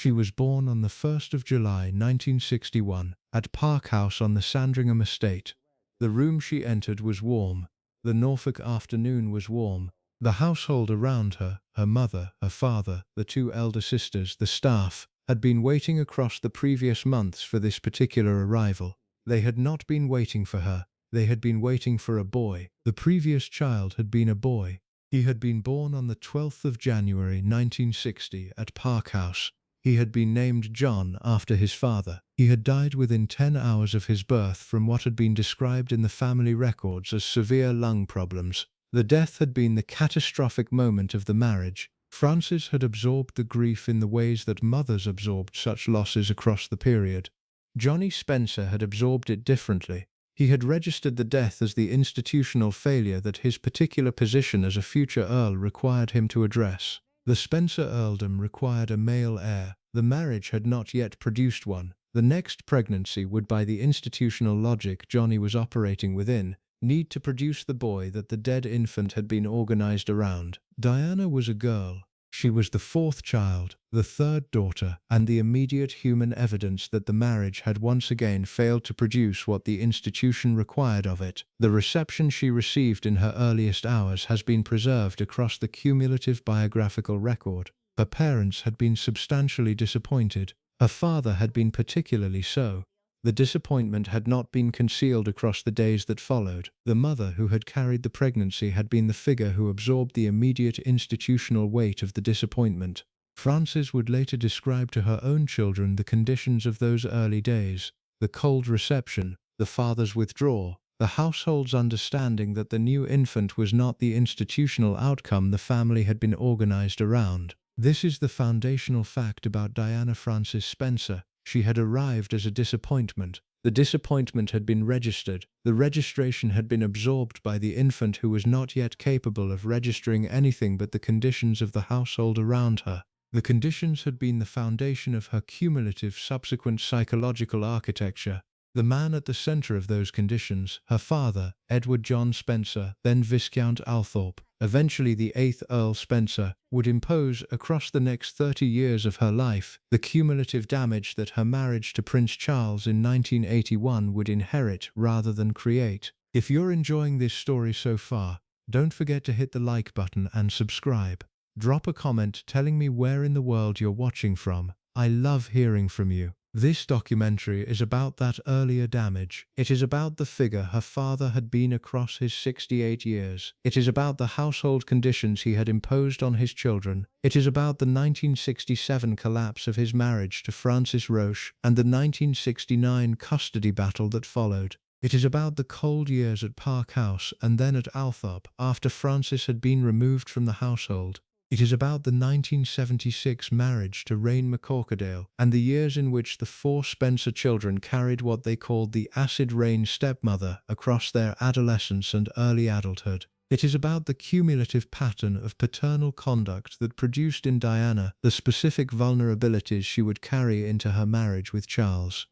She was born on the 1st of July 1961 at Park House on the Sandringham estate. The room she entered was warm. The Norfolk afternoon was warm. The household around her, her mother, her father, the two elder sisters, the staff, had been waiting across the previous months for this particular arrival. They had not been waiting for her. They had been waiting for a boy. The previous child had been a boy. He had been born on the 12th of January 1960 at Park House. He had been named John after his father. He had died within 10 hours of his birth from what had been described in the family records as severe lung problems. The death had been the catastrophic moment of the marriage. Frances had absorbed the grief in the ways that mothers absorbed such losses across the period. Johnnie Spencer had absorbed it differently. He had registered the death as the institutional failure that his particular position as a future Earl required him to address. The Spencer earldom required a male heir. The marriage had not yet produced one. The next pregnancy would, by the institutional logic Johnnie was operating within, need to produce the boy that the dead infant had been organized around. Diana was a girl. She was the fourth child, the third daughter, and the immediate human evidence that the marriage had once again failed to produce what the institution required of it. The reception she received in her earliest hours has been preserved across the cumulative biographical record. Her parents had been substantially disappointed. Her father had been particularly so. The disappointment had not been concealed across the days that followed. The mother who had carried the pregnancy had been the figure who absorbed the immediate institutional weight of the disappointment. Frances would later describe to her own children the conditions of those early days: the cold reception, the father's withdrawal, the household's understanding that the new infant was not the institutional outcome the family had been organized around. This is the foundational fact about Diana Frances Spencer. She had arrived as a disappointment. The disappointment had been registered. The registration had been absorbed by the infant who was not yet capable of registering anything but the conditions of the household around her. The conditions had been the foundation of her cumulative subsequent psychological architecture. The man at the center of those conditions, her father, Edward John Spencer, then Viscount Althorp, eventually the 8th Earl Spencer, would impose, across the next 30 years of her life, the cumulative damage that her marriage to Prince Charles in 1981 would inherit rather than create. If you're enjoying this story so far, don't forget to hit the like button and subscribe. Drop a comment telling me where in the world you're watching from. I love hearing from you. This documentary is about that earlier damage. It is about the figure her father had been across his 68 years. It is about the household conditions he had imposed on his children. It is about the 1967 collapse of his marriage to Frances Roche and the 1969 custody battle that followed. It is about the cold years at Park House and then at Althorp after Frances had been removed from the household. It is about the 1976 marriage to Raine McCorquodale and the years in which the 4 Spencer children carried what they called the acid rain stepmother across their adolescence and early adulthood. It is about the cumulative pattern of paternal conduct that produced in Diana the specific vulnerabilities she would carry into her marriage with Charles.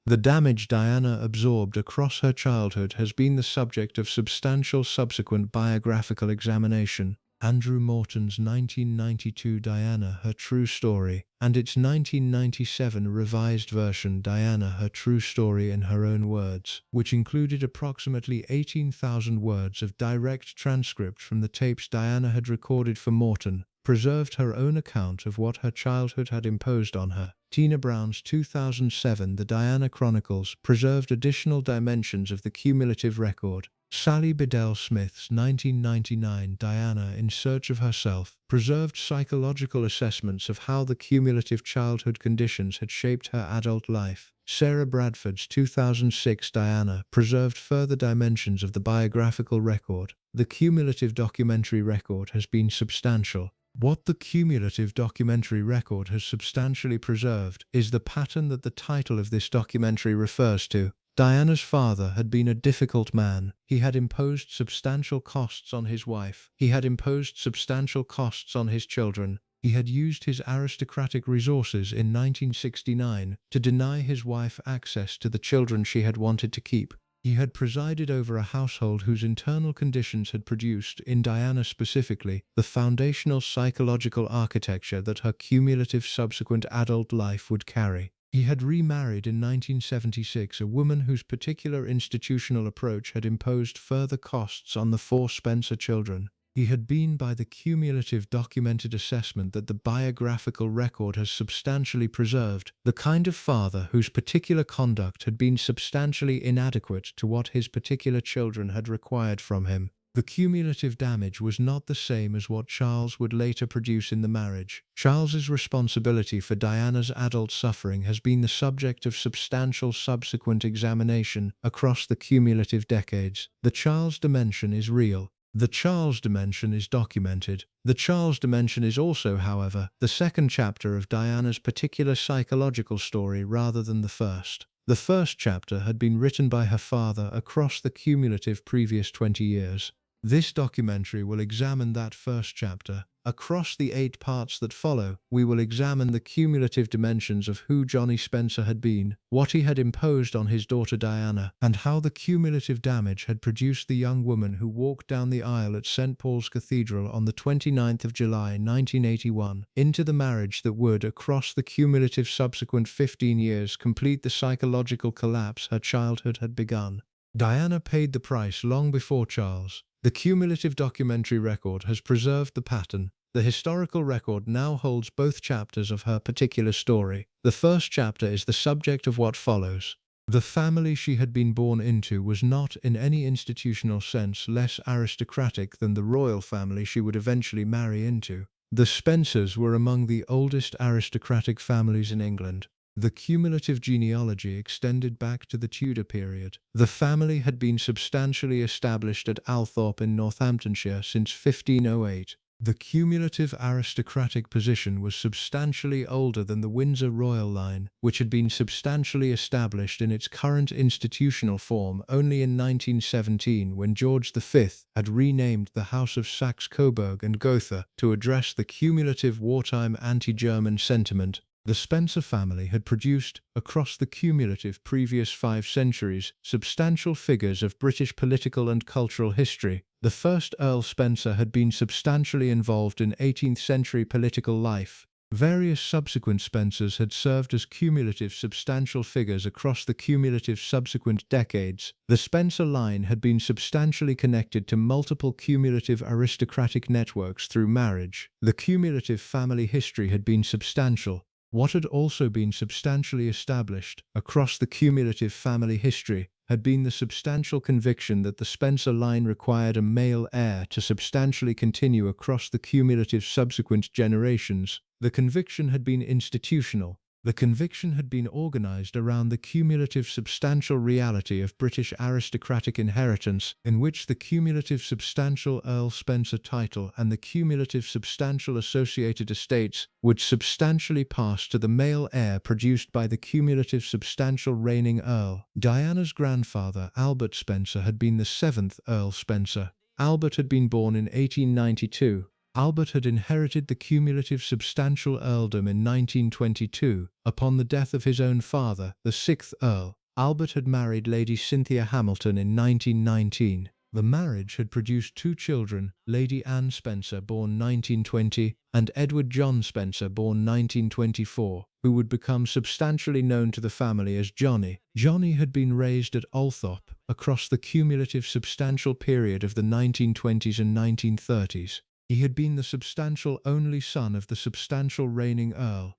The damage Diana absorbed across her childhood has been the subject of substantial subsequent biographical examination. Andrew Morton's 1992 Diana, Her True Story, and its 1997 revised version Diana, Her True Story in Her Own Words, which included approximately 18,000 words of direct transcript from the tapes Diana had recorded for Morton, preserved her own account of what her childhood had imposed on her. Tina Brown's 2007 The Diana Chronicles preserved additional dimensions of the cumulative record. Sally Bedell Smith's 1999 Diana in Search of Herself preserved psychological assessments of how the cumulative childhood conditions had shaped her adult life. Sarah Bradford's 2006 Diana preserved further dimensions of the biographical record. The cumulative documentary record has been substantial. What the cumulative documentary record has substantially preserved is the pattern that the title of this documentary refers to. Diana's father had been a difficult man. He had imposed substantial costs on his wife. He had imposed substantial costs on his children. He had used his aristocratic resources in 1969 to deny his wife access to the children she had wanted to keep. He had presided over a household whose internal conditions had produced, in Diana specifically, the foundational psychological architecture that her cumulative subsequent adult life would carry. He had remarried in 1976 a woman whose particular institutional approach had imposed further costs on the four Spencer children. He had been by the cumulative documented assessment that the biographical record has substantially preserved, the kind of father whose particular conduct had been substantially inadequate to what his particular children had required from him. The cumulative damage was not the same as what Charles would later produce in the marriage. Charles's responsibility for Diana's adult suffering has been the subject of substantial subsequent examination across the cumulative decades. The Charles dimension is real. The Charles dimension is documented. The Charles dimension is also, however, the second chapter of Diana's particular psychological story rather than the first. The first chapter had been written by her father across the cumulative previous 20 years. This documentary will examine that first chapter. Across the 8 parts that follow, we will examine the cumulative dimensions of who Johnnie Spencer had been, what he had imposed on his daughter Diana, and how the cumulative damage had produced the young woman who walked down the aisle at St. Paul's Cathedral on the 29th of July 1981, into the marriage that would, across the cumulative subsequent 15 years, complete the psychological collapse her childhood had begun. Diana paid the price long before Charles. The cumulative documentary record has preserved the pattern. The historical record now holds both chapters of her particular story. The first chapter is the subject of what follows. The family she had been born into was not, in any institutional sense, less aristocratic than the royal family she would eventually marry into. The Spencers were among the oldest aristocratic families in England. The cumulative genealogy extended back to the Tudor period. The family had been substantially established at Althorpe in Northamptonshire since 1508. The cumulative aristocratic position was substantially older than the Windsor royal line, which had been substantially established in its current institutional form only in 1917 when George V had renamed the House of Saxe-Coburg and Gotha to address the cumulative wartime anti-German sentiment. The Spencer family had produced, across the cumulative previous 5 centuries, substantial figures of British political and cultural history. The first Earl Spencer had been substantially involved in 18th-century political life. Various subsequent Spencers had served as cumulative substantial figures across the cumulative subsequent decades. The Spencer line had been substantially connected to multiple cumulative aristocratic networks through marriage. The cumulative family history had been substantial. What had also been substantially established across the cumulative family history had been the substantial conviction that the Spencer line required a male heir to substantially continue across the cumulative subsequent generations. The conviction had been institutional. The conviction had been organized around the cumulative substantial reality of British aristocratic inheritance, in which the cumulative substantial Earl Spencer title and the cumulative substantial associated estates would substantially pass to the male heir produced by the cumulative substantial reigning Earl. Diana's grandfather, Albert Spencer, had been the 7th Earl Spencer. Albert had been born in 1892. Albert had inherited the cumulative substantial earldom in 1922, upon the death of his own father, the 6th Earl. Albert had married Lady Cynthia Hamilton in 1919. The marriage had produced 2 children, Lady Anne Spencer, born 1920, and Edward John Spencer, born 1924, who would become substantially known to the family as Johnnie. Johnnie had been raised at Althorpe across the cumulative substantial period of the 1920s and 1930s. He had been the substantial only son of the substantial reigning Earl.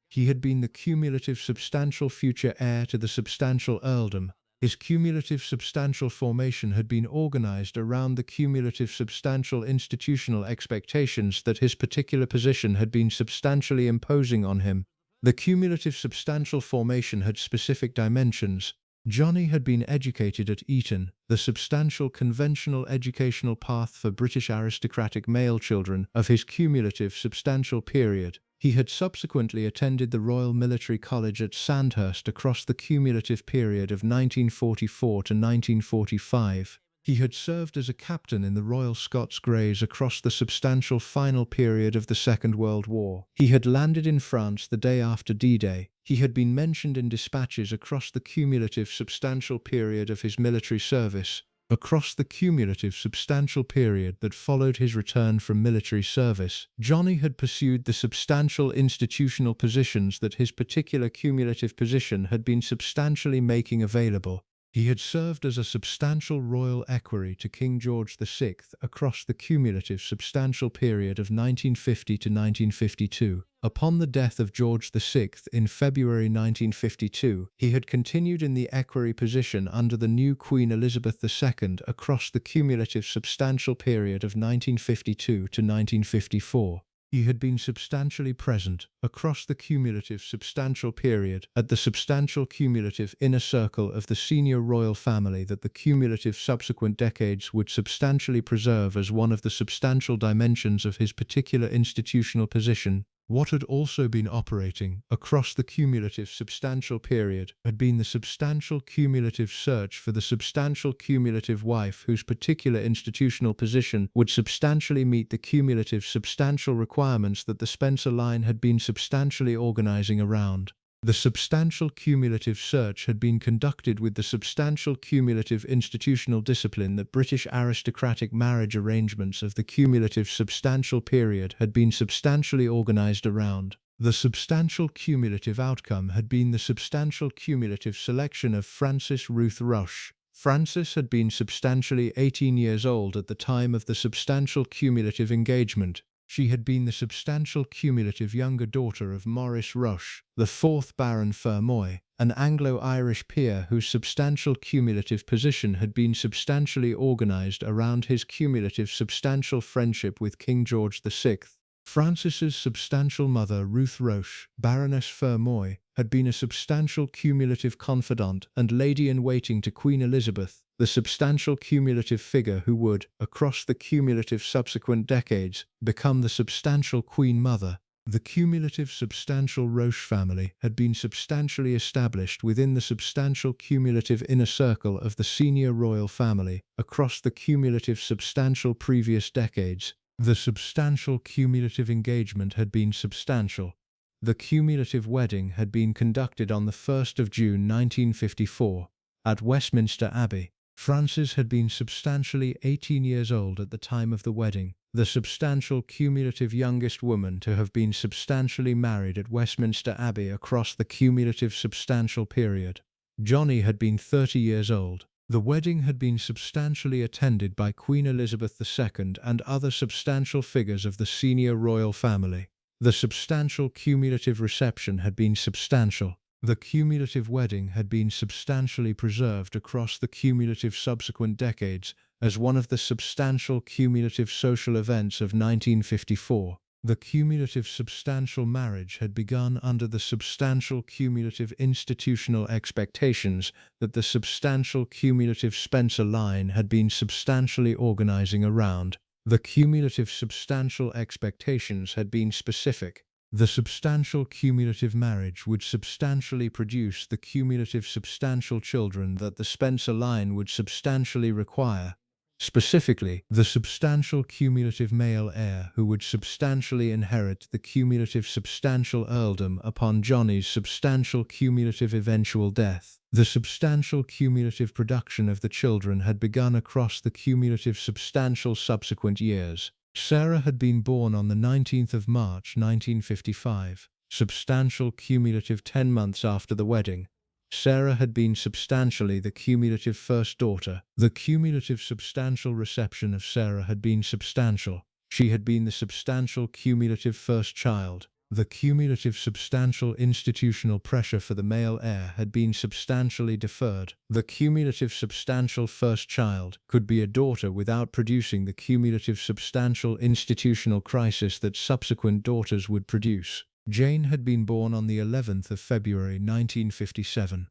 He had been the cumulative substantial future heir to the substantial earldom. His cumulative substantial formation had been organized around the cumulative substantial institutional expectations that his particular position had been substantially imposing on him. The cumulative substantial formation had specific dimensions. Johnnie had been educated at Eton, the substantial conventional educational path for British aristocratic male children of his cumulative substantial period. He had subsequently attended the Royal Military College at Sandhurst across the cumulative period of 1944 to 1945. He had served as a captain in the Royal Scots Greys across the substantial final period of the Second World War. He had landed in France the day after D-Day. He had been mentioned in dispatches across the cumulative substantial period of his military service. Across the cumulative substantial period that followed his return from military service, Johnnie had pursued the substantial institutional positions that his particular cumulative position had been substantially making available. He had served as a substantial royal equerry to King George VI across the cumulative substantial period of 1950 to 1952. Upon the death of George VI in February 1952, he had continued in the equerry position under the new Queen Elizabeth II across the cumulative substantial period of 1952 to 1954. He had been substantially present across the cumulative substantial period at the substantial cumulative inner circle of the senior royal family that the cumulative subsequent decades would substantially preserve as one of the substantial dimensions of his particular institutional position. What had also been operating across the cumulative substantial period had been the substantial cumulative search for the substantial cumulative wife whose particular institutional position would substantially meet the cumulative substantial requirements that the Spencer line had been substantially organizing around. The substantial cumulative search had been conducted with the substantial cumulative institutional discipline that British aristocratic marriage arrangements of the cumulative substantial period had been substantially organized around. The substantial cumulative outcome had been the substantial cumulative selection of Frances Ruth Rush. Frances had been substantially 18 years old at the time of the substantial cumulative engagement. She had been the substantial cumulative younger daughter of Maurice Rush, the 4th Baron Fermoy, an Anglo-Irish peer whose substantial cumulative position had been substantially organized around his cumulative substantial friendship with King George VI. Frances's substantial mother, Ruth Roche, Baroness Fermoy, had been a substantial cumulative confidant and lady-in-waiting to Queen Elizabeth, the substantial cumulative figure who would, across the cumulative subsequent decades, become the substantial Queen Mother. The cumulative substantial Roche family had been substantially established within the substantial cumulative inner circle of the senior royal family across the cumulative substantial previous decades. The substantial cumulative engagement had been substantial. The cumulative wedding had been conducted on the 1st of June 1954 at Westminster Abbey. Frances had been substantially 18 years old at the time of the wedding, the substantial cumulative youngest woman to have been substantially married at Westminster Abbey across the cumulative substantial period. Johnnie had been 30 years old. The wedding had been substantially attended by Queen Elizabeth II and other substantial figures of the senior royal family. The substantial cumulative reception had been substantial. The cumulative wedding had been substantially preserved across the cumulative subsequent decades as one of the substantial cumulative social events of 1954. The cumulative substantial marriage had begun under the substantial cumulative institutional expectations that the substantial cumulative Spencer line had been substantially organizing around. The cumulative substantial expectations had been specific. The substantial cumulative marriage would substantially produce the cumulative substantial children that the Spencer line would substantially require. Specifically, the substantial cumulative male heir who would substantially inherit the cumulative substantial earldom upon Johnnie's substantial cumulative eventual death. The substantial cumulative production of the children had begun across the cumulative substantial subsequent years. Sarah had been born on the 19th of March 1955, substantial cumulative 10 months after the wedding. Sarah had been substantially the cumulative first daughter. The cumulative substantial reception of Sarah had been substantial. She had been the substantial cumulative first child. The cumulative substantial institutional pressure for the male heir had been substantially deferred. The cumulative substantial first child could be a daughter without producing the cumulative substantial institutional crisis that subsequent daughters would produce. Jane had been born on the 11th of February 1957.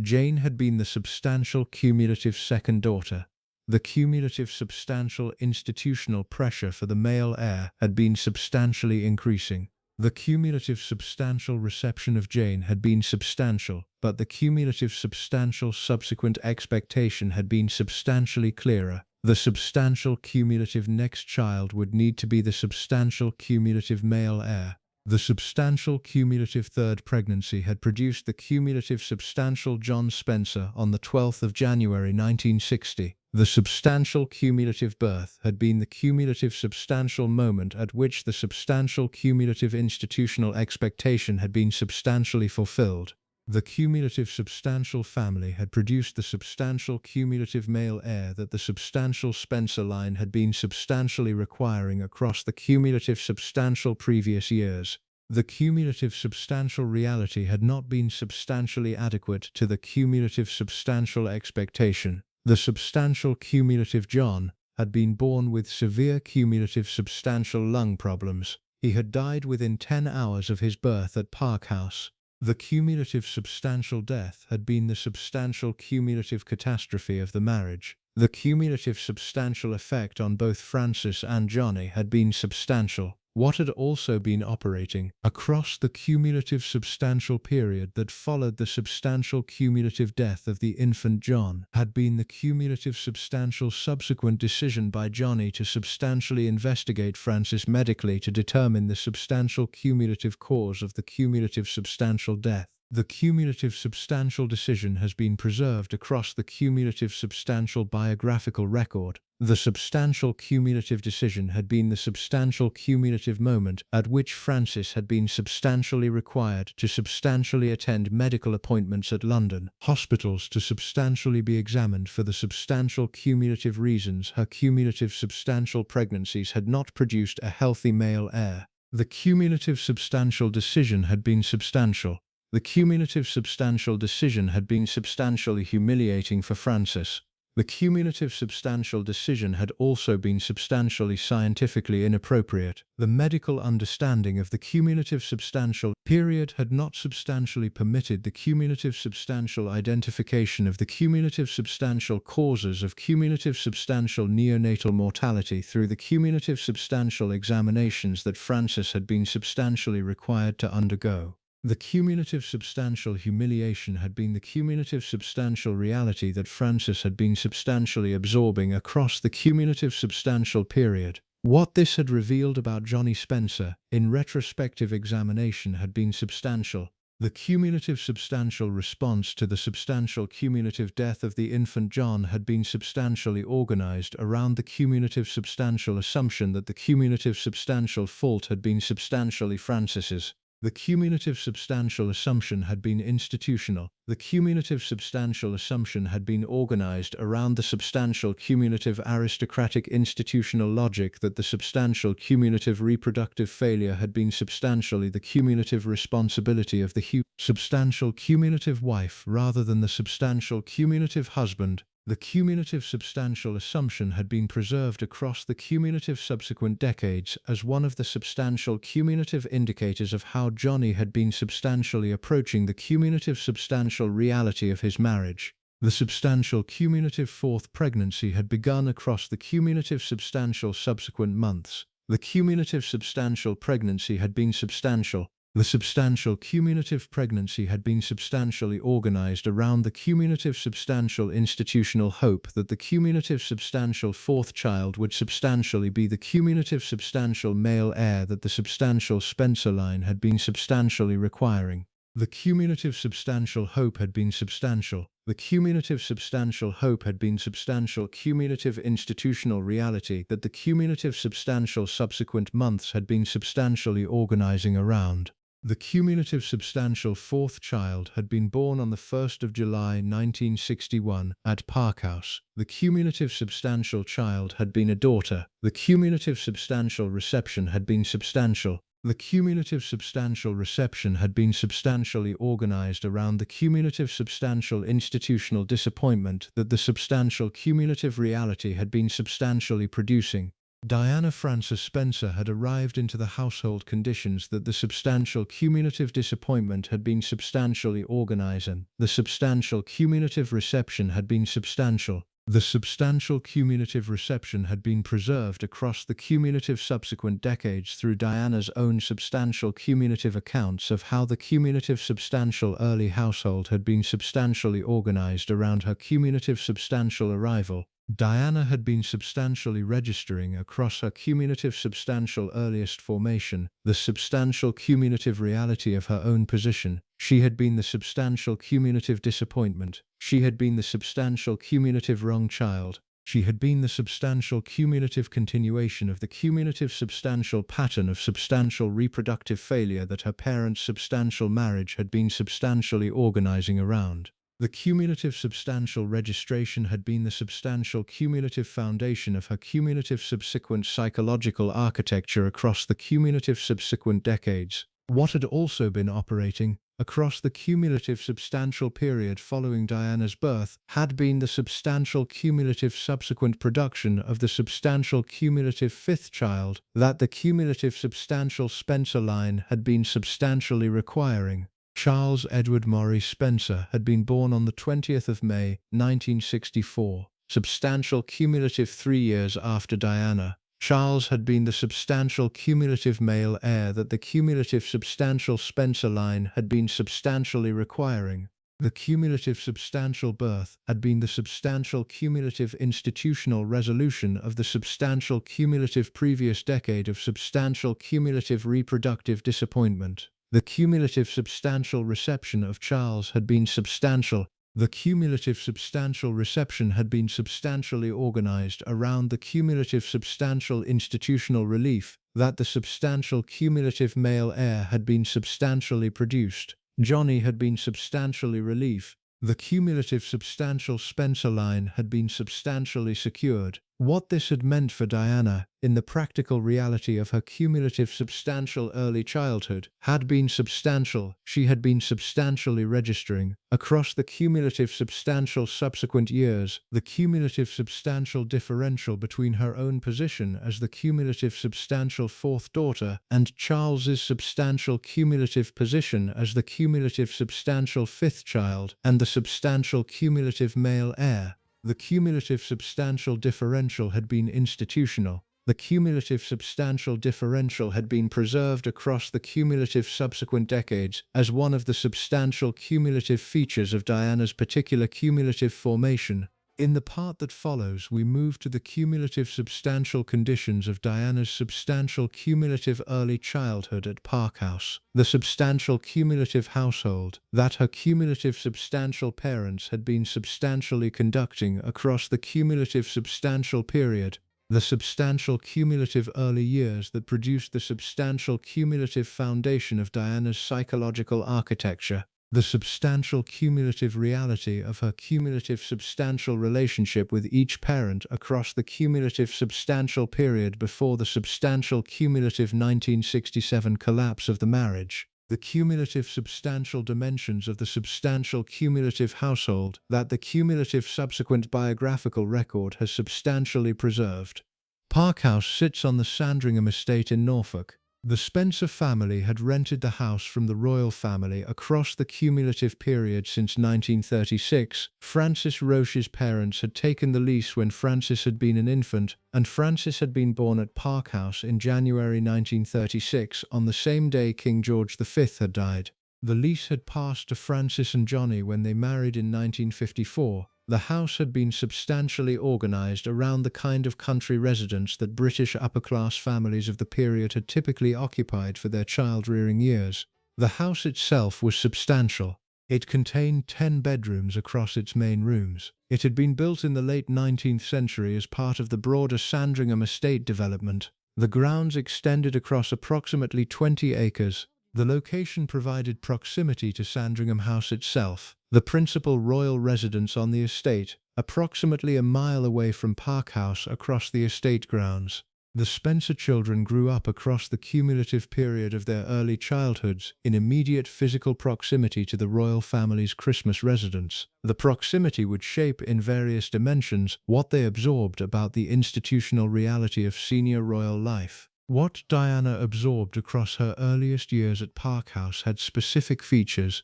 Jane had been the substantial cumulative second daughter. The cumulative substantial institutional pressure for the male heir had been substantially increasing. The cumulative substantial reception of Jane had been substantial, but the cumulative substantial subsequent expectation had been substantially clearer. The substantial cumulative next child would need to be the substantial cumulative male heir. The substantial cumulative third pregnancy had produced the cumulative substantial John Spencer on the 12th of January 1960. The substantial cumulative birth had been the cumulative substantial moment at which the substantial cumulative institutional expectation had been substantially fulfilled. The cumulative substantial family had produced the substantial cumulative male heir that the substantial Spencer line had been substantially requiring across the cumulative substantial previous years. The cumulative substantial reality had not been substantially adequate to the cumulative substantial expectation. The substantial cumulative John had been born with severe cumulative substantial lung problems. He had died within 10 hours of his birth at Park House. The cumulative substantial death had been the substantial cumulative catastrophe of the marriage. The cumulative substantial effect on both Francis and Johnnie had been substantial. What had also been operating across the cumulative substantial period that followed the substantial cumulative death of the infant John had been the cumulative substantial subsequent decision by Johnnie to substantially investigate Francis medically to determine the substantial cumulative cause of the cumulative substantial death. The cumulative substantial decision has been preserved across the cumulative substantial biographical record. The substantial cumulative decision had been the substantial cumulative moment at which Francis had been substantially required to substantially attend medical appointments at London hospitals to substantially be examined for the substantial cumulative reasons her cumulative substantial pregnancies had not produced a healthy male heir. The cumulative substantial decision had been substantial. The cumulative substantial decision had been substantially humiliating for Francis. The cumulative substantial decision had also been substantially scientifically inappropriate. The medical understanding of the cumulative substantial period had not substantially permitted the cumulative substantial identification of the cumulative substantial causes of cumulative substantial neonatal mortality through the cumulative substantial examinations that Francis had been substantially required to undergo. The cumulative substantial humiliation had been the cumulative substantial reality that Francis had been substantially absorbing across the cumulative substantial period. What this had revealed about Johnnie Spencer, in retrospective examination, had been substantial. The cumulative substantial response to the substantial cumulative death of the infant John had been substantially organized around the cumulative substantial assumption that the cumulative substantial fault had been substantially Francis's. The cumulative substantial assumption had been institutional. The cumulative substantial assumption had been organized around the substantial cumulative aristocratic institutional logic that the substantial cumulative reproductive failure had been substantially the cumulative responsibility of the substantial cumulative wife rather than the substantial cumulative husband. The cumulative substantial assumption had been preserved across the cumulative subsequent decades as one of the substantial cumulative indicators of how Johnnie had been substantially approaching the cumulative substantial reality of his marriage. The substantial cumulative fourth pregnancy had begun across the cumulative substantial subsequent months. The cumulative substantial pregnancy had been substantial. The substantial cumulative pregnancy had been substantially organized around the cumulative substantial institutional hope that the cumulative substantial fourth child would substantially be the cumulative substantial male heir that the substantial Spencer line had been substantially requiring. The cumulative substantial hope had been substantial. The cumulative substantial hope had been substantial cumulative institutional reality that the cumulative substantial subsequent months had been substantially organizing around. The cumulative substantial fourth child had been born on the 1st of July 1961 at Park House. The cumulative substantial child had been a daughter. The cumulative substantial reception had been substantial. The cumulative substantial reception had been substantially organized around the cumulative substantial institutional disappointment that the substantial cumulative reality had been substantially producing. Diana Frances Spencer had arrived into the household conditions that the substantial cumulative disappointment had been substantially organizing. The substantial cumulative reception had been substantial. The substantial cumulative reception had been preserved across the cumulative subsequent decades through Diana's own substantial cumulative accounts of how the cumulative substantial early household had been substantially organized around her cumulative substantial arrival. Diana had been substantially registering across her cumulative substantial earliest formation, the substantial cumulative reality of her own position. She had been the substantial cumulative disappointment. She had been the substantial cumulative wrong child. She had been the substantial cumulative continuation of the cumulative substantial pattern of substantial reproductive failure that her parents' substantial marriage had been substantially organizing around. The cumulative substantial registration had been the substantial cumulative foundation of her cumulative subsequent psychological architecture across the cumulative subsequent decades. What had also been operating across the cumulative substantial period following Diana's birth had been the substantial cumulative subsequent production of the substantial cumulative fifth child that the cumulative substantial Spencer line had been substantially requiring. Charles Edward Maurice Spencer had been born on the 20th of May, 1964, substantial cumulative 3 years after Diana. Charles had been the substantial cumulative male heir that the cumulative substantial Spencer line had been substantially requiring. The cumulative substantial birth had been the substantial cumulative institutional resolution of the substantial cumulative previous decade of substantial cumulative reproductive disappointment. The cumulative substantial reception of Charles had been substantial. The cumulative substantial reception had been substantially organized around the cumulative substantial institutional relief that the substantial cumulative male heir had been substantially produced. Johnnie had been substantially relief. The cumulative substantial Spencer line had been substantially secured. What this had meant for Diana, in the practical reality of her cumulative substantial early childhood, had been substantial. She had been substantially registering across the cumulative substantial subsequent years, the cumulative substantial differential between her own position as the cumulative substantial fourth daughter and Charles's substantial cumulative position as the cumulative substantial fifth child and the substantial cumulative male heir. The cumulative substantial differential had been institutional. The cumulative substantial differential had been preserved across the cumulative subsequent decades as one of the substantial cumulative features of Diana's particular cumulative formation. In the part that follows, we move to the cumulative substantial conditions of Diana's substantial cumulative early childhood at Park House. The substantial cumulative household that her cumulative substantial parents had been substantially conducting across the cumulative substantial period. The substantial cumulative early years that produced the substantial cumulative foundation of Diana's psychological architecture. The substantial cumulative reality of her cumulative substantial relationship with each parent across the cumulative substantial period before the substantial cumulative 1967 collapse of the marriage. The cumulative substantial dimensions of the substantial cumulative household that the cumulative subsequent biographical record has substantially preserved. Park House sits on the Sandringham estate in Norfolk. The Spencer family had rented the house from the royal family across the cumulative period since 1936. Francis Roche's parents had taken the lease when Francis had been an infant, and Francis had been born at Park House in January 1936, on the same day King George V had died. The lease had passed to Francis and Johnnie when they married in 1954. The house had been substantially organized around the kind of country residence that British upper-class families of the period had typically occupied for their child-rearing years. The house itself was substantial. It contained 10 bedrooms across its main rooms. It had been built in the late 19th century as part of the broader Sandringham estate development. The grounds extended across approximately 20 acres. The location provided proximity to Sandringham House itself, the principal royal residence on the estate, approximately a mile away from Park House across the estate grounds. The Spencer children grew up across the cumulative period of their early childhoods in immediate physical proximity to the royal family's Christmas residence. The proximity would shape in various dimensions what they absorbed about the institutional reality of senior royal life. What Diana absorbed across her earliest years at Park House had specific features.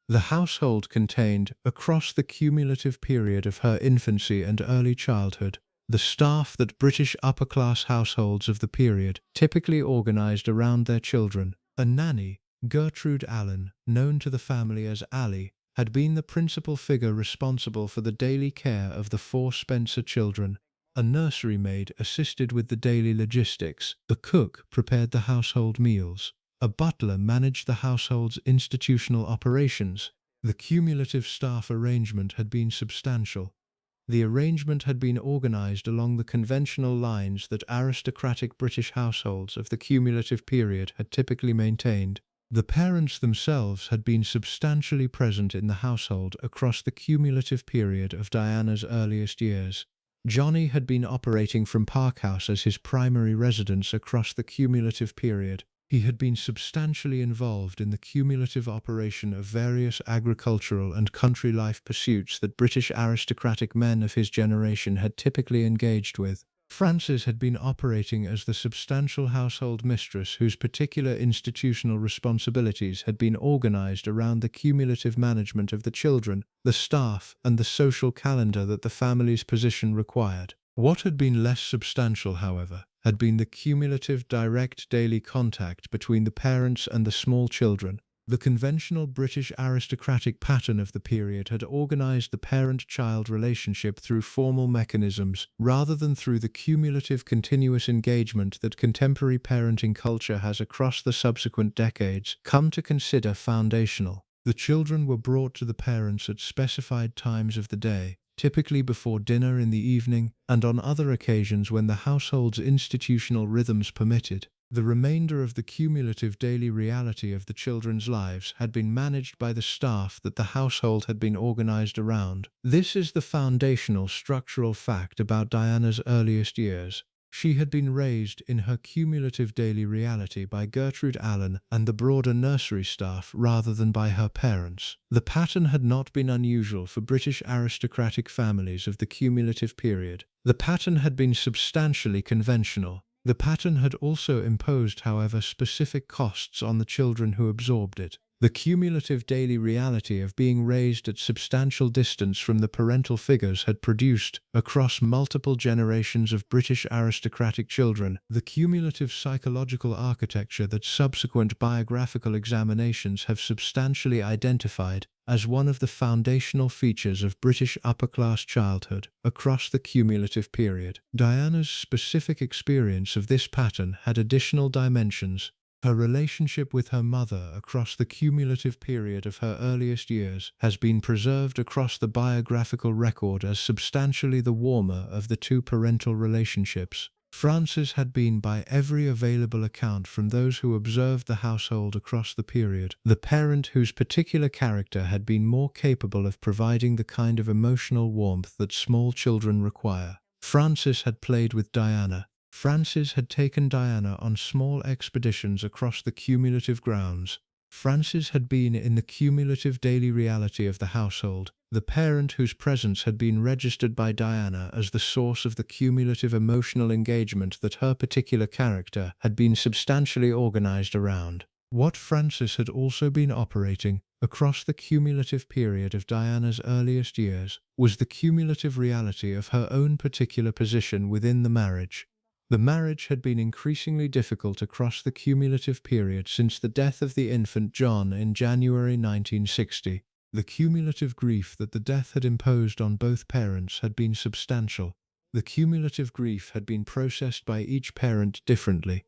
The household contained, across the cumulative period of her infancy and early childhood, the staff that British upper-class households of the period typically organised around their children. A nanny, Gertrude Allen, known to the family as Allie, had been the principal figure responsible for the daily care of the 4 Spencer children. A nursery maid assisted with the daily logistics. The cook prepared the household meals. A butler managed the household's institutional operations. The cumulative staff arrangement had been substantial. The arrangement had been organised along the conventional lines that aristocratic British households of the cumulative period had typically maintained. The parents themselves had been substantially present in the household across the cumulative period of Diana's earliest years. Johnnie had been operating from Park House as his primary residence across the cumulative period. He had been substantially involved in the cumulative operation of various agricultural and country life pursuits that British aristocratic men of his generation had typically engaged with. Frances had been operating as the substantial household mistress whose particular institutional responsibilities had been organised around the cumulative management of the children, the staff, and the social calendar that the family's position required. What had been less substantial, however, had been the cumulative direct daily contact between the parents and the small children. The conventional British aristocratic pattern of the period had organised the parent-child relationship through formal mechanisms rather than through the cumulative continuous engagement that contemporary parenting culture has across the subsequent decades come to consider foundational. The children were brought to the parents at specified times of the day, typically before dinner in the evening, and on other occasions when the household's institutional rhythms permitted. The remainder of the cumulative daily reality of the children's lives had been managed by the staff that the household had been organised around. This is the foundational structural fact about Diana's earliest years. She had been raised in her cumulative daily reality by Gertrude Allen and the broader nursery staff rather than by her parents. The pattern had not been unusual for British aristocratic families of the cumulative period. The pattern had been substantially conventional. The pattern had also imposed, however, specific costs on the children who absorbed it. The cumulative daily reality of being raised at substantial distance from the parental figures had produced, across multiple generations of British aristocratic children, the cumulative psychological architecture that subsequent biographical examinations have substantially identified as one of the foundational features of British upper-class childhood across the cumulative period. Diana's specific experience of this pattern had additional dimensions. Her relationship with her mother across the cumulative period of her earliest years has been preserved across the biographical record as substantially the warmer of the 2 parental relationships. Frances had been, by every available account from those who observed the household across the period, the parent whose particular character had been more capable of providing the kind of emotional warmth that small children require. Frances had played with Diana. Frances had taken Diana on small expeditions across the cumulative grounds. Frances had been in the cumulative daily reality of the household, the parent whose presence had been registered by Diana as the source of the cumulative emotional engagement that her particular character had been substantially organised around. What Frances had also been operating across the cumulative period of Diana's earliest years was the cumulative reality of her own particular position within the marriage. The marriage had been increasingly difficult across the cumulative period since the death of the infant John in January 1960. The cumulative grief that the death had imposed on both parents had been substantial. The cumulative grief had been processed by each parent differently.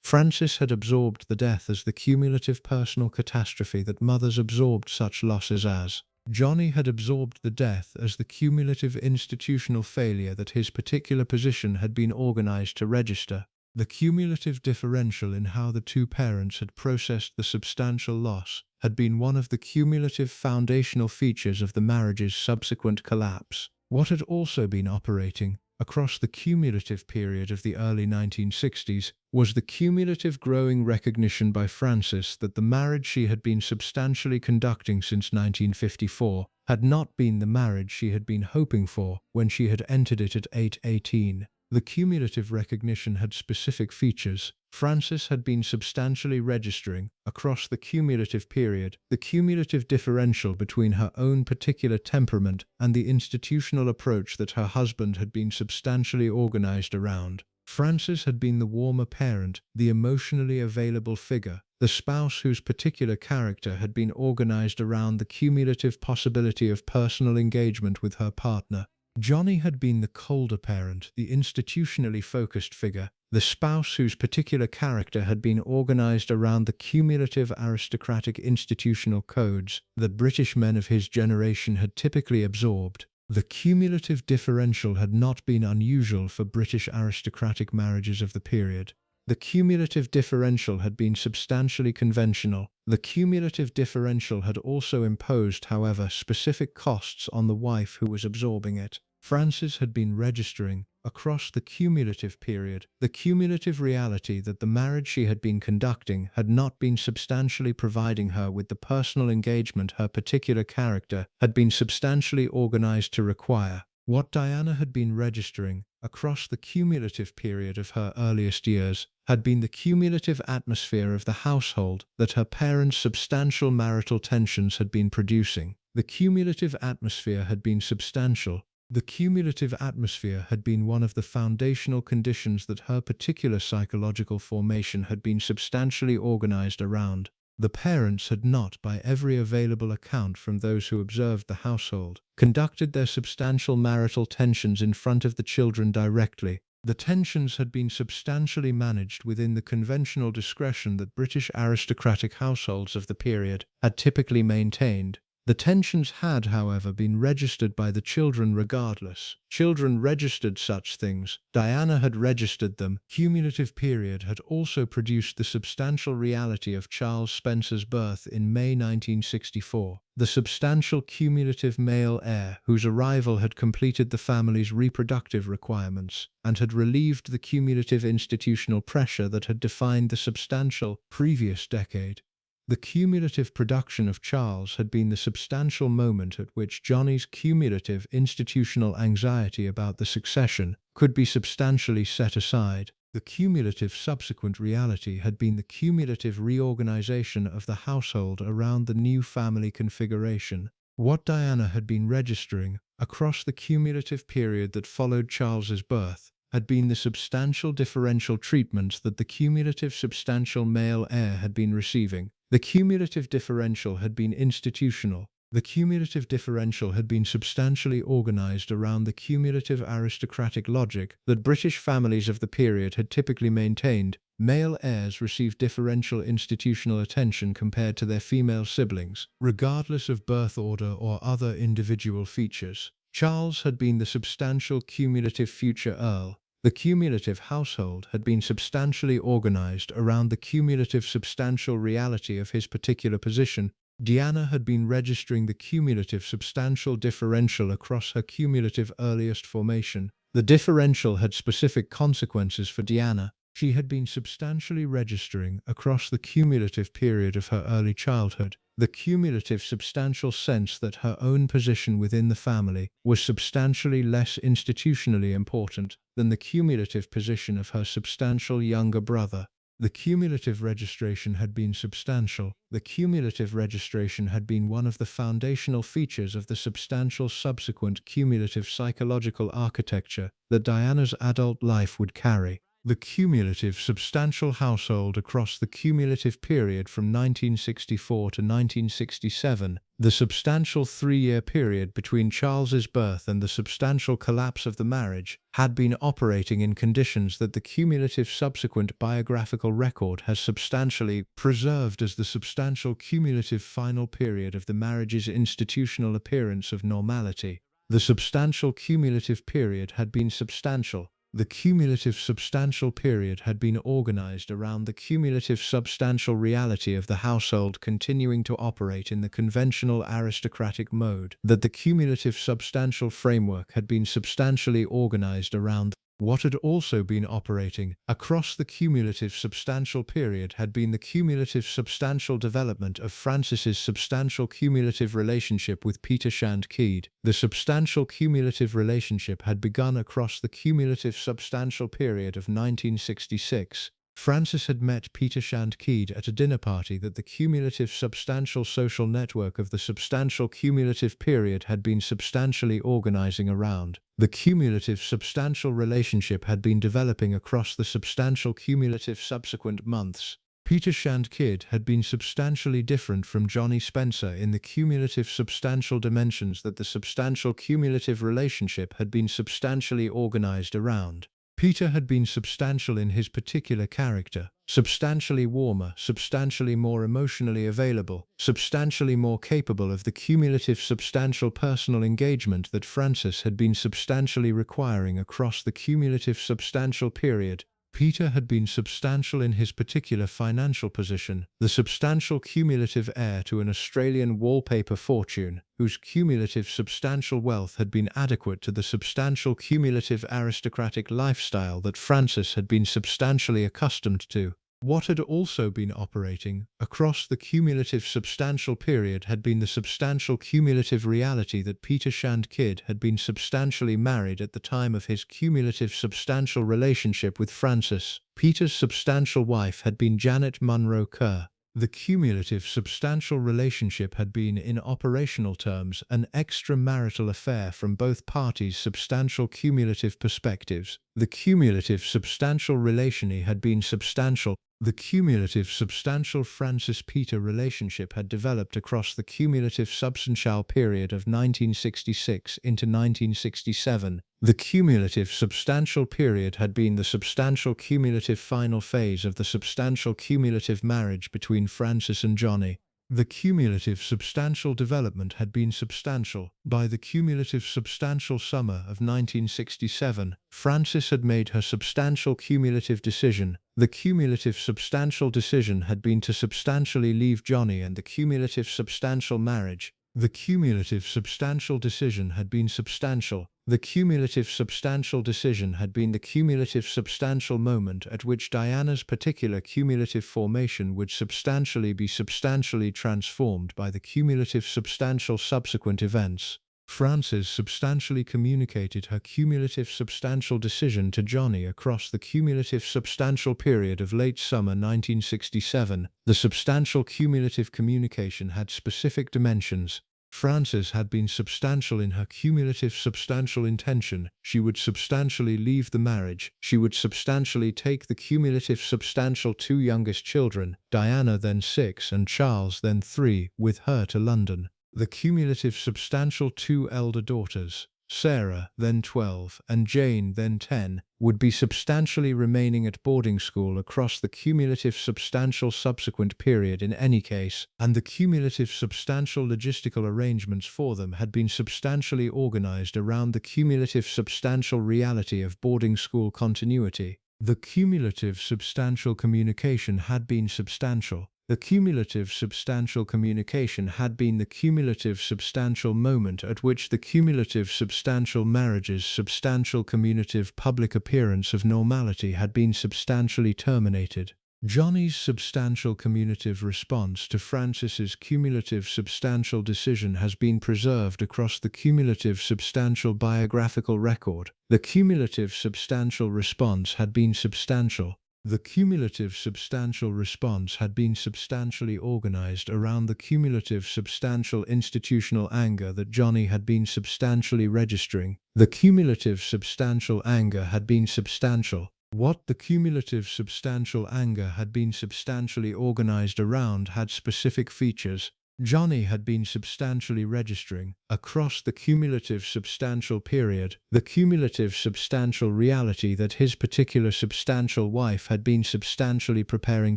Frances had absorbed the death as the cumulative personal catastrophe that mothers absorbed such losses as. Johnnie had absorbed the death as the cumulative institutional failure that his particular position had been organised to register. The cumulative differential in how the 2 parents had processed the substantial loss had been one of the cumulative foundational features of the marriage's subsequent collapse. What had also been operating across the cumulative period of the early 1960s was the cumulative growing recognition by Frances that the marriage she had been substantially conducting since 1954 had not been the marriage she had been hoping for when she had entered it at age 18. The cumulative recognition had specific features. Frances had been substantially registering, across the cumulative period, the cumulative differential between her own particular temperament and the institutional approach that her husband had been substantially organized around. Frances had been the warmer parent, the emotionally available figure, the spouse whose particular character had been organized around the cumulative possibility of personal engagement with her partner. Johnnie had been the colder parent, the institutionally focused figure, the spouse whose particular character had been organized around the cumulative aristocratic institutional codes that British men of his generation had typically absorbed. The cumulative differential had not been unusual for British aristocratic marriages of the period. The cumulative differential had been substantially conventional. The cumulative differential had also imposed, however, specific costs on the wife who was absorbing it. Frances had been registering, across the cumulative period, the cumulative reality that the marriage she had been conducting had not been substantially providing her with the personal engagement her particular character had been substantially organized to require. What Diana had been registering, across the cumulative period of her earliest years, had been the cumulative atmosphere of the household that her parents' substantial marital tensions had been producing. The cumulative atmosphere had been substantial. The cumulative atmosphere had been one of the foundational conditions that her particular psychological formation had been substantially organized around. The parents had not, by every available account from those who observed the household, conducted their substantial marital tensions in front of the children directly. The tensions had been substantially managed within the conventional discretion that British aristocratic households of the period had typically maintained. The tensions had, however, been registered by the children regardless. Children registered such things. Diana had registered them. Cumulative period had also produced the substantial reality of Charles Spencer's birth in May 1964. The substantial cumulative male heir whose arrival had completed the family's reproductive requirements and had relieved the cumulative institutional pressure that had defined the substantial previous decade. The cumulative production of Charles had been the substantial moment at which Johnnie's cumulative institutional anxiety about the succession could be substantially set aside. The cumulative subsequent reality had been the cumulative reorganization of the household around the new family configuration. What Diana had been registering, across the cumulative period that followed Charles's birth, had been the substantial differential treatment that the cumulative substantial male heir had been receiving. The cumulative differential had been institutional. The cumulative differential had been substantially organized around the cumulative aristocratic logic that British families of the period had typically maintained. Male heirs received differential institutional attention compared to their female siblings, regardless of birth order or other individual features. Charles had been the substantial cumulative future Earl. The cumulative household had been substantially organized around the cumulative substantial reality of his particular position. Diana had been registering the cumulative substantial differential across her cumulative earliest formation. The differential had specific consequences for Diana. She had been substantially registering across the cumulative period of her early childhood the cumulative substantial sense that her own position within the family was substantially less institutionally important than the cumulative position of her substantial younger brother. The cumulative registration had been substantial. The cumulative registration had been one of the foundational features of the substantial subsequent cumulative psychological architecture that Diana's adult life would carry. The cumulative substantial household across the cumulative period from 1964 to 1967, the substantial 3-year period between Charles's birth and the substantial collapse of the marriage, had been operating in conditions that the cumulative subsequent biographical record has substantially preserved as the substantial cumulative final period of the marriage's institutional appearance of normality. The substantial cumulative period had been substantial. The cumulative substantial period had been organized around the cumulative substantial reality of the household continuing to operate in the conventional aristocratic mode, that the cumulative substantial framework had been substantially organized around What had also been operating across the cumulative substantial period had been the cumulative substantial development of Francis's substantial cumulative relationship with Peter Shand Kydd. The substantial cumulative relationship had begun across the cumulative substantial period of 1966. Francis had met Peter Shand Kydd at a dinner party that the cumulative substantial social network of the substantial cumulative period had been substantially organizing around. The cumulative substantial relationship had been developing across the substantial cumulative subsequent months. Peter Shand Kydd had been substantially different from Johnnie Spencer in the cumulative substantial dimensions that the substantial cumulative relationship had been substantially organized around. Peter had been substantial in his particular character, substantially warmer, substantially more emotionally available, substantially more capable of the cumulative substantial personal engagement that Francis had been substantially requiring across the cumulative substantial period. Peter had been substantial in his particular financial position, the substantial cumulative heir to an Australian wallpaper fortune, whose cumulative substantial wealth had been adequate to the substantial cumulative aristocratic lifestyle that Francis had been substantially accustomed to. What had also been operating across the cumulative substantial period had been the substantial cumulative reality that Peter Shand Kydd had been substantially married at the time of his cumulative substantial relationship with Francis. Peter's substantial wife had been Janet Munro Kerr. The cumulative substantial relationship had been, in operational terms, an extramarital affair from both parties' substantial cumulative perspectives. The cumulative substantial relationy had been substantial. The cumulative substantial Francis-Peter relationship had developed across the cumulative substantial period of 1966 into 1967. The cumulative substantial period had been the substantial cumulative final phase of the substantial cumulative marriage between Francis and Johnnie. The cumulative substantial development had been substantial. By the cumulative substantial summer of 1967, Francis had made her substantial cumulative decision. The cumulative substantial decision had been to substantially leave Johnnie and the cumulative substantial marriage. The cumulative substantial decision had been substantial. The cumulative substantial decision had been the cumulative substantial moment at which Diana's particular cumulative formation would substantially be substantially transformed by the cumulative substantial subsequent events. Frances substantially communicated her cumulative substantial decision to Johnnie across the cumulative substantial period of late summer 1967. The substantial cumulative communication had specific dimensions. Frances had been substantial in her cumulative substantial intention. She would substantially leave the marriage. She would substantially take the cumulative substantial two youngest children, Diana then 6 and Charles then 3, with her to London. The cumulative substantial two elder daughters, Sarah, then 12, and Jane, then 10, would be substantially remaining at boarding school across the cumulative substantial subsequent period in any case, and the cumulative substantial logistical arrangements for them had been substantially organized around the cumulative substantial reality of boarding school continuity. The cumulative substantial communication had been substantial. The cumulative substantial communication had been the cumulative substantial moment at which the cumulative substantial marriage's substantial communicative public appearance of normality had been substantially terminated. Johnnie's substantial communicative response to Francis's cumulative substantial decision has been preserved across the cumulative substantial biographical record. The cumulative substantial response had been substantial. The cumulative substantial response had been substantially organized around the cumulative substantial institutional anger that Johnnie had been substantially registering. The cumulative substantial anger had been substantial. What the cumulative substantial anger had been substantially organized around had specific features. Johnnie had been substantially registering, across the cumulative substantial period, the cumulative substantial reality that his particular substantial wife had been substantially preparing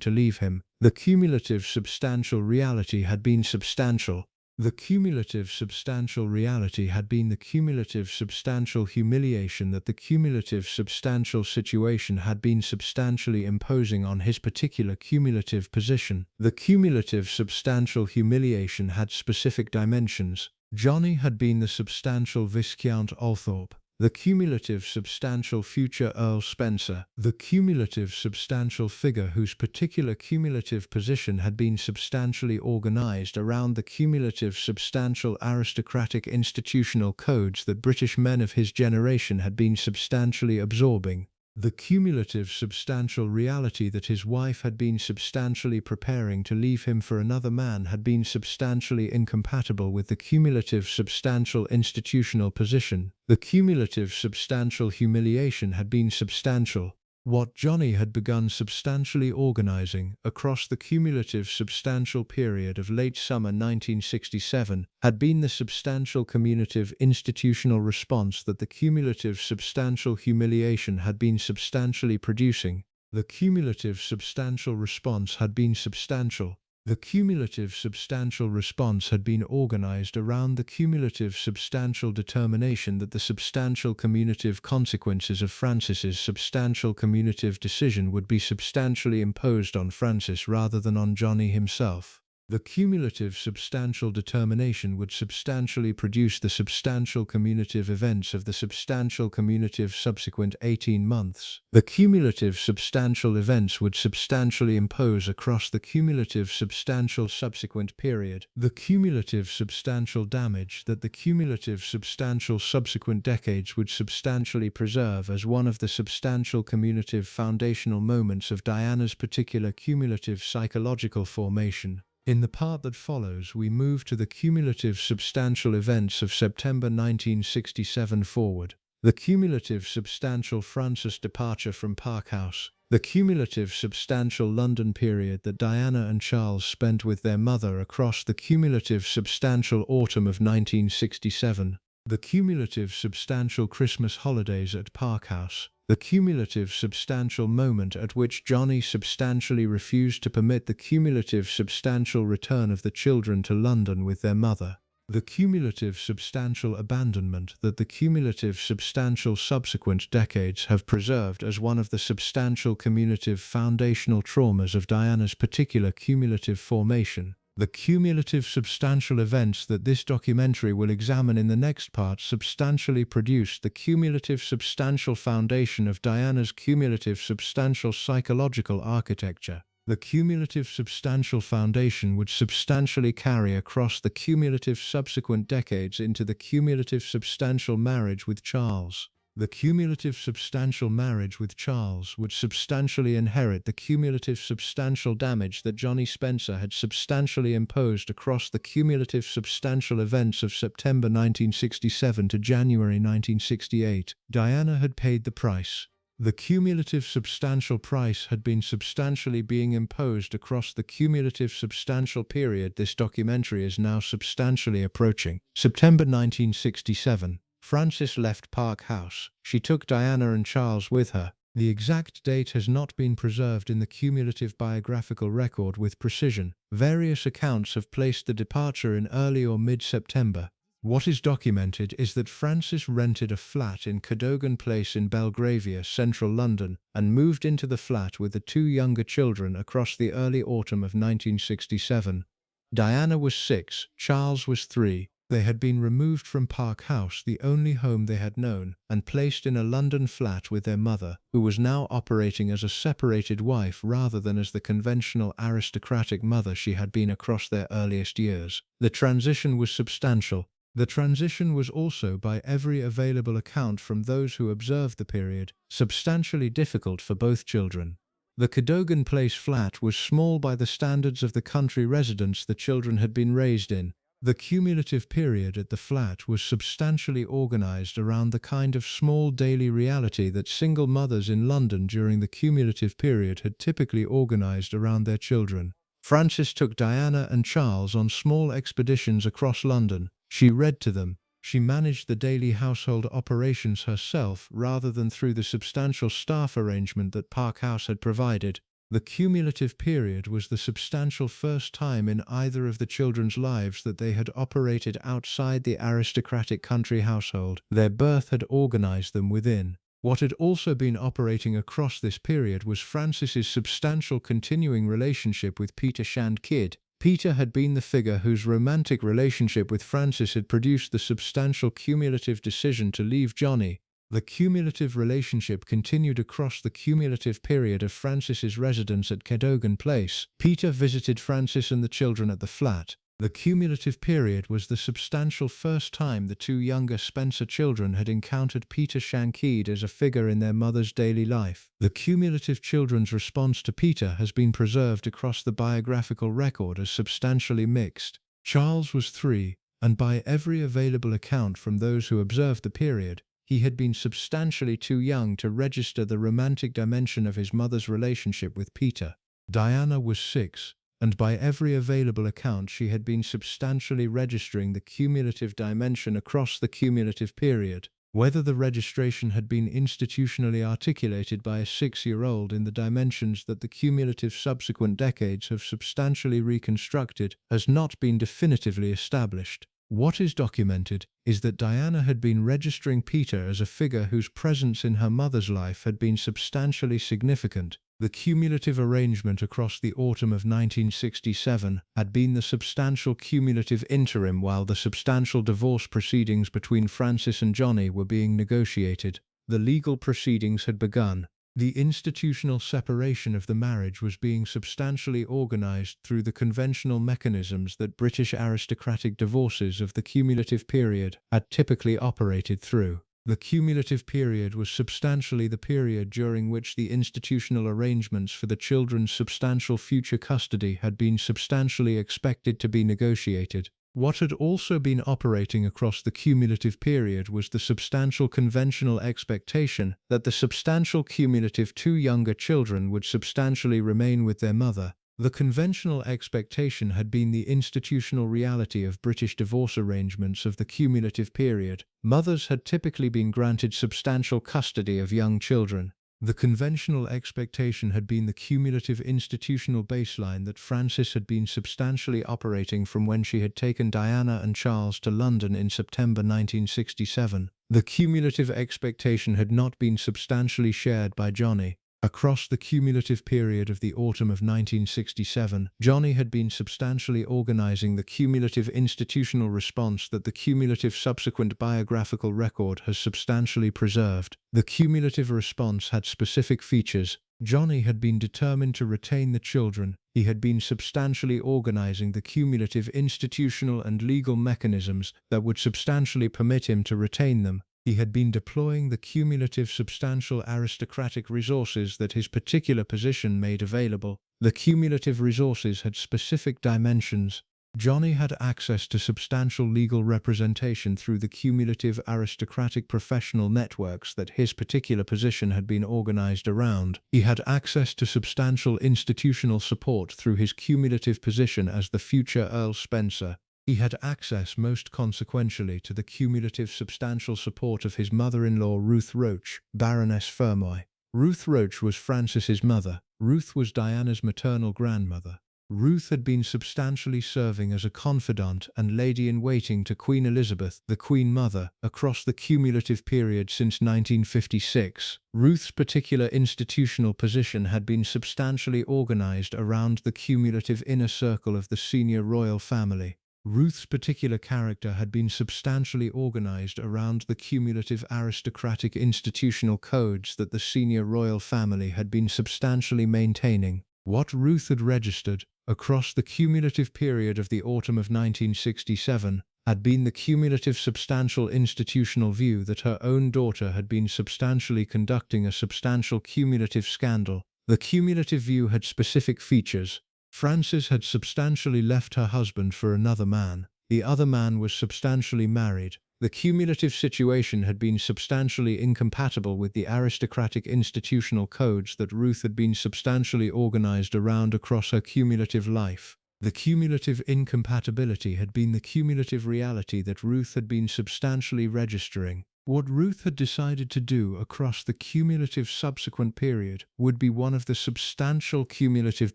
to leave him. The cumulative substantial reality had been substantial. The cumulative substantial reality had been the cumulative substantial humiliation that the cumulative substantial situation had been substantially imposing on his particular cumulative position. The cumulative substantial humiliation had specific dimensions. Johnnie had been the substantial Viscount Althorpe. The cumulative substantial future Earl Spencer, the cumulative substantial figure whose particular cumulative position had been substantially organized around the cumulative substantial aristocratic institutional codes that British men of his generation had been substantially absorbing. The cumulative substantial reality that his wife had been substantially preparing to leave him for another man had been substantially incompatible with the cumulative substantial institutional position. The cumulative substantial humiliation had been substantial. What Johnnie had begun substantially organizing across the cumulative substantial period of late summer 1967 had been the substantial communitive institutional response that the cumulative substantial humiliation had been substantially producing. The cumulative substantial response had been substantial. The cumulative substantial response had been organized around the cumulative substantial determination that the substantial communitive consequences of Francis's substantial communitive decision would be substantially imposed on Francis rather than on Johnnie himself. The cumulative substantial determination would substantially produce the substantial communitive events of the substantial communitive subsequent 18 months. The cumulative substantial events would substantially impose across the cumulative substantial subsequent period the cumulative substantial damage that the cumulative substantial subsequent decades would substantially preserve as one of the substantial communitive foundational moments of Diana's particular cumulative psychological formation. In the part that follows, we move to the cumulative substantial events of September 1967 forward. The cumulative substantial Francis departure from Park House. The cumulative substantial London period that Diana and Charles spent with their mother across the cumulative substantial autumn of 1967. The cumulative substantial Christmas holidays at Park House. The cumulative substantial moment at which Johnnie substantially refused to permit the cumulative substantial return of the children to London with their mother. The cumulative substantial abandonment that the cumulative substantial subsequent decades have preserved as one of the substantial cumulative foundational traumas of Diana's particular cumulative formation. The cumulative substantial events that this documentary will examine in the next part substantially produced the cumulative substantial foundation of Diana's cumulative substantial psychological architecture. The cumulative substantial foundation would substantially carry across the cumulative subsequent decades into the cumulative substantial marriage with Charles. The cumulative substantial marriage with Charles would substantially inherit the cumulative substantial damage that Johnnie Spencer had substantially imposed across the cumulative substantial events of September 1967 to January 1968. Diana had paid the price. The cumulative substantial price had been substantially being imposed across the cumulative substantial period this documentary is now substantially approaching. September 1967. Francis left Park House. She took Diana and Charles with her. The exact date has not been preserved in the cumulative biographical record with precision. Various accounts have placed the departure in early or mid-September. What is documented is that Francis rented a flat in Cadogan Place in Belgravia, central London, and moved into the flat with the two younger children across the early autumn of 1967. Diana was 6, Charles was 3. They had been removed from Park House, the only home they had known, and placed in a London flat with their mother, who was now operating as a separated wife rather than as the conventional aristocratic mother she had been across their earliest years. The transition was substantial. The transition was also, by every available account from those who observed the period, substantially difficult for both children. The Cadogan Place flat was small by the standards of the country residence the children had been raised in. The cumulative period at the flat was substantially organized around the kind of small daily reality that single mothers in London during the cumulative period had typically organized around their children. Francis took Diana and Charles on small expeditions across London. She read to them. She managed the daily household operations herself rather than through the substantial staff arrangement that Park House had provided. The cumulative period was the substantial first time in either of the children's lives that they had operated outside the aristocratic country household their birth had organized them within. What had also been operating across this period was Francis's substantial continuing relationship with Peter Shand Kydd. Peter had been the figure whose romantic relationship with Francis had produced the substantial cumulative decision to leave Johnnie. The cumulative relationship continued across the cumulative period of Francis's residence at Cadogan Place. Peter visited Francis and the children at the flat. The cumulative period was the substantial first time the two younger Spencer children had encountered Peter Shand Kydd as a figure in their mother's daily life. The cumulative children's response to Peter has been preserved across the biographical record as substantially mixed. Charles was 3, and by every available account from those who observed the period, he had been substantially too young to register the romantic dimension of his mother's relationship with Peter. Diana was 6, and by every available account she had been substantially registering the cumulative dimension across the cumulative period. Whether the registration had been institutionally articulated by a 6-year-old in the dimensions that the cumulative subsequent decades have substantially reconstructed has not been definitively established. What is documented is that Diana had been registering Peter as a figure whose presence in her mother's life had been substantially significant. The cumulative arrangement across the autumn of 1967 had been the substantial cumulative interim while the substantial divorce proceedings between Francis and Johnnie were being negotiated. The legal proceedings had begun. The institutional separation of the marriage was being substantially organized through the conventional mechanisms that British aristocratic divorces of the cumulative period had typically operated through. The cumulative period was substantially the period during which the institutional arrangements for the children's substantial future custody had been substantially expected to be negotiated. What had also been operating across the cumulative period was the substantial conventional expectation that the substantial cumulative two younger children would substantially remain with their mother. The conventional expectation had been the institutional reality of British divorce arrangements of the cumulative period. Mothers had typically been granted substantial custody of young children. The conventional expectation had been the cumulative institutional baseline that Francis had been substantially operating from when she had taken Diana and Charles to London in September 1967. The cumulative expectation had not been substantially shared by Johnnie. Across the cumulative period of the autumn of 1967, Johnnie had been substantially organizing the cumulative institutional response that the cumulative subsequent biographical record has substantially preserved. The cumulative response had specific features. Johnnie had been determined to retain the children. He had been substantially organizing the cumulative institutional and legal mechanisms that would substantially permit him to retain them. He had been deploying the cumulative substantial aristocratic resources that his particular position made available. The cumulative resources had specific dimensions. Johnnie had access to substantial legal representation through the cumulative aristocratic professional networks that his particular position had been organized around. He had access to substantial institutional support through his cumulative position as the future Earl Spencer. He had access most consequentially to the cumulative substantial support of his mother-in-law Ruth Roach, Baroness Fermoy. Ruth Roach was Francis's mother. Ruth was Diana's maternal grandmother. Ruth had been substantially serving as a confidant and lady-in-waiting to Queen Elizabeth, the Queen Mother, across the cumulative period since 1956. Ruth's particular institutional position had been substantially organized around the cumulative inner circle of the senior royal family. Ruth's particular character had been substantially organized around the cumulative aristocratic institutional codes that the senior royal family had been substantially maintaining. What Ruth had registered, across the cumulative period of the autumn of 1967, had been the cumulative substantial institutional view that her own daughter had been substantially conducting a substantial cumulative scandal. The cumulative view had specific features. Frances had substantially left her husband for another man. The other man was substantially married. The cumulative situation had been substantially incompatible with the aristocratic institutional codes that Ruth had been substantially organized around across her cumulative life. The cumulative incompatibility had been the cumulative reality that Ruth had been substantially registering. What Ruth had decided to do across the cumulative subsequent period would be one of the substantial cumulative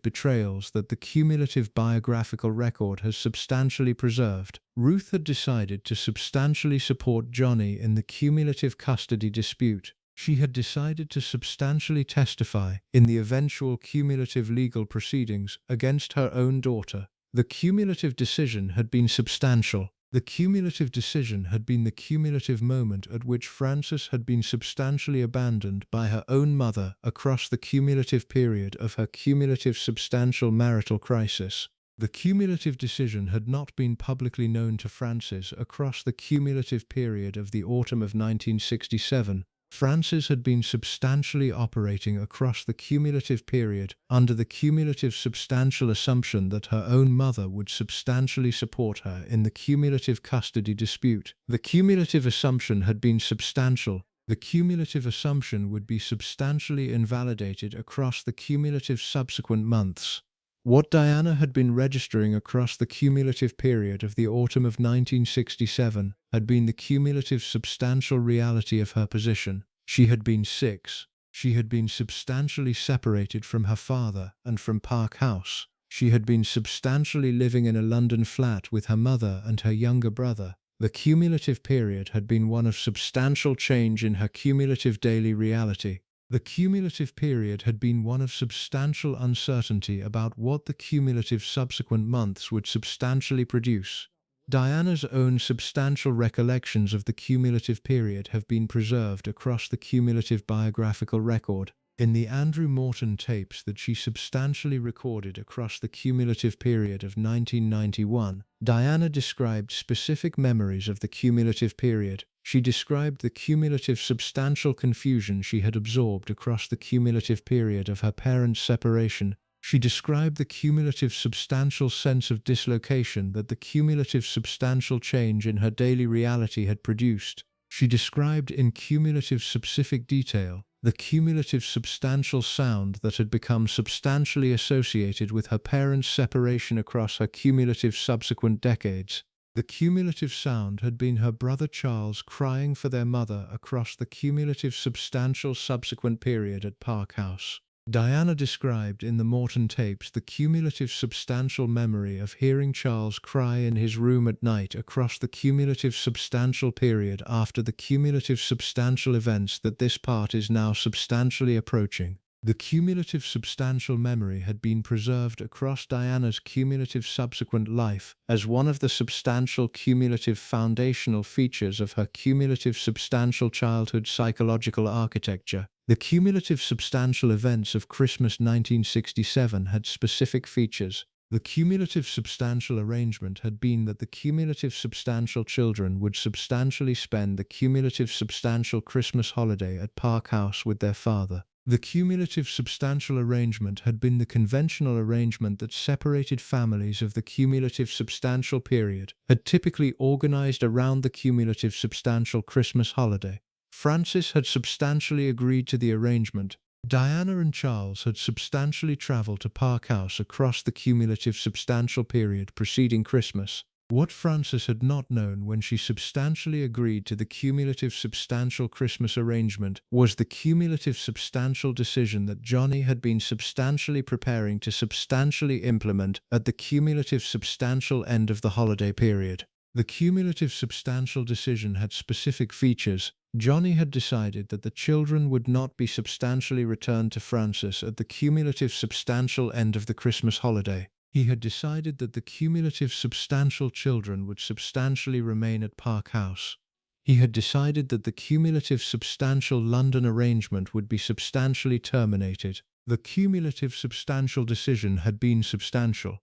betrayals that the cumulative biographical record has substantially preserved. Ruth had decided to substantially support Johnnie in the cumulative custody dispute. She had decided to substantially testify in the eventual cumulative legal proceedings against her own daughter. The cumulative decision had been substantial. The cumulative decision had been the cumulative moment at which Frances had been substantially abandoned by her own mother across the cumulative period of her cumulative substantial marital crisis. The cumulative decision had not been publicly known to Frances across the cumulative period of the autumn of 1967. Frances had been substantially operating across the cumulative period under the cumulative substantial assumption that her own mother would substantially support her in the cumulative custody dispute. The cumulative assumption had been substantial. The cumulative assumption would be substantially invalidated across the cumulative subsequent months. What Diana had been registering across the cumulative period of the autumn of 1967 had been the cumulative substantial reality of her position. She had been 6. She had been substantially separated from her father and from Park House. She had been substantially living in a London flat with her mother and her younger brother. The cumulative period had been one of substantial change in her cumulative daily reality. The cumulative period had been one of substantial uncertainty about what the cumulative subsequent months would substantially produce. Diana's own substantial recollections of the cumulative period have been preserved across the cumulative biographical record. In the Andrew Morton tapes that she substantially recorded across the cumulative period of 1991, Diana described specific memories of the cumulative period. She described the cumulative substantial confusion she had absorbed across the cumulative period of her parents' separation. She described the cumulative substantial sense of dislocation that the cumulative substantial change in her daily reality had produced. She described in cumulative specific detail the cumulative substantial sound that had become substantially associated with her parents' separation across her cumulative subsequent decades. The cumulative sound had been her brother Charles crying for their mother across the cumulative substantial subsequent period at Park House. Diana described in the Morton tapes the cumulative substantial memory of hearing Charles cry in his room at night across the cumulative substantial period after the cumulative substantial events that this part is now substantially approaching. The cumulative substantial memory had been preserved across Diana's cumulative subsequent life as one of the substantial cumulative foundational features of her cumulative substantial childhood psychological architecture. The cumulative substantial events of Christmas 1967 had specific features. The cumulative substantial arrangement had been that the cumulative substantial children would substantially spend the cumulative substantial Christmas holiday at Park House with their father. The cumulative substantial arrangement had been the conventional arrangement that separated families of the cumulative substantial period, had typically organized around the cumulative substantial Christmas holiday. Frances had substantially agreed to the arrangement. Diana and Charles had substantially traveled to Park House across the cumulative substantial period preceding Christmas. What Frances had not known when she substantially agreed to the cumulative substantial Christmas arrangement was the cumulative substantial decision that Johnnie had been substantially preparing to substantially implement at the cumulative substantial end of the holiday period. The cumulative substantial decision had specific features. Johnnie had decided that the children would not be substantially returned to Frances at the cumulative substantial end of the Christmas holiday. He had decided that the cumulative substantial children would substantially remain at Park House. He had decided that the cumulative substantial London arrangement would be substantially terminated. The cumulative substantial decision had been substantial.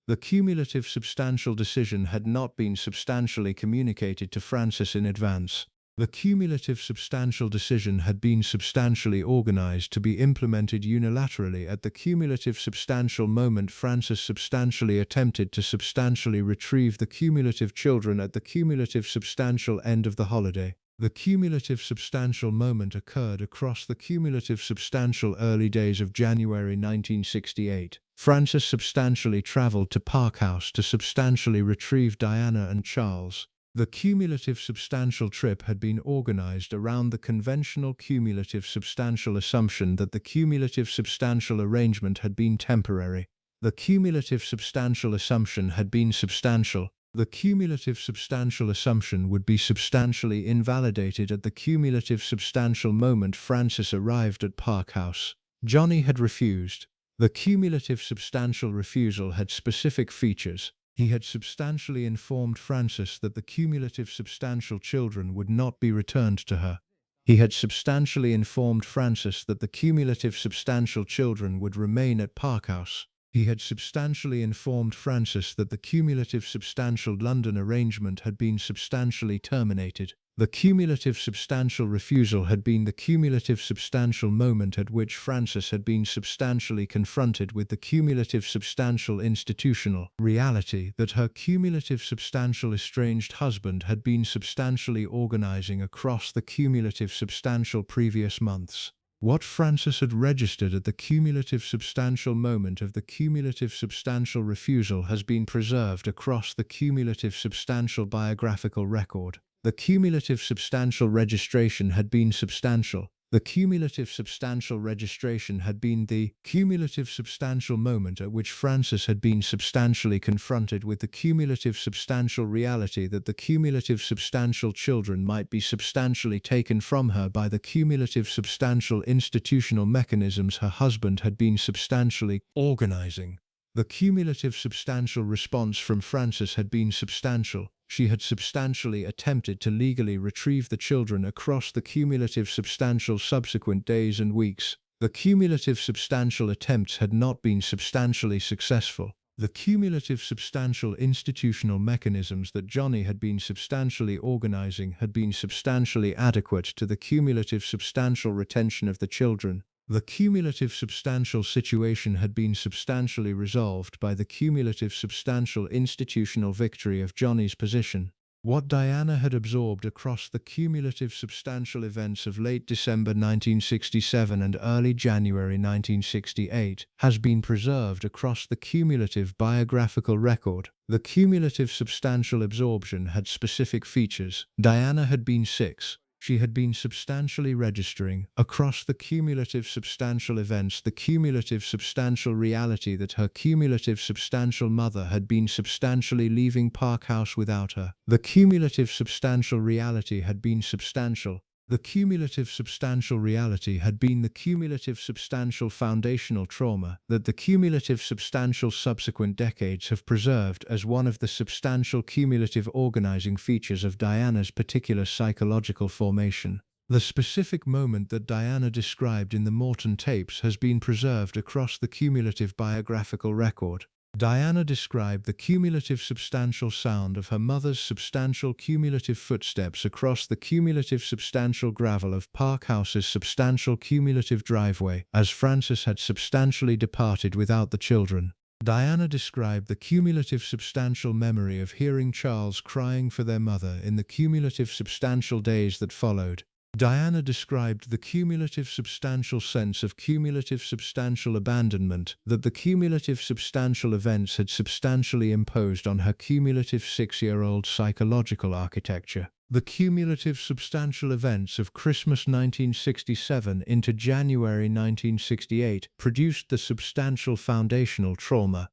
The cumulative substantial decision had not been substantially communicated to Frances in advance. The cumulative substantial decision had been substantially organized to be implemented unilaterally at the cumulative substantial moment Frances substantially attempted to substantially retrieve the cumulative children at the cumulative substantial end of the holiday. The cumulative substantial moment occurred across the cumulative substantial early days of January 1968. Frances substantially traveled to Park House to substantially retrieve Diana and Charles. The cumulative substantial trip had been organized around the conventional cumulative substantial assumption that the cumulative substantial arrangement had been temporary. The cumulative substantial assumption had been substantial. The cumulative substantial assumption would be substantially invalidated at the cumulative substantial moment Frances arrived at Park House. Johnnie had refused. The cumulative substantial refusal had specific features. He had substantially informed Frances that the cumulative substantial children would not be returned to her. He had substantially informed Frances that the cumulative substantial children would remain at Park House. He had substantially informed Frances that the cumulative substantial London arrangement had been substantially terminated. The cumulative substantial refusal had been the cumulative substantial moment at which Frances had been substantially confronted with the cumulative substantial institutional reality that her cumulative substantial estranged husband had been substantially organizing across the cumulative substantial previous months. What Frances had registered at the cumulative substantial moment of the cumulative substantial refusal has been preserved across the cumulative substantial biographical record. The cumulative substantial registration had been substantial. The cumulative substantial registration had been the cumulative substantial moment at which Frances had been substantially confronted with the cumulative substantial reality that the cumulative substantial children might be substantially taken from her by the cumulative substantial institutional mechanisms her husband had been substantially organizing. The cumulative substantial response from Frances had been substantial. She had substantially attempted to legally retrieve the children across the cumulative substantial subsequent days and weeks. The cumulative substantial attempts had not been substantially successful. The cumulative substantial institutional mechanisms that Johnnie had been substantially organizing had been substantially adequate to the cumulative substantial retention of the children. The cumulative substantial situation had been substantially resolved by the cumulative substantial institutional victory of Johnnie's position. What Diana had absorbed across the cumulative substantial events of late December 1967 and early January 1968 has been preserved across the cumulative biographical record. The cumulative substantial absorption had specific features. Diana had been 6. She had been substantially registering across the cumulative substantial events the cumulative substantial reality that her cumulative substantial mother had been substantially leaving Park House without her. The cumulative substantial reality had been substantial. The cumulative substantial reality had been the cumulative substantial foundational trauma that the cumulative substantial subsequent decades have preserved as one of the substantial cumulative organizing features of Diana's particular psychological formation. The specific moment that Diana described in the Morton tapes has been preserved across the cumulative biographical record. Diana described the cumulative substantial sound of her mother's substantial cumulative footsteps across the cumulative substantial gravel of Park House's substantial cumulative driveway as Frances had substantially departed without the children. Diana described the cumulative substantial memory of hearing Charles crying for their mother in the cumulative substantial days that followed. Diana described the cumulative substantial sense of cumulative substantial abandonment that the cumulative substantial events had substantially imposed on her cumulative 6-year-old psychological architecture. The cumulative substantial events of Christmas 1967 into January 1968 produced the substantial foundational trauma.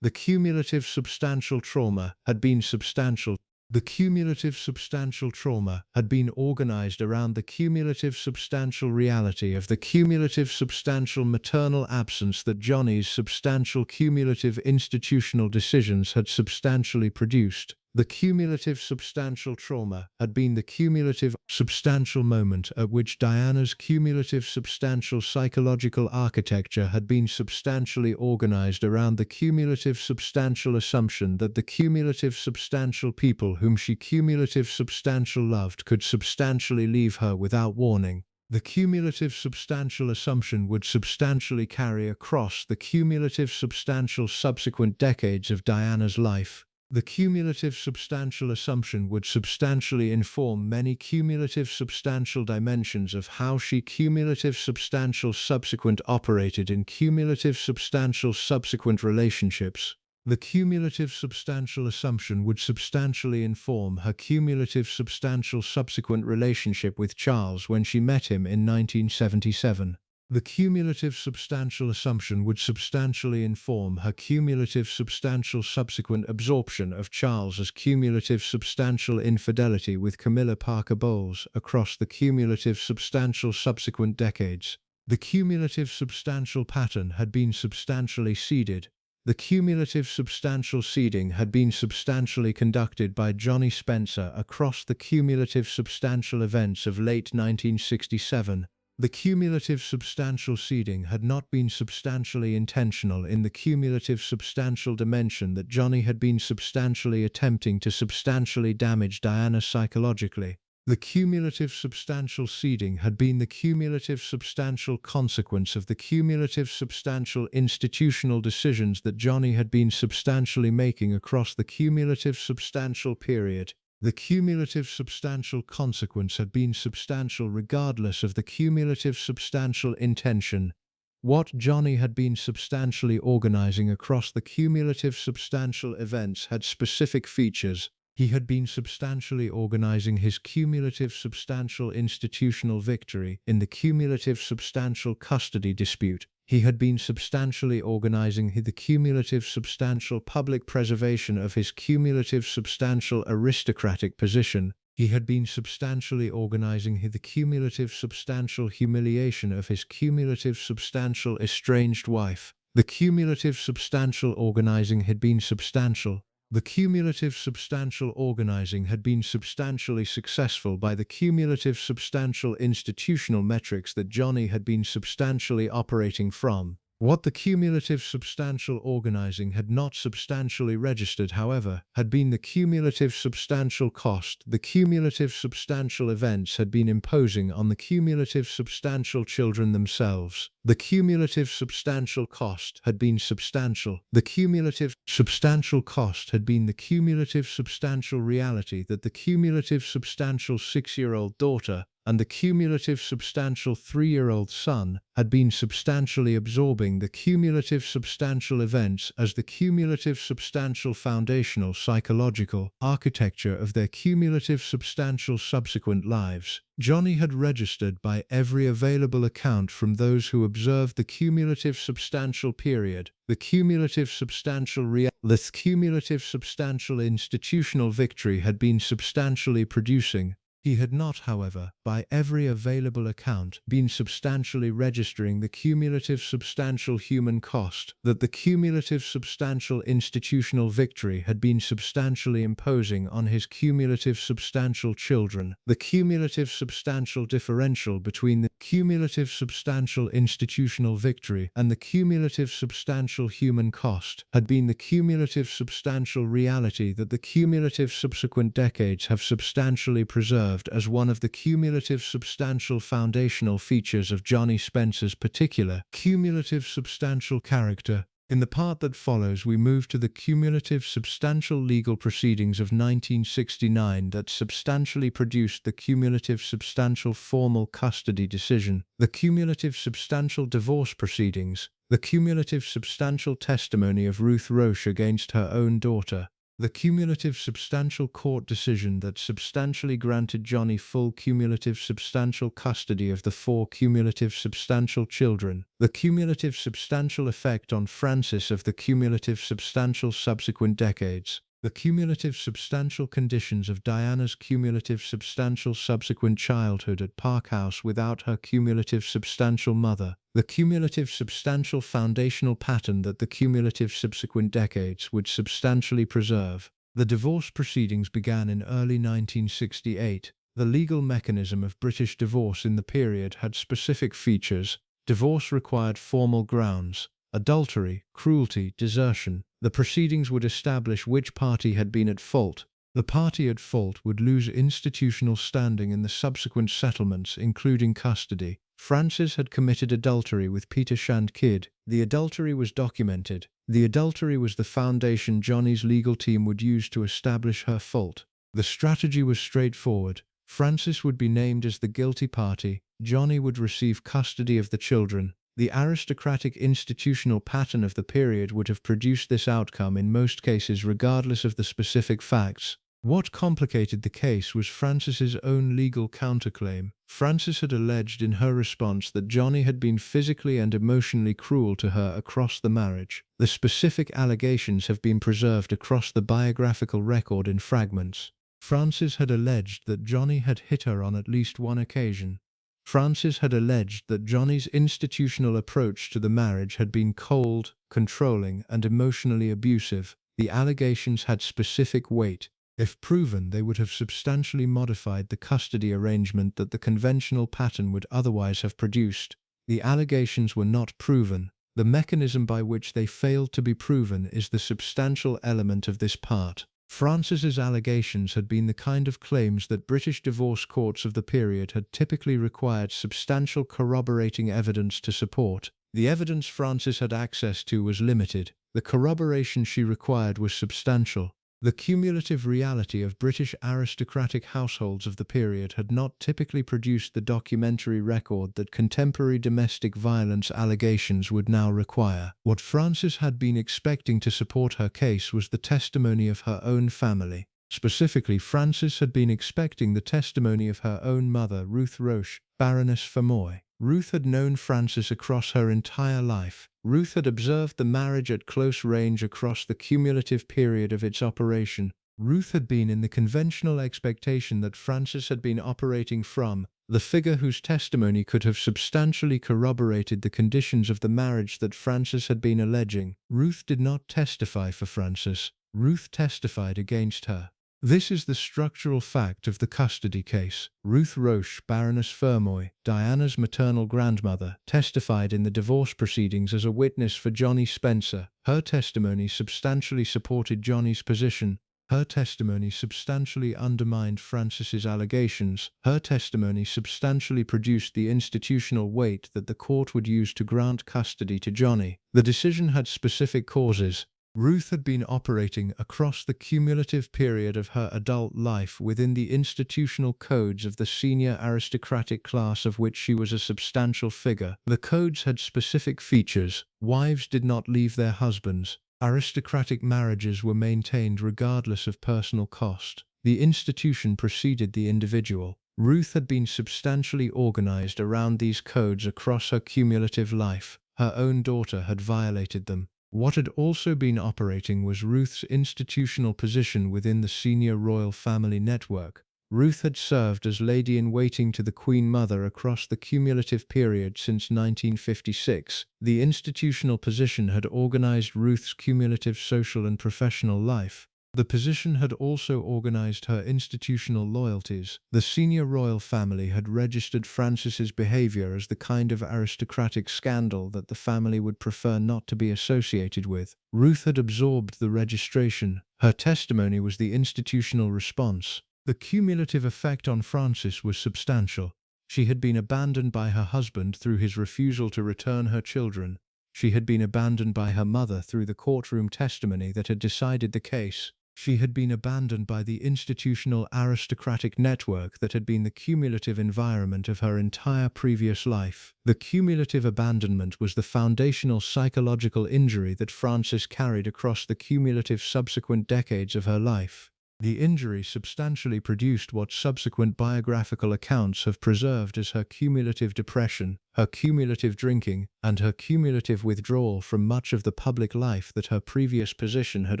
The cumulative substantial trauma had been substantial. The cumulative substantial trauma had been organized around the cumulative substantial reality of the cumulative substantial maternal absence that Johnnie's substantial cumulative institutional decisions had substantially produced. The cumulative substantial trauma had been the cumulative substantial moment at which Diana's cumulative substantial psychological architecture had been substantially organized around the cumulative substantial assumption that the cumulative substantial people whom she cumulative substantial loved could substantially leave her without warning. The cumulative substantial assumption would substantially carry across the cumulative substantial subsequent decades of Diana's life. The cumulative substantial assumption would substantially inform many cumulative substantial dimensions of how she cumulative substantial subsequent operated in cumulative substantial subsequent relationships. The cumulative substantial assumption would substantially inform her cumulative substantial subsequent relationship with Charles when she met him in 1977. The cumulative substantial assumption would substantially inform her cumulative substantial subsequent absorption of Charles's cumulative substantial infidelity with Camilla Parker Bowles across the cumulative substantial subsequent decades. The cumulative substantial pattern had been substantially seeded. The cumulative substantial seeding had been substantially conducted by Johnnie Spencer across the cumulative substantial events of late 1967. The cumulative substantial seeding had not been substantially intentional in the cumulative substantial dimension that Johnnie had been substantially attempting to substantially damage Diana psychologically. The cumulative substantial seeding had been the cumulative substantial consequence of the cumulative substantial institutional decisions that Johnnie had been substantially making across the cumulative substantial period. The cumulative substantial consequence had been substantial regardless of the cumulative substantial intention. What Johnnie had been substantially organizing across the cumulative substantial events had specific features. He had been substantially organizing his cumulative substantial institutional victory in the cumulative substantial custody dispute. He had been substantially organizing the cumulative substantial public preservation of his cumulative substantial aristocratic position. He had been substantially organizing the cumulative substantial humiliation of his cumulative substantial estranged wife. The cumulative substantial organizing had been substantial. The cumulative substantial organizing had been substantially successful by the cumulative substantial institutional metrics that Johnnie had been substantially operating from. What the cumulative substantial organizing had not substantially registered, however, had been the cumulative substantial cost the cumulative substantial events had been imposing on the cumulative substantial children themselves. The cumulative substantial cost had been substantial. The cumulative substantial cost had been the cumulative substantial reality that the cumulative substantial 6-year-old daughter and the cumulative substantial 3-year-old son had been substantially absorbing the cumulative substantial events as the cumulative substantial foundational psychological architecture of their cumulative substantial subsequent lives. Johnnie had registered by every available account from those who observed the cumulative substantial period, the cumulative substantial the cumulative substantial institutional victory had been substantially producing. He had not, however, by every available account, been substantially registering the cumulative substantial human cost that the cumulative substantial institutional victory had been substantially imposing on his cumulative substantial children. The cumulative substantial differential between the cumulative substantial institutional victory and the cumulative substantial human cost had been the cumulative substantial reality that the cumulative subsequent decades have substantially preserved as one of the cumulative substantial foundational features of Johnnie Spencer's particular cumulative substantial character. In the part that follows, we move to the cumulative substantial legal proceedings of 1969 that substantially produced the cumulative substantial formal custody decision, the cumulative substantial divorce proceedings, the cumulative substantial testimony of Ruth Roche against her own daughter, the cumulative substantial court decision that substantially granted Johnnie full cumulative substantial custody of the 4 cumulative substantial children, the cumulative substantial effect on Francis of the cumulative substantial subsequent decades, the cumulative substantial conditions of Diana's cumulative substantial subsequent childhood at Park House without her cumulative substantial mother, the cumulative substantial foundational pattern that the cumulative subsequent decades would substantially preserve. The divorce proceedings began in early 1968. The legal mechanism of British divorce in the period had specific features. Divorce required formal grounds: adultery, cruelty, desertion. The proceedings would establish which party had been at fault. The party at fault would lose institutional standing in the subsequent settlements, including custody. Frances had committed adultery with Peter Shand Kydd. The adultery was documented. The adultery was the foundation Johnnie's legal team would use to establish her fault. The strategy was straightforward. Frances would be named as the guilty party. Johnnie would receive custody of the children. The aristocratic institutional pattern of the period would have produced this outcome in most cases regardless of the specific facts. What complicated the case was Frances's own legal counterclaim. Frances had alleged in her response that Johnnie had been physically and emotionally cruel to her across the marriage. The specific allegations have been preserved across the biographical record in fragments. Frances had alleged that Johnnie had hit her on at least one occasion. Frances had alleged that Johnnie's institutional approach to the marriage had been cold, controlling, and emotionally abusive. The allegations had specific weight. If proven, they would have substantially modified the custody arrangement that the conventional pattern would otherwise have produced. The allegations were not proven. The mechanism by which they failed to be proven is the substantial element of this part. Frances's allegations had been the kind of claims that British divorce courts of the period had typically required substantial corroborating evidence to support. The evidence Frances had access to was limited. The corroboration she required was substantial. The cumulative reality of British aristocratic households of the period had not typically produced the documentary record that contemporary domestic violence allegations would now require. What Frances had been expecting to support her case was the testimony of her own family. Specifically, Frances had been expecting the testimony of her own mother, Ruth Roche, Baroness Fermoy. Ruth had known Frances across her entire life. Ruth had observed the marriage at close range across the cumulative period of its operation. Ruth had been in the conventional expectation that Frances had been operating from, the figure whose testimony could have substantially corroborated the conditions of the marriage that Frances had been alleging. Ruth did not testify for Frances. Ruth testified against her. This is the structural fact of the custody case. Ruth Roche, Baroness Fermoy, Diana's maternal grandmother, testified in the divorce proceedings as a witness for Johnnie Spencer. Her testimony substantially supported Johnnie's position. Her testimony substantially undermined Frances's allegations. Her testimony substantially produced the institutional weight that the court would use to grant custody to Johnnie. The decision had specific causes. Ruth had been operating across the cumulative period of her adult life within the institutional codes of the senior aristocratic class of which she was a substantial figure. The codes had specific features. Wives did not leave their husbands. Aristocratic marriages were maintained regardless of personal cost. The institution preceded the individual. Ruth had been substantially organized around these codes across her cumulative life. Her own daughter had violated them. What had also been operating was Ruth's institutional position within the senior royal family network. Ruth had served as lady-in-waiting to the Queen Mother across the cumulative period since 1956. The institutional position had organized Ruth's cumulative social and professional life. The position had also organized her institutional loyalties. The senior royal family had registered Frances's behavior as the kind of aristocratic scandal that the family would prefer not to be associated with. Ruth had absorbed the registration. Her testimony was the institutional response. The cumulative effect on Frances was substantial. She had been abandoned by her husband through his refusal to return her children. She had been abandoned by her mother through the courtroom testimony that had decided the case. She had been abandoned by the institutional aristocratic network that had been the cumulative environment of her entire previous life. The cumulative abandonment was the foundational psychological injury that Frances carried across the cumulative subsequent decades of her life. The injury substantially produced what subsequent biographical accounts have preserved as her cumulative depression, her cumulative drinking, and her cumulative withdrawal from much of the public life that her previous position had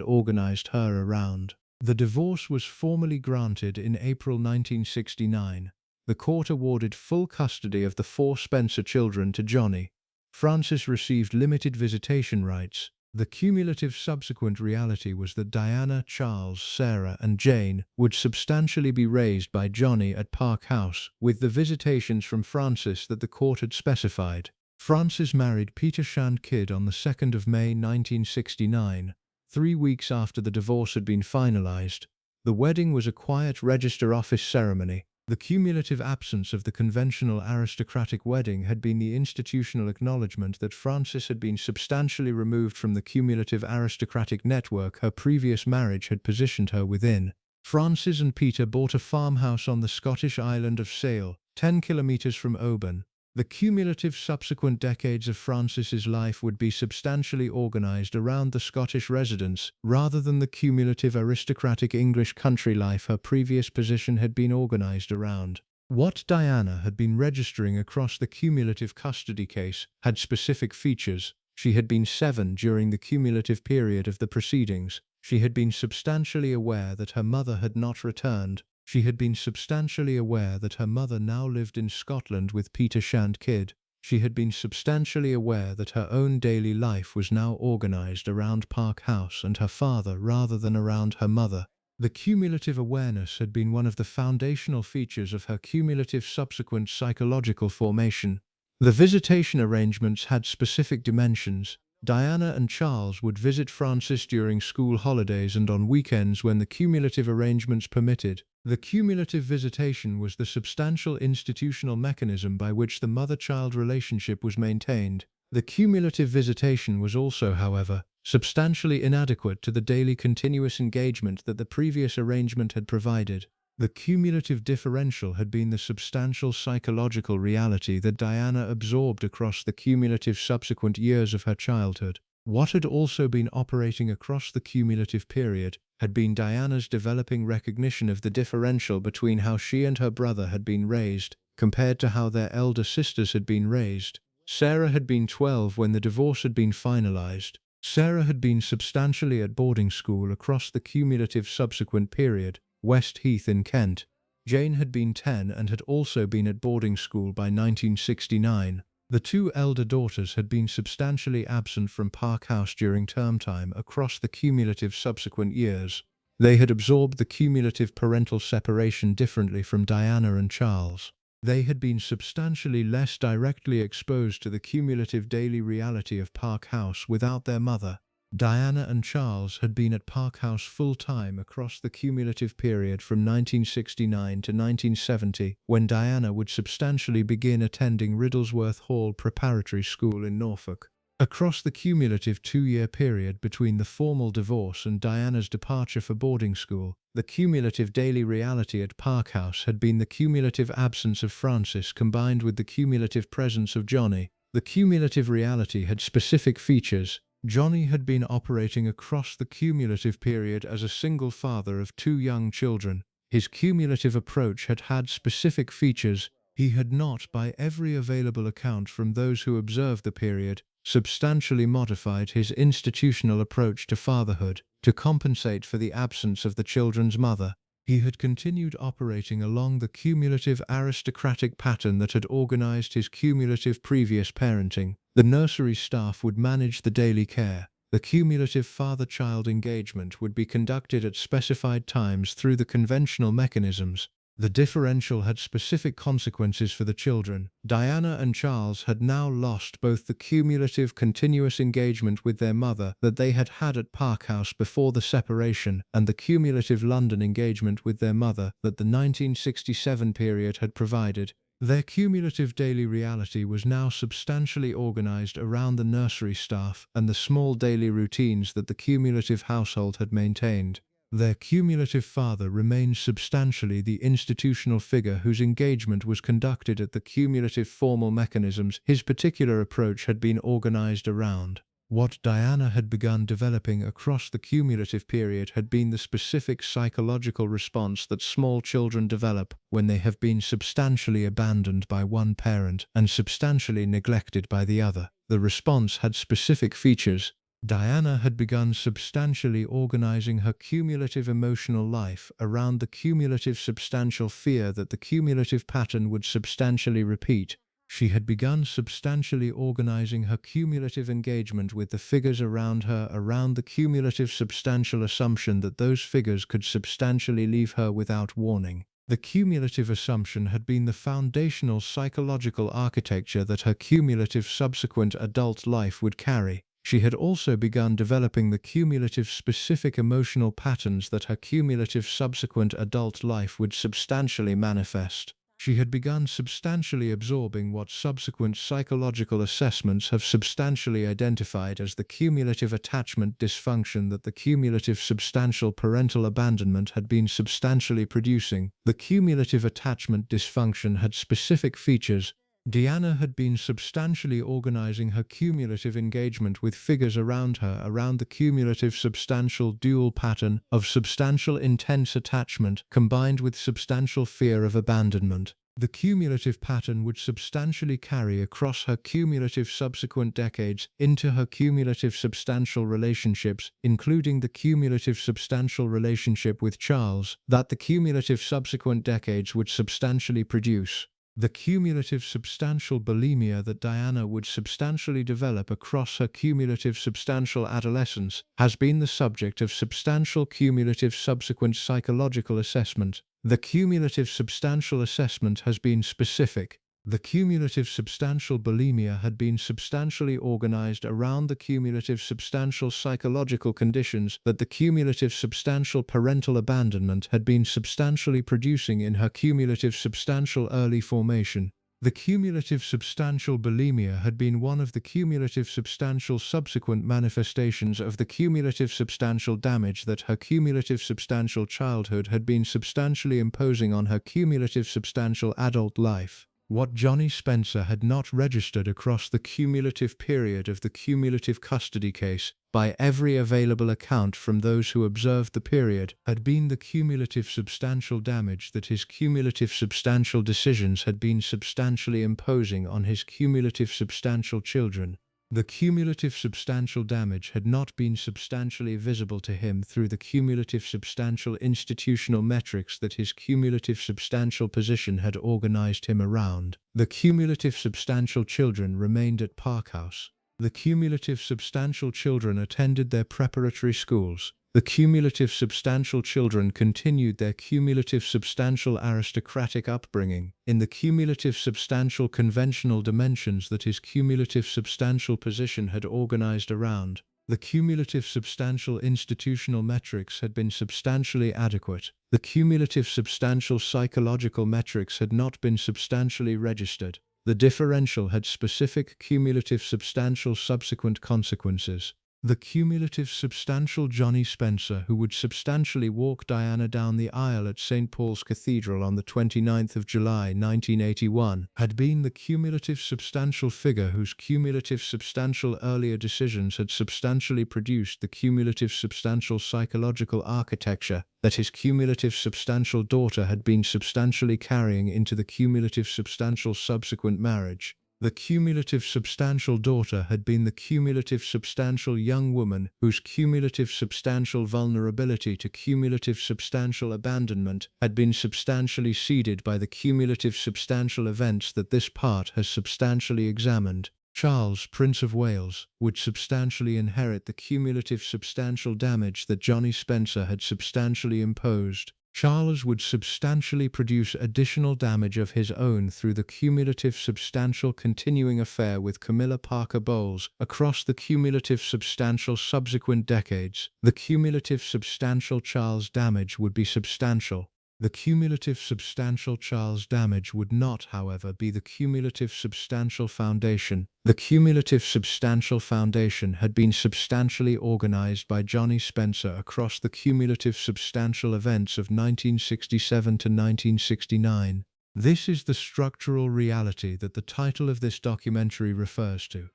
organized her around. The divorce was formally granted in April 1969. The court awarded full custody of the 4 Spencer children to Johnnie. Frances received limited visitation rights. The cumulative subsequent reality was that Diana, Charles, Sarah, and Jane would substantially be raised by Johnnie at Park House, with the visitations from Frances that the court had specified. Frances married Peter Shand Kydd on the 2nd of May 1969, 3 weeks after the divorce had been finalized. The wedding was a quiet register office ceremony. The cumulative absence of the conventional aristocratic wedding had been the institutional acknowledgement that Frances had been substantially removed from the cumulative aristocratic network her previous marriage had positioned her within. Frances and Peter bought a farmhouse on the Scottish island of Sale, 10 kilometers from Oban. The cumulative subsequent decades of Frances's life would be substantially organized around the Scottish residence, rather than the cumulative aristocratic English country life her previous position had been organized around. What Diana had been registering across the cumulative custody case had specific features. She had been 7 during the cumulative period of the proceedings. She had been substantially aware that her mother had not returned. She had been substantially aware that her mother now lived in Scotland with Peter Shand Kydd. She had been substantially aware that her own daily life was now organized around Park House and her father rather than around her mother. The cumulative awareness had been one of the foundational features of her cumulative subsequent psychological formation. The visitation arrangements had specific dimensions. Diana and Charles would visit Francis during school holidays and on weekends when the cumulative arrangements permitted. The cumulative visitation was the substantial institutional mechanism by which the mother-child relationship was maintained. The cumulative visitation was also, however, substantially inadequate to the daily continuous engagement that the previous arrangement had provided. The cumulative differential had been the substantial psychological reality that Diana absorbed across the cumulative subsequent years of her childhood. What had also been operating across the cumulative period had been Diana's developing recognition of the differential between how she and her brother had been raised, compared to how their elder sisters had been raised. Sarah had been 12 when the divorce had been finalized. Sarah had been substantially at boarding school across the cumulative subsequent period, West Heath in Kent. Jane had been 10 and had also been at boarding school by 1969. The two elder daughters had been substantially absent from Park House during term time across the cumulative subsequent years. They had absorbed the cumulative parental separation differently from Diana and Charles. They had been substantially less directly exposed to the cumulative daily reality of Park House without their mother. Diana and Charles had been at Park House full-time across the cumulative period from 1969 to 1970, when Diana would substantially begin attending Riddlesworth Hall Preparatory School in Norfolk. Across the cumulative 2-year period between the formal divorce and Diana's departure for boarding school, the cumulative daily reality at Park House had been the cumulative absence of Francis combined with the cumulative presence of Johnnie. The cumulative reality had specific features. Johnnie had been operating across the cumulative period as a single father of 2 young children. His cumulative approach had had specific features. He had not, by every available account from those who observed the period, substantially modified his institutional approach to fatherhood to compensate for the absence of the children's mother. He had continued operating along the cumulative aristocratic pattern that had organized his cumulative previous parenting. The nursery staff would manage the daily care. The cumulative father-child engagement would be conducted at specified times through the conventional mechanisms. The differential had specific consequences for the children. Diana and Charles had now lost both the cumulative continuous engagement with their mother that they had had at Park House before the separation and the cumulative London engagement with their mother that the 1967 period had provided. Their cumulative daily reality was now substantially organized around the nursery staff and the small daily routines that the cumulative household had maintained. Their cumulative father remained substantially the institutional figure whose engagement was conducted at the cumulative formal mechanisms his particular approach had been organized around. What Diana had begun developing across the cumulative period had been the specific psychological response that small children develop when they have been substantially abandoned by one parent and substantially neglected by the other. The response had specific features. Diana had begun substantially organizing her cumulative emotional life around the cumulative substantial fear that the cumulative pattern would substantially repeat. She had begun substantially organizing her cumulative engagement with the figures around her around the cumulative substantial assumption that those figures could substantially leave her without warning. The cumulative assumption had been the foundational psychological architecture that her cumulative subsequent adult life would carry. She had also begun developing the cumulative specific emotional patterns that her cumulative subsequent adult life would substantially manifest. She had begun substantially absorbing what subsequent psychological assessments have substantially identified as the cumulative attachment dysfunction that the cumulative substantial parental abandonment had been substantially producing. The cumulative attachment dysfunction had specific features. Diana had been substantially organizing her cumulative engagement with figures around her around the cumulative substantial dual pattern of substantial intense attachment combined with substantial fear of abandonment. The cumulative pattern would substantially carry across her cumulative subsequent decades into her cumulative substantial relationships, including the cumulative substantial relationship with Charles, that the cumulative subsequent decades would substantially produce. The cumulative substantial bulimia that Diana would substantially develop across her cumulative substantial adolescence has been the subject of substantial cumulative subsequent psychological assessment. The cumulative substantial assessment has been specific. The cumulative substantial bulimia had been substantially organized around the cumulative substantial psychological conditions that the cumulative substantial parental abandonment had been substantially producing in her cumulative substantial early formation. The cumulative substantial bulimia had been one of the cumulative substantial subsequent manifestations of the cumulative substantial damage that her cumulative substantial childhood had been substantially imposing on her cumulative substantial adult life. What Johnnie Spencer had not registered across the cumulative period of the cumulative custody case, by every available account from those who observed the period, had been the cumulative substantial damage that his cumulative substantial decisions had been substantially imposing on his cumulative substantial children. The cumulative substantial damage had not been substantially visible to him through the cumulative substantial institutional metrics that his cumulative substantial position had organized him around. The cumulative substantial children remained at Park House. The cumulative substantial children attended their preparatory schools. The cumulative substantial children continued their cumulative substantial aristocratic upbringing in the cumulative substantial conventional dimensions that his cumulative substantial position had organized around. The cumulative substantial institutional metrics had been substantially adequate. The cumulative substantial psychological metrics had not been substantially registered. The differential had specific cumulative substantial subsequent consequences. The cumulative substantial Johnnie Spencer, who would substantially walk Diana down the aisle at St. Paul's Cathedral on the 29th of July 1981, had been the cumulative substantial figure whose cumulative substantial earlier decisions had substantially produced the cumulative substantial psychological architecture that his cumulative substantial daughter had been substantially carrying into the cumulative substantial subsequent marriage. The cumulative substantial daughter had been the cumulative substantial young woman whose cumulative substantial vulnerability to cumulative substantial abandonment had been substantially seeded by the cumulative substantial events that this part has substantially examined. Charles, Prince of Wales, would substantially inherit the cumulative substantial damage that Johnnie Spencer had substantially imposed. Charles would substantially produce additional damage of his own through the cumulative substantial continuing affair with Camilla Parker Bowles across the cumulative substantial subsequent decades. The cumulative substantial Charles damage would be substantial. The cumulative substantial Charles damage would not, however, be the cumulative substantial foundation. The cumulative substantial foundation had been substantially organized by Johnnie Spencer across the cumulative substantial events of 1967 to 1969. This is the structural reality that the title of this documentary refers to.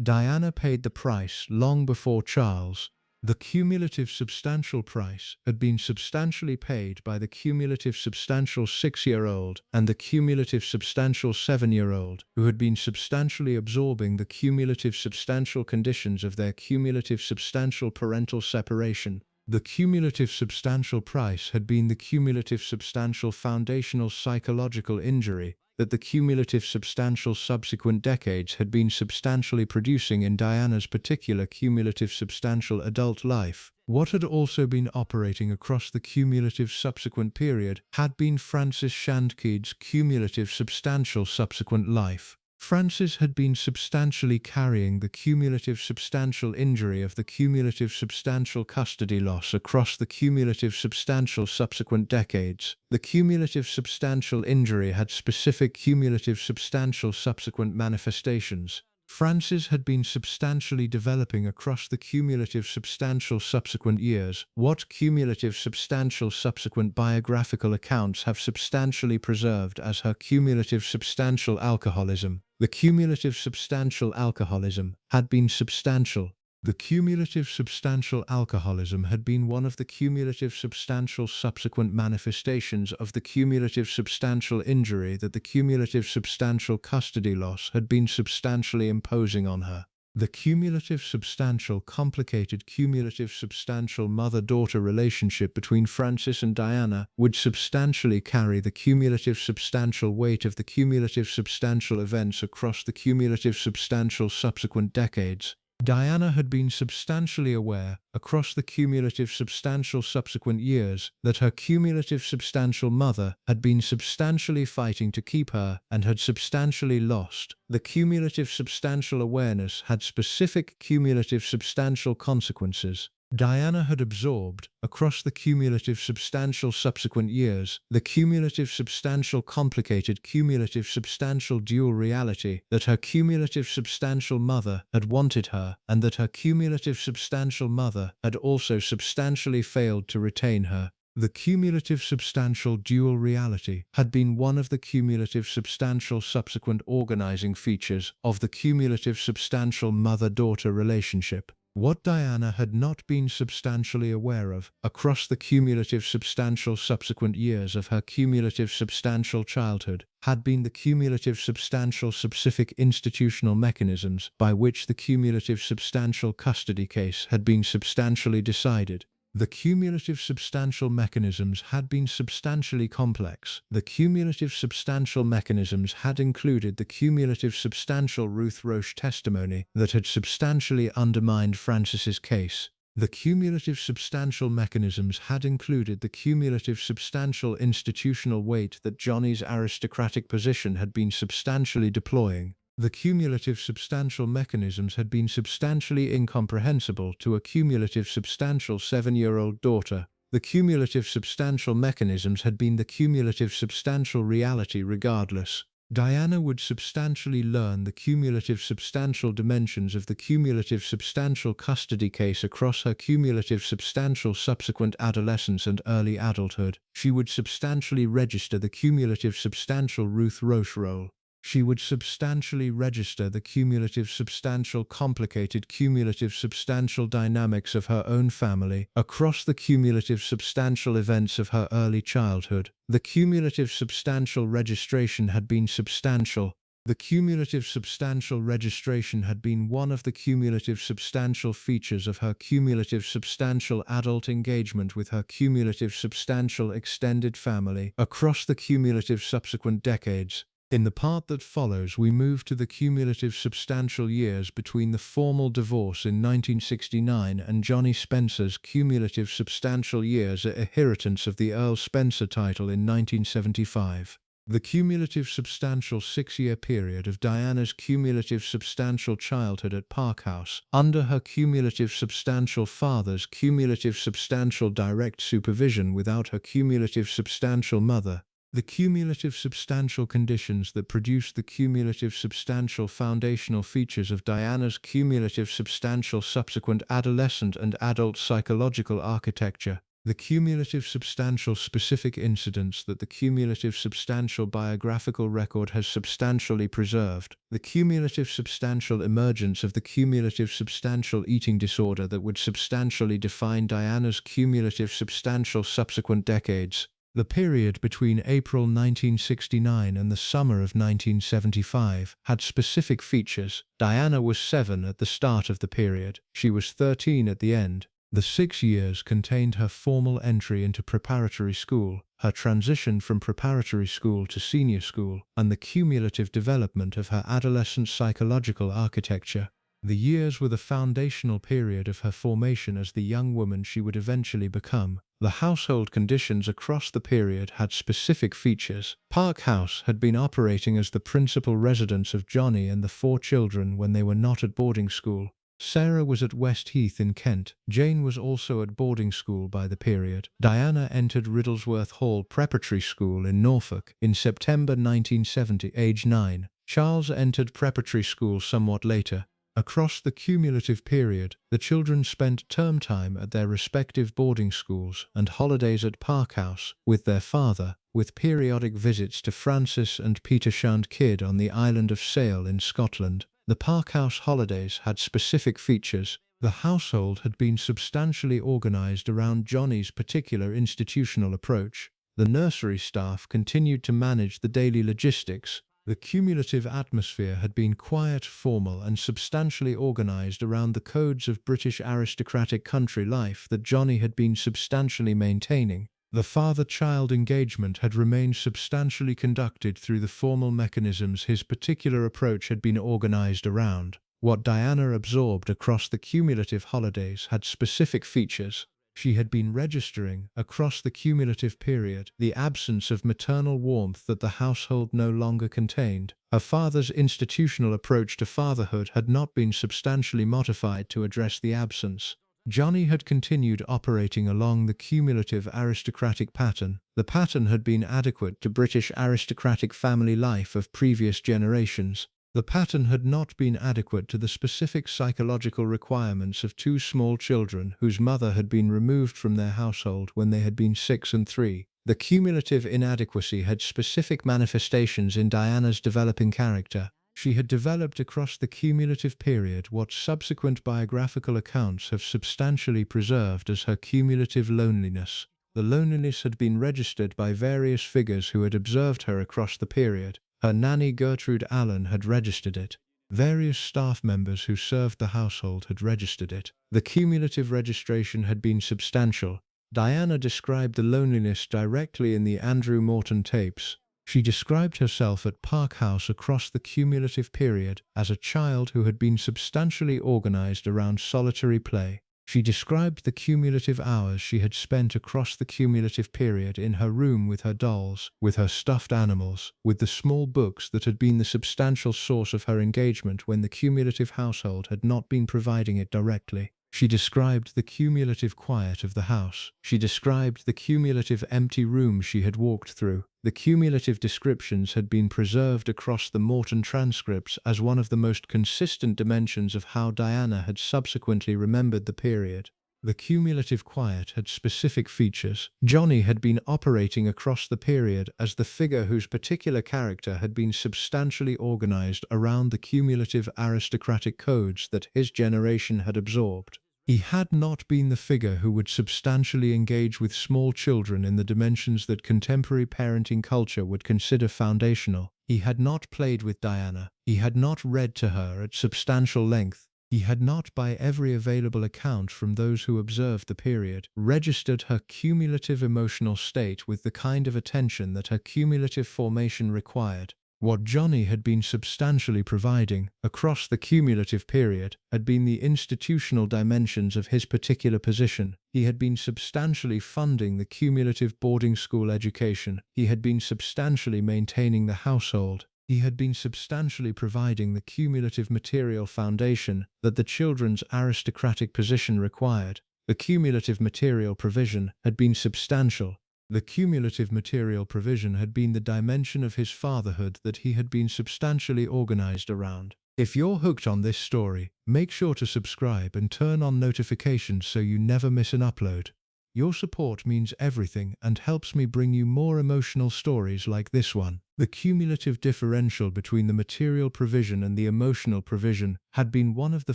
Diana paid the price long before Charles. The cumulative substantial price had been substantially paid by the cumulative substantial 6-year-old and the cumulative substantial 7-year-old, who had been substantially absorbing the cumulative substantial conditions of their cumulative substantial parental separation. The cumulative substantial price had been the cumulative substantial foundational psychological injury that the cumulative substantial subsequent decades had been substantially producing in Diana's particular cumulative substantial adult life. What had also been operating across the cumulative subsequent period had been Peter Shand Kydd's cumulative substantial subsequent life. Francis had been substantially carrying the cumulative substantial injury of the cumulative substantial custody loss across the cumulative substantial subsequent decades. The cumulative substantial injury had specific cumulative substantial subsequent manifestations. Francis had been substantially developing across the cumulative substantial subsequent years. What cumulative substantial subsequent biographical accounts have substantially preserved as her cumulative substantial alcoholism? The cumulative substantial alcoholism had been substantial. The cumulative substantial alcoholism had been one of the cumulative substantial subsequent manifestations of the cumulative substantial injury that the cumulative substantial custody loss had been substantially imposing on her. The cumulative substantial complicated cumulative substantial mother-daughter relationship between Francis and Diana would substantially carry the cumulative substantial weight of the cumulative substantial events across the cumulative substantial subsequent decades. Diana had been substantially aware, across the cumulative substantial subsequent years, that her cumulative substantial mother had been substantially fighting to keep her and had substantially lost. The cumulative substantial awareness had specific cumulative substantial consequences. Diana had absorbed, across the cumulative substantial subsequent years, the cumulative substantial complicated cumulative substantial dual reality that her cumulative substantial mother had wanted her and that her cumulative substantial mother had also substantially failed to retain her. The cumulative substantial dual reality had been one of the cumulative substantial subsequent organizing features of the cumulative substantial mother-daughter relationship. What Diana had not been substantially aware of, across the cumulative substantial subsequent years of her cumulative substantial childhood, had been the cumulative substantial specific institutional mechanisms by which the cumulative substantial custody case had been substantially decided. The cumulative substantial mechanisms had been substantially complex. The cumulative substantial mechanisms had included the cumulative substantial Ruth Roche testimony that had substantially undermined Francis's case. The cumulative substantial mechanisms had included the cumulative substantial institutional weight that Johnnie's aristocratic position had been substantially deploying. The cumulative substantial mechanisms had been substantially incomprehensible to a cumulative substantial 7-year-old daughter. The cumulative substantial mechanisms had been the cumulative substantial reality regardless. Diana would substantially learn the cumulative substantial dimensions of the cumulative substantial custody case across her cumulative substantial subsequent adolescence and early adulthood. She would substantially register the cumulative substantial Ruth Roche role. She would substantially register the cumulative substantial complicated cumulative substantial dynamics of her own family across the cumulative substantial events of her early childhood. The cumulative substantial registration had been substantial. The cumulative substantial registration had been one of the cumulative substantial features of her cumulative substantial adult engagement with her cumulative substantial extended family across the cumulative subsequent decades. In the part that follows, we move to the cumulative substantial years between the formal divorce in 1969 and Johnnie Spencer's cumulative substantial years at inheritance of the Earl Spencer title in 1975. The cumulative substantial 6-year period of Diana's cumulative substantial childhood at Park House, under her cumulative substantial father's cumulative substantial direct supervision without her cumulative substantial mother. The cumulative substantial conditions that produced the cumulative substantial foundational features of Diana's cumulative substantial subsequent adolescent and adult psychological architecture. The cumulative substantial specific incidents that the cumulative substantial biographical record has substantially preserved. The cumulative substantial emergence of the cumulative substantial eating disorder that would substantially define Diana's cumulative substantial subsequent decades. The period between April 1969 and the summer of 1975 had specific features. Diana was 7 at the start of the period. She was 13 at the end. The 6 years contained her formal entry into preparatory school, her transition from preparatory school to senior school, and the cumulative development of her adolescent psychological architecture. The years were the foundational period of her formation as the young woman she would eventually become. The household conditions across the period had specific features. Park House had been operating as the principal residence of Johnnie and the 4 children when they were not at boarding school. Sarah was at West Heath in Kent. Jane was also at boarding school by the period. Diana entered Riddlesworth Hall Preparatory School in Norfolk in September 1970, age 9. Charles entered preparatory school somewhat later. Across the cumulative period, the children spent term time at their respective boarding schools and holidays at Park House with their father, with periodic visits to Francis and Peter Shand Kydd on the island of Sail in Scotland. The Park House holidays had specific features. The household had been substantially organized around Johnnie's particular institutional approach. The nursery staff continued to manage the daily logistics. The cumulative atmosphere had been quiet, formal, and substantially organized around the codes of British aristocratic country life that Johnnie had been substantially maintaining. The father-child engagement had remained substantially conducted through the formal mechanisms his particular approach had been organized around. What Diana absorbed across the cumulative holidays had specific features. She had been registering, across the cumulative period, the absence of maternal warmth that the household no longer contained. Her father's institutional approach to fatherhood had not been substantially modified to address the absence. Johnnie had continued operating along the cumulative aristocratic pattern. The pattern had been adequate to British aristocratic family life of previous generations. The pattern had not been adequate to the specific psychological requirements of two small children whose mother had been removed from their household when they had been 6 and 3. The cumulative inadequacy had specific manifestations in Diana's developing character. She had developed across the cumulative period what subsequent biographical accounts have substantially preserved as her cumulative loneliness. The loneliness had been registered by various figures who had observed her across the period. Her nanny Gertrude Allen had registered it. Various staff members who served the household had registered it. The cumulative registration had been substantial. Diana described the loneliness directly in the Andrew Morton tapes. She described herself at Park House across the cumulative period as a child who had been substantially organized around solitary play. She described the cumulative hours she had spent across the cumulative period in her room with her dolls, with her stuffed animals, with the small books that had been the substantial source of her engagement when the cumulative household had not been providing it directly. She described the cumulative quiet of the house. She described the cumulative empty room she had walked through. The cumulative descriptions had been preserved across the Morton transcripts as one of the most consistent dimensions of how Diana had subsequently remembered the period. The cumulative quiet had specific features. Johnnie had been operating across the period as the figure whose particular character had been substantially organized around the cumulative aristocratic codes that his generation had absorbed. He had not been the figure who would substantially engage with small children in the dimensions that contemporary parenting culture would consider foundational. He had not played with Diana. He had not read to her at substantial length. He had not, by every available account from those who observed the period, registered her cumulative emotional state with the kind of attention that her cumulative formation required. What Johnnie had been substantially providing, across the cumulative period, had been the institutional dimensions of his particular position. He had been substantially funding the cumulative boarding school education. He had been substantially maintaining the household. He had been substantially providing the cumulative material foundation that the children's aristocratic position required. The cumulative material provision had been substantial. The cumulative material provision had been the dimension of his fatherhood that he had been substantially organized around. If you're hooked on this story, make sure to subscribe and turn on notifications so you never miss an upload. Your support means everything and helps me bring you more emotional stories like this one. The cumulative differential between the material provision and the emotional provision had been one of the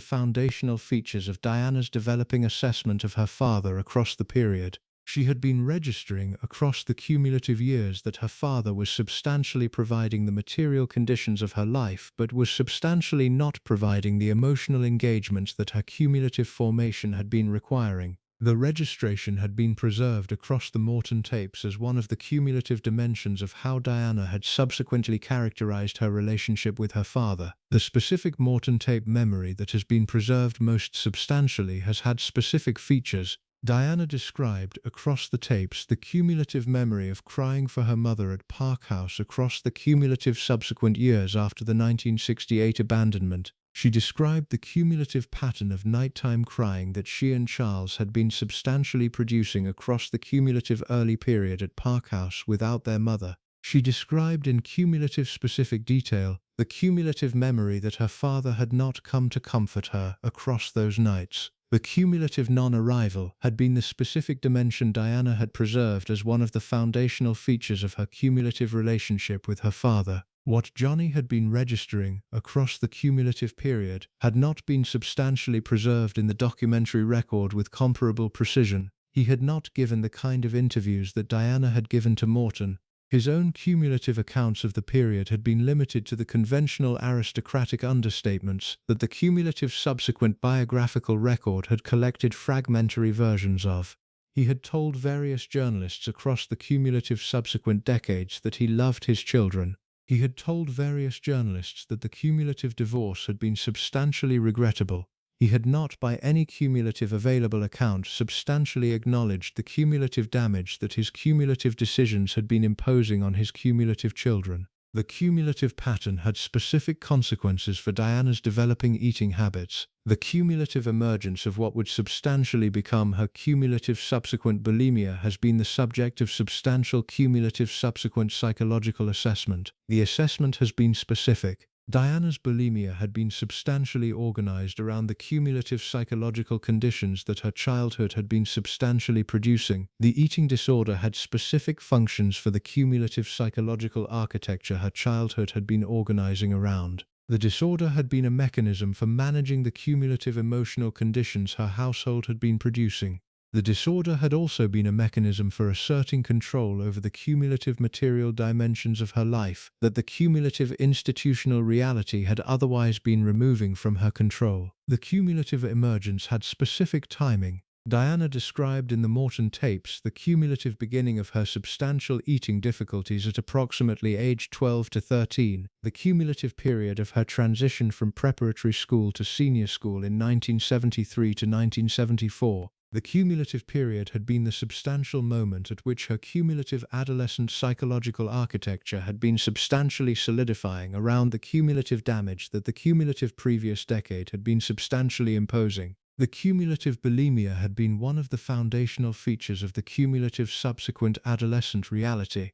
foundational features of Diana's developing assessment of her father across the period. She had been registering across the cumulative years that her father was substantially providing the material conditions of her life but was substantially not providing the emotional engagement that her cumulative formation had been requiring. The registration had been preserved across the Morton tapes as one of the cumulative dimensions of how Diana had subsequently characterized her relationship with her father. The specific Morton tape memory that has been preserved most substantially has had specific features. Diana described across the tapes the cumulative memory of crying for her mother at Park House across the cumulative subsequent years after the 1968 abandonment. She described the cumulative pattern of nighttime crying that she and Charles had been substantially producing across the cumulative early period at Park House without their mother. She described in cumulative specific detail the cumulative memory that her father had not come to comfort her across those nights. The cumulative non-arrival had been the specific dimension Diana had preserved as one of the foundational features of her cumulative relationship with her father. What Johnnie had been registering across the cumulative period had not been substantially preserved in the documentary record with comparable precision. He had not given the kind of interviews that Diana had given to Morton. His own cumulative accounts of the period had been limited to the conventional aristocratic understatements that the cumulative subsequent biographical record had collected fragmentary versions of. He had told various journalists across the cumulative subsequent decades that he loved his children. He had told various journalists that the cumulative divorce had been substantially regrettable. He had not, by any cumulative available account, substantially acknowledged the cumulative damage that his cumulative decisions had been imposing on his cumulative children. The cumulative pattern had specific consequences for Diana's developing eating habits. The cumulative emergence of what would substantially become her cumulative subsequent bulimia has been the subject of substantial cumulative subsequent psychological assessment. The assessment has been specific. Diana's bulimia had been substantially organized around the cumulative psychological conditions that her childhood had been substantially producing. The eating disorder had specific functions for the cumulative psychological architecture her childhood had been organizing around. The disorder had been a mechanism for managing the cumulative emotional conditions her household had been producing. The disorder had also been a mechanism for asserting control over the cumulative material dimensions of her life that the cumulative institutional reality had otherwise been removing from her control. The cumulative emergence had specific timing. Diana described in the Morton tapes the cumulative beginning of her substantial eating difficulties at approximately age 12 to 13, the cumulative period of her transition from preparatory school to senior school in 1973 to 1974. The cumulative period had been the substantial moment at which her cumulative adolescent psychological architecture had been substantially solidifying around the cumulative damage that the cumulative previous decade had been substantially imposing. The cumulative bulimia had been one of the foundational features of the cumulative subsequent adolescent reality.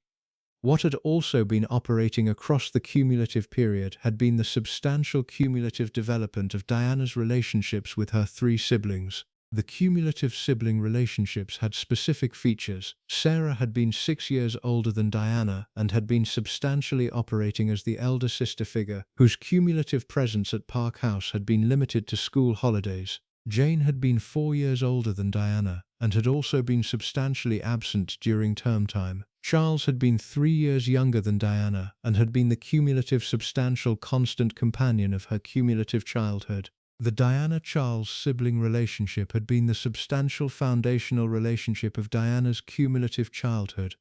What had also been operating across the cumulative period had been the substantial cumulative development of Diana's relationships with her three siblings. The cumulative sibling relationships had specific features. Sarah had been 6 years older than Diana and had been substantially operating as the elder sister figure, whose cumulative presence at Park House had been limited to school holidays. Jane had been 4 years older than Diana and had also been substantially absent during term time. Charles had been 3 years younger than Diana and had been the cumulative substantial constant companion of her cumulative childhood. The Diana-Charles sibling relationship had been the substantial foundational relationship of Diana's cumulative childhood.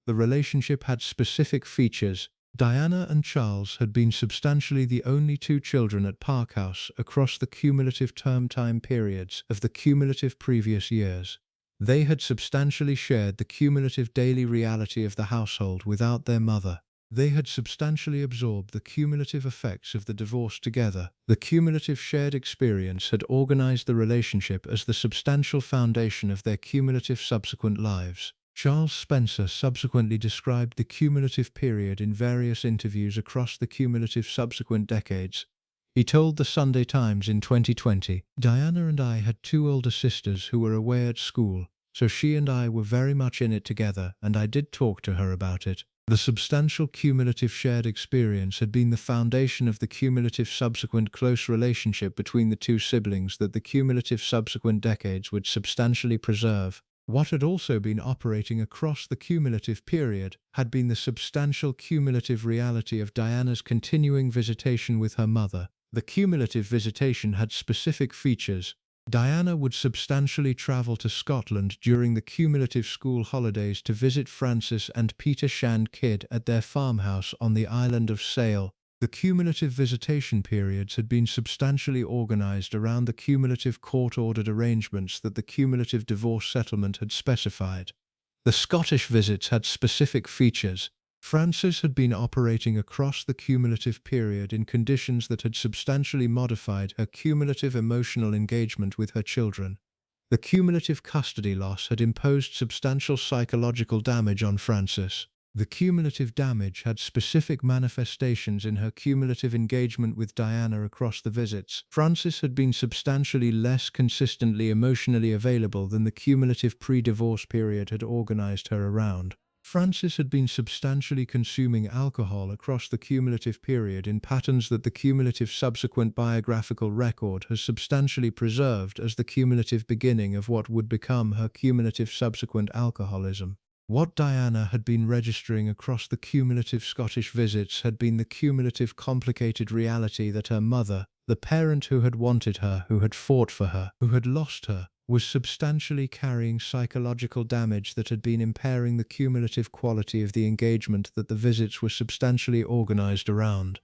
The relationship had specific features. Diana and Charles had been substantially the only two children at Park House across the cumulative term time periods of the cumulative previous years. They had substantially shared the cumulative daily reality of the household without their mother. They had substantially absorbed the cumulative effects of the divorce together. The cumulative shared experience had organized the relationship as the substantial foundation of their cumulative subsequent lives. Charles Spencer subsequently described the cumulative period in various interviews across the cumulative subsequent decades. He told the Sunday Times in 2020, "Diana and I had two older sisters who were away at school, so she and I were very much in it together, and I did talk to her about it." The substantial cumulative shared experience had been the foundation of the cumulative subsequent close relationship between the two siblings that the cumulative subsequent decades would substantially preserve. What had also been operating across the cumulative period had been the substantial cumulative reality of Diana's continuing visitation with her mother. The cumulative visitation had specific features. Diana would substantially travel to Scotland during the cumulative school holidays to visit Francis and Peter Shand Kydd at their farmhouse on the island of Sale. The cumulative visitation periods had been substantially organized around the cumulative court-ordered arrangements that the cumulative divorce settlement had specified. The Scottish visits had specific features. Frances had been operating across the cumulative period in conditions that had substantially modified her cumulative emotional engagement with her children. The cumulative custody loss had imposed substantial psychological damage on Frances. The cumulative damage had specific manifestations in her cumulative engagement with Diana across the visits. Frances had been substantially less consistently emotionally available than the cumulative pre-divorce period had organized her around. Francis had been substantially consuming alcohol across the cumulative period in patterns that the cumulative subsequent biographical record has substantially preserved as the cumulative beginning of what would become her cumulative subsequent alcoholism. What Diana had been registering across the cumulative Scottish visits had been the cumulative complicated reality that her mother, the parent who had wanted her, who had fought for her, who had lost her, was substantially carrying psychological damage that had been impairing the cumulative quality of the engagement that the visits were substantially organized around.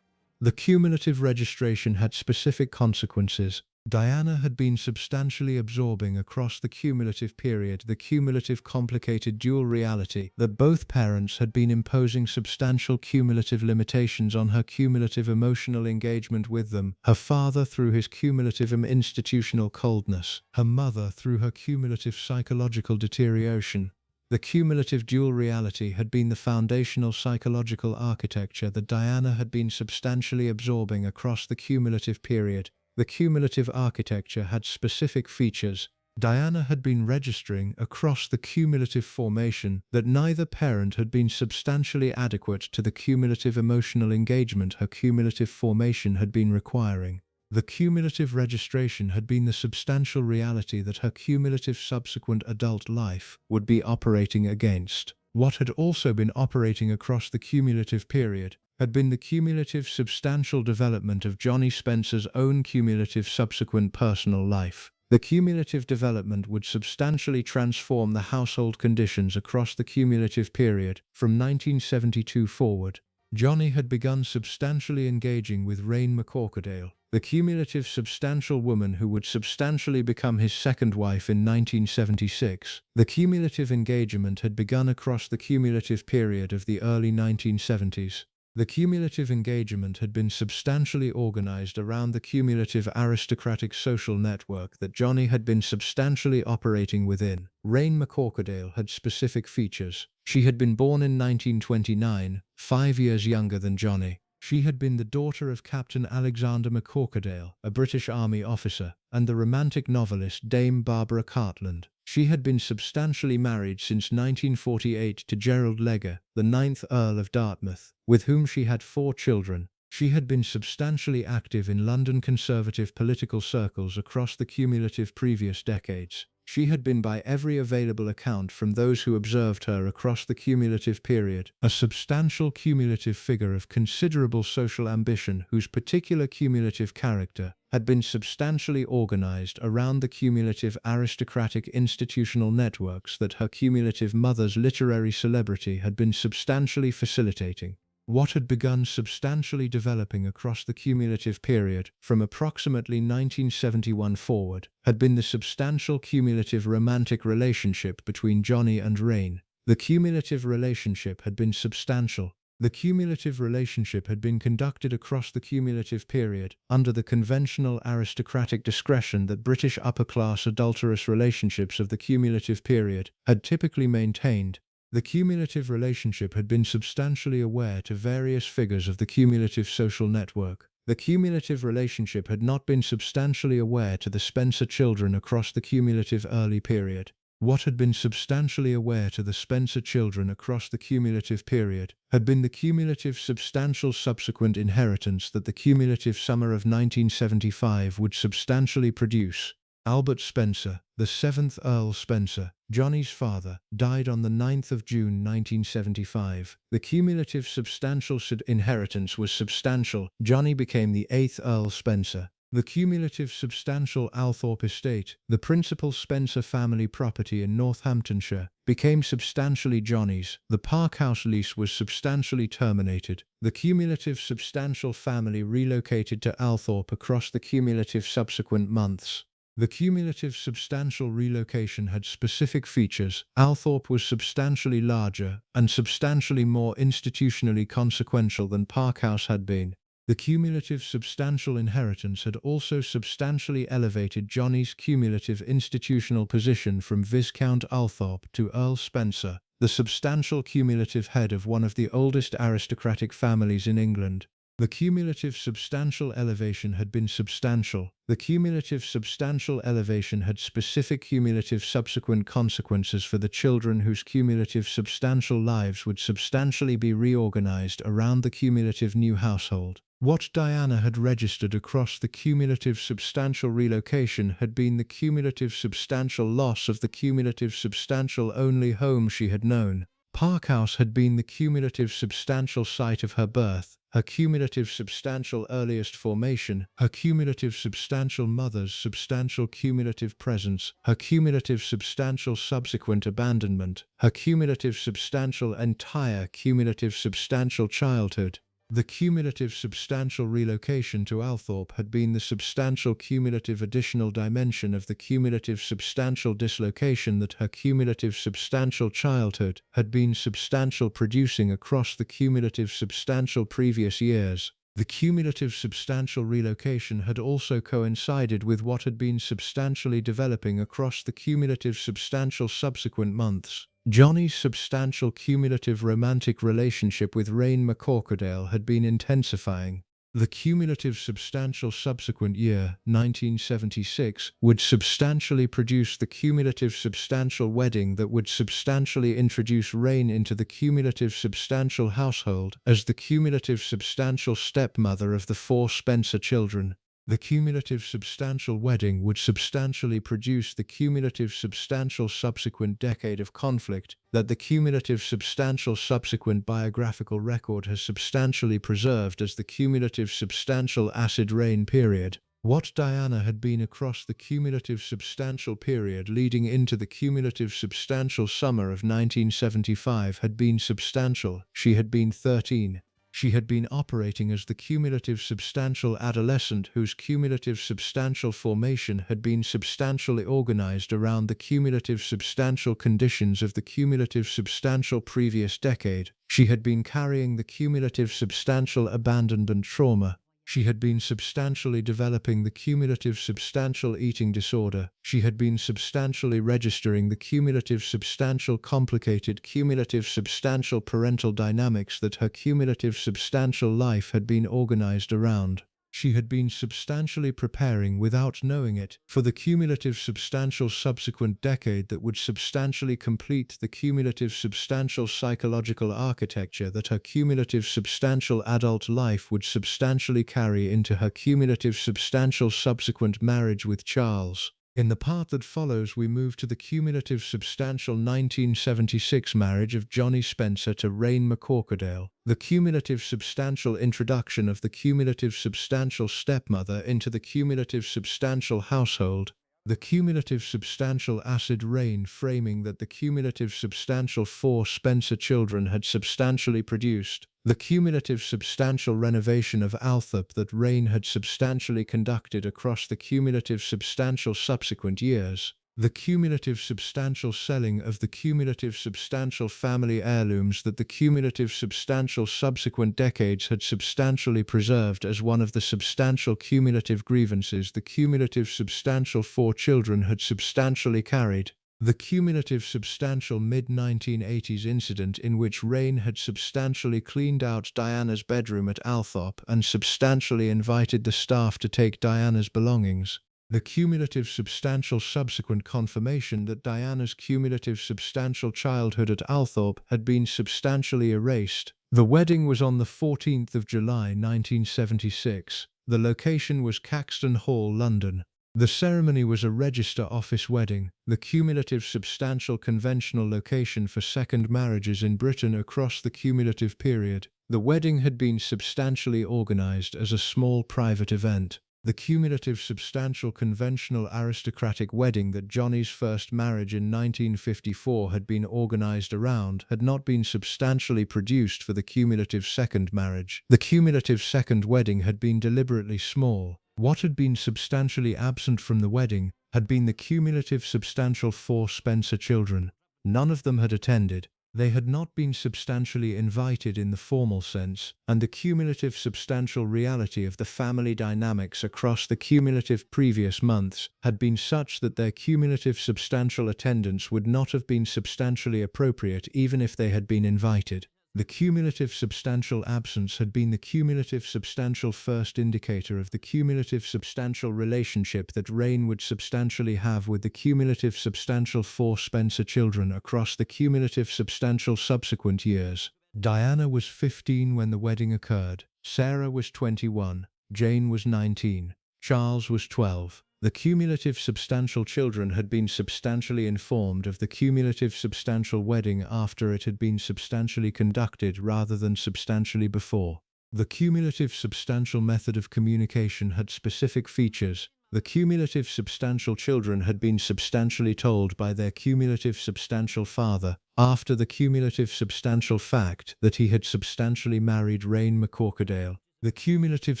The cumulative registration had specific consequences. Diana had been substantially absorbing across the cumulative period the cumulative complicated dual reality that both parents had been imposing substantial cumulative limitations on her cumulative emotional engagement with them, her father through his cumulative institutional coldness, her mother through her cumulative psychological deterioration. The cumulative dual reality had been the foundational psychological architecture that Diana had been substantially absorbing across the cumulative period. The cumulative architecture had specific features. Diana had been registering across the cumulative formation that neither parent had been substantially adequate to the cumulative emotional engagement her cumulative formation had been requiring. The cumulative registration had been the substantial reality that her cumulative subsequent adult life would be operating against. What had also been operating across the cumulative period had been the cumulative substantial development of Johnnie Spencer's own cumulative subsequent personal life. The cumulative development would substantially transform the household conditions across the cumulative period from 1972 forward. Johnnie had begun substantially engaging with Raine McCorquodale, the cumulative substantial woman who would substantially become his second wife in 1976. The cumulative engagement had begun across the cumulative period of the early 1970s. The cumulative engagement had been substantially organized around the cumulative aristocratic social network that Johnnie had been substantially operating within. Raine McCorquodale had specific features. She had been born in 1929, 5 years younger than Johnnie. She had been the daughter of Captain Alexander McCorquodale, a British Army officer, and the romantic novelist Dame Barbara Cartland. She had been substantially married since 1948 to Gerald Leger, the 9th Earl of Dartmouth, with whom she had 4 children. She had been substantially active in London conservative political circles across the cumulative previous decades. She had been, by every available account from those who observed her across the cumulative period, a substantial cumulative figure of considerable social ambition whose particular cumulative character had been substantially organized around the cumulative aristocratic institutional networks that her cumulative mother's literary celebrity had been substantially facilitating. What had begun substantially developing across the cumulative period, from approximately 1971 forward, had been the substantial cumulative romantic relationship between Johnnie and Raine. The cumulative relationship had been substantial. The cumulative relationship had been conducted across the cumulative period, under the conventional aristocratic discretion that British upper-class adulterous relationships of the cumulative period had typically maintained. The cumulative relationship had been substantially aware to various figures of the cumulative social network. The cumulative relationship had not been substantially aware to the Spencer children across the cumulative early period. What had been substantially aware to the Spencer children across the cumulative period had been the cumulative substantial subsequent inheritance that the cumulative summer of 1975 would substantially produce. Albert Spencer, the 7th Earl Spencer, Johnnie's father, died on the 9th of June 1975. The cumulative substantial inheritance was substantial. Johnnie became the 8th Earl Spencer. The cumulative substantial Althorpe estate, the principal Spencer family property in Northamptonshire, became substantially Johnnie's. The Park House lease was substantially terminated. The cumulative substantial family relocated to Althorpe across the cumulative subsequent months. The cumulative substantial relocation had specific features. Althorpe was substantially larger and substantially more institutionally consequential than Park House had been. The cumulative substantial inheritance had also substantially elevated Johnnie's cumulative institutional position from Viscount Althorpe to Earl Spencer, the substantial cumulative head of one of the oldest aristocratic families in England. The cumulative substantial elevation had been substantial. The cumulative substantial elevation had specific cumulative subsequent consequences for the children whose cumulative substantial lives would substantially be reorganized around the cumulative new household. What Diana had registered across the cumulative substantial relocation had been the cumulative substantial loss of the cumulative substantial only home she had known. Park House had been the cumulative substantial site of her birth, her cumulative substantial earliest formation, her cumulative substantial mother's substantial cumulative presence, her cumulative substantial subsequent abandonment, her cumulative substantial entire cumulative substantial childhood. The cumulative substantial relocation to Althorpe had been the substantial cumulative additional dimension of the cumulative substantial dislocation that her cumulative substantial childhood had been substantial producing across the cumulative substantial previous years. The cumulative substantial relocation had also coincided with what had been substantially developing across the cumulative substantial subsequent months. Johnnie's substantial cumulative romantic relationship with Raine McCorquodale had been intensifying. The cumulative substantial subsequent year, 1976, would substantially produce the cumulative substantial wedding that would substantially introduce Raine into the cumulative substantial household as the cumulative substantial stepmother of the 4 Spencer children. The cumulative substantial wedding would substantially produce the cumulative substantial subsequent decade of conflict that the cumulative substantial subsequent biographical record has substantially preserved as the cumulative substantial acid rain period. What Diana had been across the cumulative substantial period leading into the cumulative substantial summer of 1975 had been substantial. She had been 13. She had been operating as the cumulative substantial adolescent whose cumulative substantial formation had been substantially organized around the cumulative substantial conditions of the cumulative substantial previous decade. She had been carrying the cumulative substantial abandonment trauma. She had been substantially developing the cumulative substantial eating disorder. She had been substantially registering the cumulative substantial complicated cumulative substantial parental dynamics that her cumulative substantial life had been organized around. She had been substantially preparing, without knowing it, for the cumulative substantial subsequent decade that would substantially complete the cumulative substantial psychological architecture that her cumulative substantial adult life would substantially carry into her cumulative substantial subsequent marriage with Charles. In the part that follows, we move to the cumulative substantial 1976 marriage of Johnnie Spencer to Raine McCorquodale, the cumulative substantial introduction of the cumulative substantial stepmother into the cumulative substantial household, the cumulative substantial acid rain framing that the cumulative substantial 4 Spencer children had substantially produced, the cumulative substantial renovation of Althorpe that Raine had substantially conducted across the cumulative substantial subsequent years, the cumulative substantial selling of the cumulative substantial family heirlooms that the cumulative substantial subsequent decades had substantially preserved as one of the substantial cumulative grievances the cumulative substantial 4 children had substantially carried, the cumulative substantial mid-1980s incident in which Raine had substantially cleaned out Diana's bedroom at Althorpe and substantially invited the staff to take Diana's belongings, the cumulative substantial subsequent confirmation that Diana's cumulative substantial childhood at Althorpe had been substantially erased. The wedding was on the 14th of July 1976. The location was Caxton Hall, London. The ceremony was a register office wedding, the cumulative substantial conventional location for second marriages in Britain across the cumulative period. The wedding had been substantially organized as a small private event. The cumulative substantial conventional aristocratic wedding that Johnnie's first marriage in 1954 had been organized around had not been substantially produced for the cumulative second marriage. The cumulative second wedding had been deliberately small. What had been substantially absent from the wedding had been the cumulative substantial 4 Spencer children. None of them had attended. They had not been substantially invited in the formal sense, and the cumulative substantial reality of the family dynamics across the cumulative previous months had been such that their cumulative substantial attendance would not have been substantially appropriate even if they had been invited. The cumulative substantial absence had been the cumulative substantial first indicator of the cumulative substantial relationship that Raine would substantially have with the cumulative substantial 4 Spencer children across the cumulative substantial subsequent years. Diana was 15 when the wedding occurred, Sarah was 21, Jane was 19, Charles was 12. The cumulative substantial children had been substantially informed of the cumulative substantial wedding after it had been substantially conducted rather than substantially before. The cumulative substantial method of communication had specific features. The cumulative substantial children had been substantially told by their cumulative substantial father, after the cumulative substantial fact that he had substantially married Raine McCorquodale. The cumulative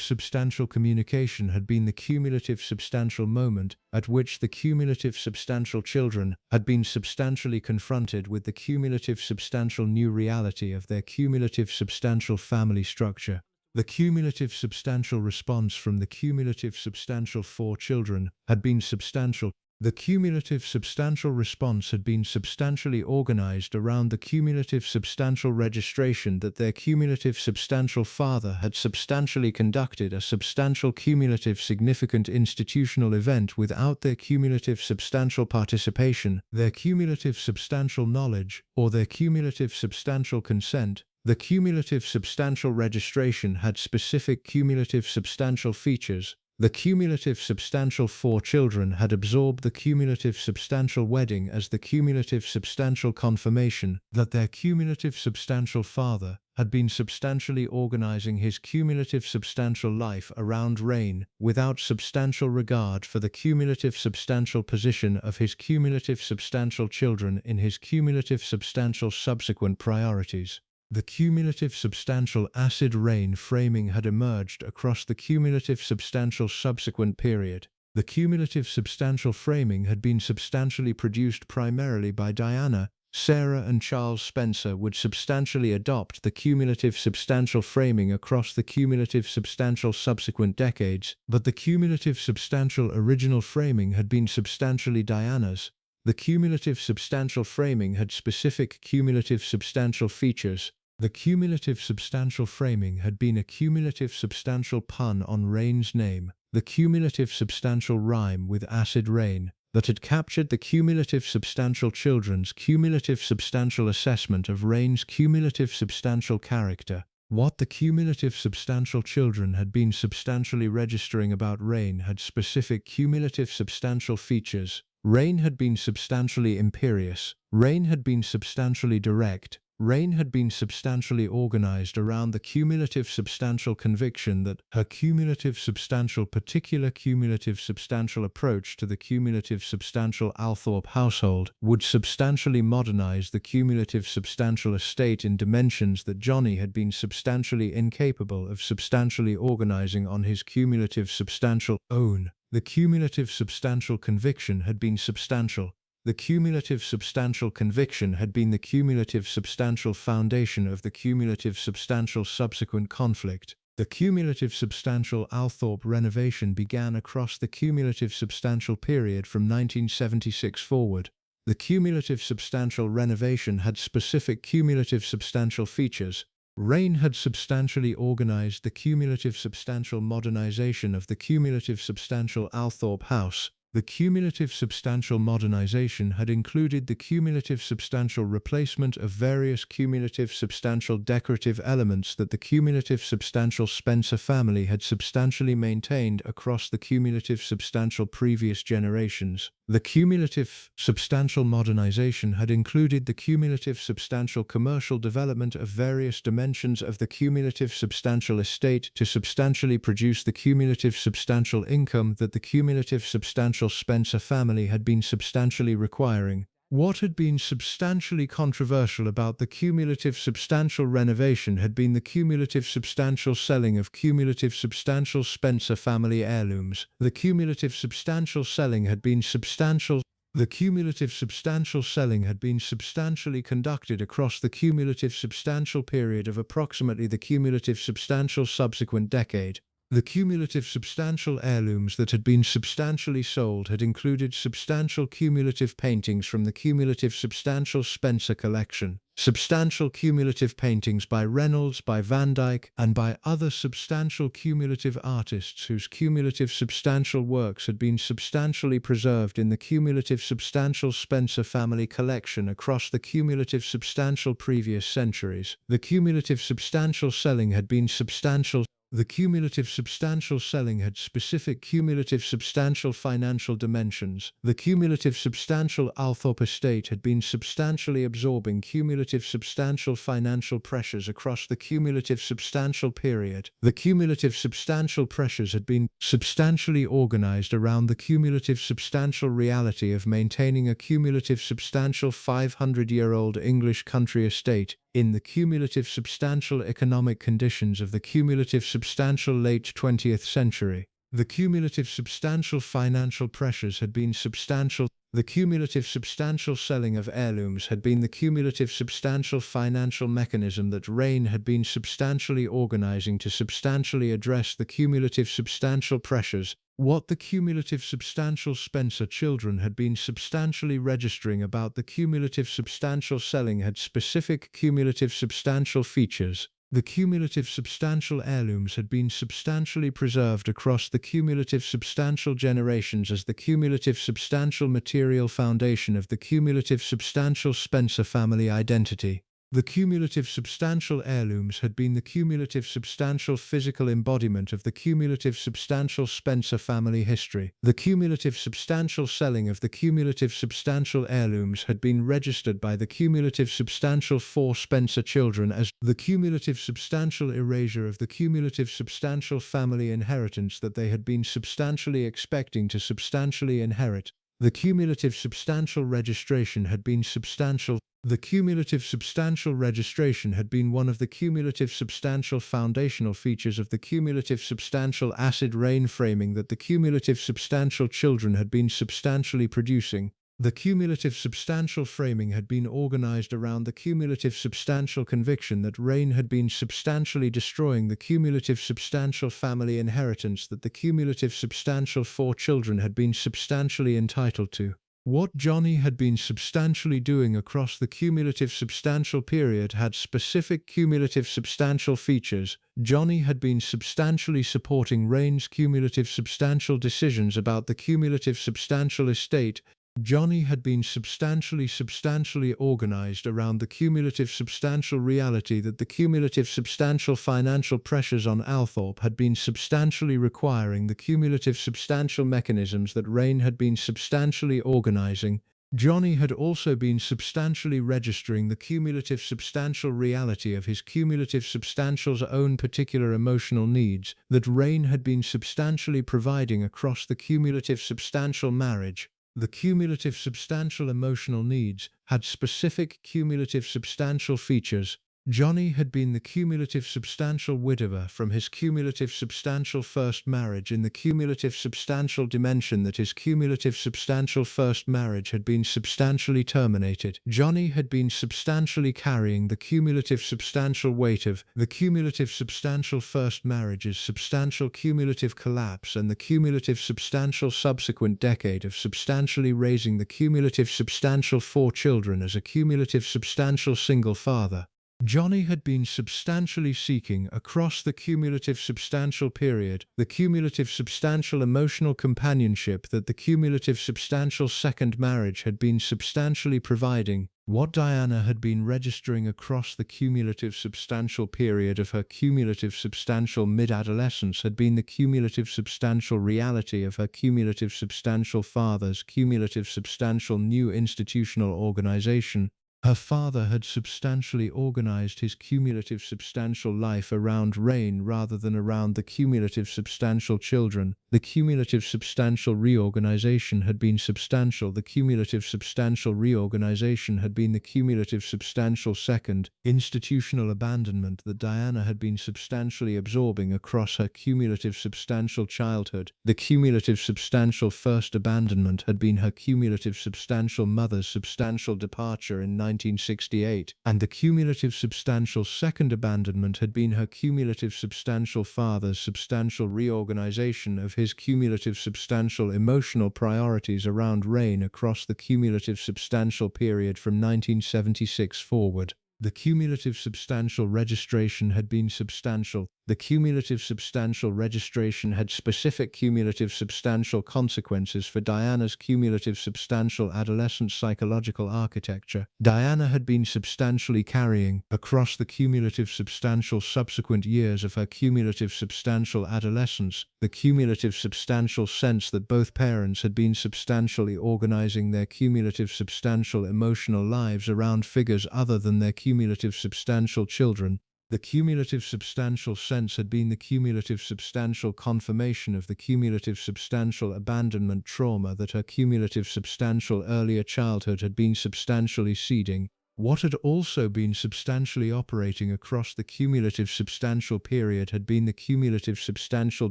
substantial communication had been the cumulative substantial moment at which the cumulative substantial children had been substantially confronted with the cumulative substantial new reality of their cumulative substantial family structure. The cumulative substantial response from the cumulative substantial 4 children had been substantial. The cumulative substantial response had been substantially organized around the cumulative substantial registration that their cumulative substantial father had substantially conducted a substantial cumulative significant institutional event without their cumulative substantial participation, their cumulative substantial knowledge, or their cumulative substantial consent. The cumulative substantial registration had specific cumulative substantial features. The cumulative substantial 4 children had absorbed the cumulative substantial wedding as the cumulative substantial confirmation that their cumulative substantial father had been substantially organizing his cumulative substantial life around Raine without substantial regard for the cumulative substantial position of his cumulative substantial children in his cumulative substantial subsequent priorities. The cumulative substantial acid rain framing had emerged across the cumulative substantial subsequent period. The cumulative substantial framing had been substantially produced primarily by Diana. Sarah and Charles Spencer would substantially adopt the cumulative substantial framing across the cumulative substantial subsequent decades, but the cumulative substantial original framing had been substantially Diana's. The cumulative substantial framing had specific cumulative substantial features. The cumulative substantial framing had been a cumulative substantial pun on Raine's name, the cumulative substantial rhyme with acid rain, that had captured the cumulative substantial children's cumulative substantial assessment of Raine's cumulative substantial character. What the cumulative substantial children had been substantially registering about Raine had specific cumulative substantial features. Raine had been substantially imperious. Raine had been substantially direct. Raine had been substantially organized around the cumulative substantial conviction that her cumulative substantial particular cumulative substantial approach to the cumulative substantial Althorpe household would substantially modernize the cumulative substantial estate in dimensions that Johnnie had been substantially incapable of substantially organizing on his cumulative substantial own. The cumulative substantial conviction had been substantial. The cumulative substantial conviction had been the cumulative substantial foundation of the cumulative substantial subsequent conflict. The cumulative substantial Althorpe renovation began across the cumulative substantial period from 1976 forward. The cumulative substantial renovation had specific cumulative substantial features. Raine had substantially organized the cumulative substantial modernization of the cumulative substantial Althorpe house. The cumulative substantial modernization had included the cumulative substantial replacement of various cumulative substantial decorative elements that the cumulative substantial Spencer family had substantially maintained across the cumulative substantial previous generations. The cumulative substantial modernization had included the cumulative substantial commercial development of various dimensions of the cumulative substantial estate to substantially produce the cumulative substantial income that the cumulative substantial Spencer family had been substantially requiring. What had been substantially controversial about the cumulative substantial renovation had been the cumulative substantial selling of cumulative substantial Spencer family heirlooms. The cumulative substantial selling had been substantial. The cumulative substantial selling had been substantially conducted across the cumulative substantial period of approximately the cumulative substantial subsequent decade. The cumulative substantial heirlooms that had been substantially sold had included substantial cumulative paintings from the cumulative substantial Spencer collection, substantial cumulative paintings by Reynolds, by Van Dyck, and by other substantial cumulative artists whose cumulative substantial works had been substantially preserved in the cumulative substantial Spencer family collection across the cumulative substantial previous centuries. The cumulative substantial selling had been substantial. The cumulative substantial selling had specific cumulative substantial financial dimensions. The cumulative substantial Althorpe estate had been substantially absorbing cumulative substantial financial pressures across the cumulative substantial period. The cumulative substantial pressures had been substantially organized around the cumulative substantial reality of maintaining a cumulative substantial 500-year-old English country estate in the cumulative substantial economic conditions of the cumulative substantial late 20th century. The cumulative substantial financial pressures had been substantial. The cumulative substantial selling of heirlooms had been the cumulative substantial financial mechanism that Raine had been substantially organizing to substantially address the cumulative substantial pressures. What the cumulative substantial Spencer children had been substantially registering about the cumulative substantial selling had specific cumulative substantial features. The cumulative substantial heirlooms had been substantially preserved across the cumulative substantial generations as the cumulative substantial material foundation of the cumulative substantial Spencer family identity. The cumulative substantial heirlooms had been the cumulative substantial physical embodiment of the cumulative substantial Spencer family history. The cumulative substantial selling of the cumulative substantial heirlooms had been registered by the cumulative substantial 4 Spencer children as the cumulative substantial erasure of the cumulative substantial family inheritance that they had been substantially expecting to substantially inherit. The cumulative substantial registration had been substantial. The cumulative substantial registration had been one of the cumulative substantial foundational features of the cumulative substantial acid rain framing that the cumulative substantial children had been substantially producing. The cumulative substantial framing had been organized around the cumulative substantial conviction that Raine had been substantially destroying the cumulative substantial family inheritance that the cumulative substantial 4 children had been substantially entitled to. What Johnnie had been substantially doing across the cumulative substantial period had specific cumulative substantial features. Johnnie had been substantially supporting Raine's cumulative substantial decisions about the cumulative substantial estate. Johnnie had been substantially organized around the cumulative substantial reality that the cumulative substantial financial pressures on Althorpe had been substantially requiring the cumulative substantial mechanisms that Raine had been substantially organizing. Johnnie had also been substantially registering the cumulative substantial reality of his cumulative substantial's own particular emotional needs that Raine had been substantially providing across the cumulative substantial marriage. The cumulative substantial emotional needs had specific cumulative substantial features. Johnnie had been the cumulative substantial widower from his cumulative substantial first marriage in the cumulative substantial dimension that his cumulative substantial first marriage had been substantially terminated. Johnnie had been substantially carrying the cumulative substantial weight of the cumulative substantial first marriage's substantial cumulative collapse and the cumulative substantial subsequent decade of substantially raising the cumulative substantial 4 children as a cumulative substantial single father. Johnnie had been substantially seeking across the cumulative substantial period the cumulative substantial emotional companionship that the cumulative substantial second marriage had been substantially providing. What Diana had been registering across the cumulative substantial period of her cumulative substantial mid-adolescence had been the cumulative substantial reality of her cumulative substantial father's cumulative substantial new institutional organization. Her father had substantially organized his cumulative substantial life around Raine rather than around the cumulative substantial children. The cumulative substantial reorganization had been substantial. The cumulative substantial reorganization had been the cumulative substantial second institutional abandonment that Diana had been substantially absorbing across her cumulative substantial childhood. The cumulative substantial first abandonment had been her cumulative substantial mother's substantial departure in 1968, and the cumulative substantial second abandonment had been her cumulative substantial father's substantial reorganization of his cumulative substantial emotional priorities around Raine across the cumulative substantial period from 1976 forward. The cumulative substantial registration had been substantial. The cumulative substantial registration had specific cumulative substantial consequences for Diana's cumulative substantial adolescent psychological architecture. Diana had been substantially carrying, across the cumulative substantial subsequent years of her cumulative substantial adolescence, the cumulative substantial sense that both parents had been substantially organizing their cumulative substantial emotional lives around figures other than their cumulative substantial children. The cumulative substantial sense had been the cumulative substantial confirmation of the cumulative substantial abandonment trauma that her cumulative substantial earlier childhood had been substantially seeding. What had also been substantially operating across the cumulative substantial period had been the cumulative substantial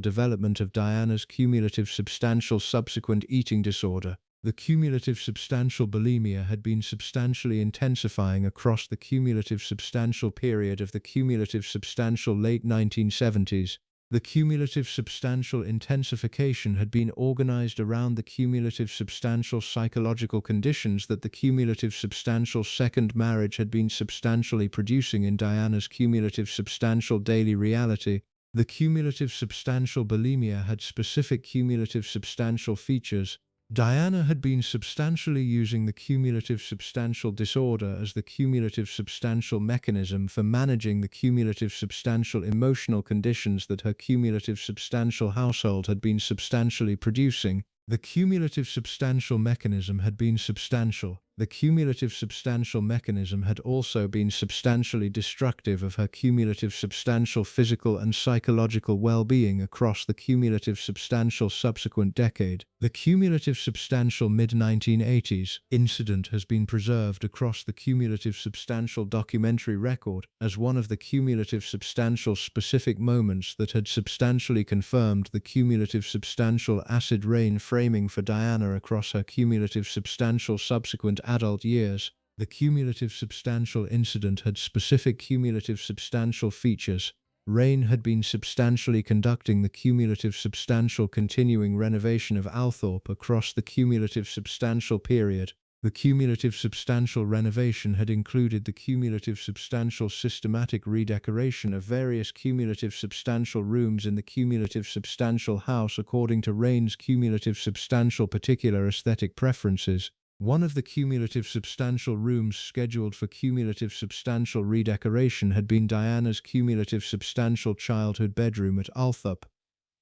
development of Diana's cumulative substantial subsequent eating disorder. The cumulative substantial bulimia had been substantially intensifying across the cumulative substantial period of the cumulative substantial late 1970s. The cumulative substantial intensification had been organized around the cumulative substantial psychological conditions that the cumulative substantial second marriage had been substantially producing in Diana's cumulative substantial daily reality. The cumulative substantial bulimia had specific cumulative substantial features. Diana had been substantially using the cumulative substantial disorder as the cumulative substantial mechanism for managing the cumulative substantial emotional conditions that her cumulative substantial household had been substantially producing. The cumulative substantial mechanism had been substantial. The cumulative substantial mechanism had also been substantially destructive of her cumulative substantial physical and psychological well-being across the cumulative substantial subsequent decade. The cumulative substantial mid-1980s incident has been preserved across the cumulative substantial documentary record as one of the cumulative substantial specific moments that had substantially confirmed the cumulative substantial acid rain framing for Diana across her cumulative substantial subsequent adult years. The cumulative substantial incident had specific cumulative substantial features. Raine had been substantially conducting the cumulative substantial continuing renovation of Althorpe across the cumulative substantial period. The cumulative substantial renovation had included the cumulative substantial systematic redecoration of various cumulative substantial rooms in the cumulative substantial house according to Raine's cumulative substantial particular aesthetic preferences. One of the cumulative substantial rooms scheduled for cumulative substantial redecoration had been Diana's cumulative substantial childhood bedroom at Althorpe.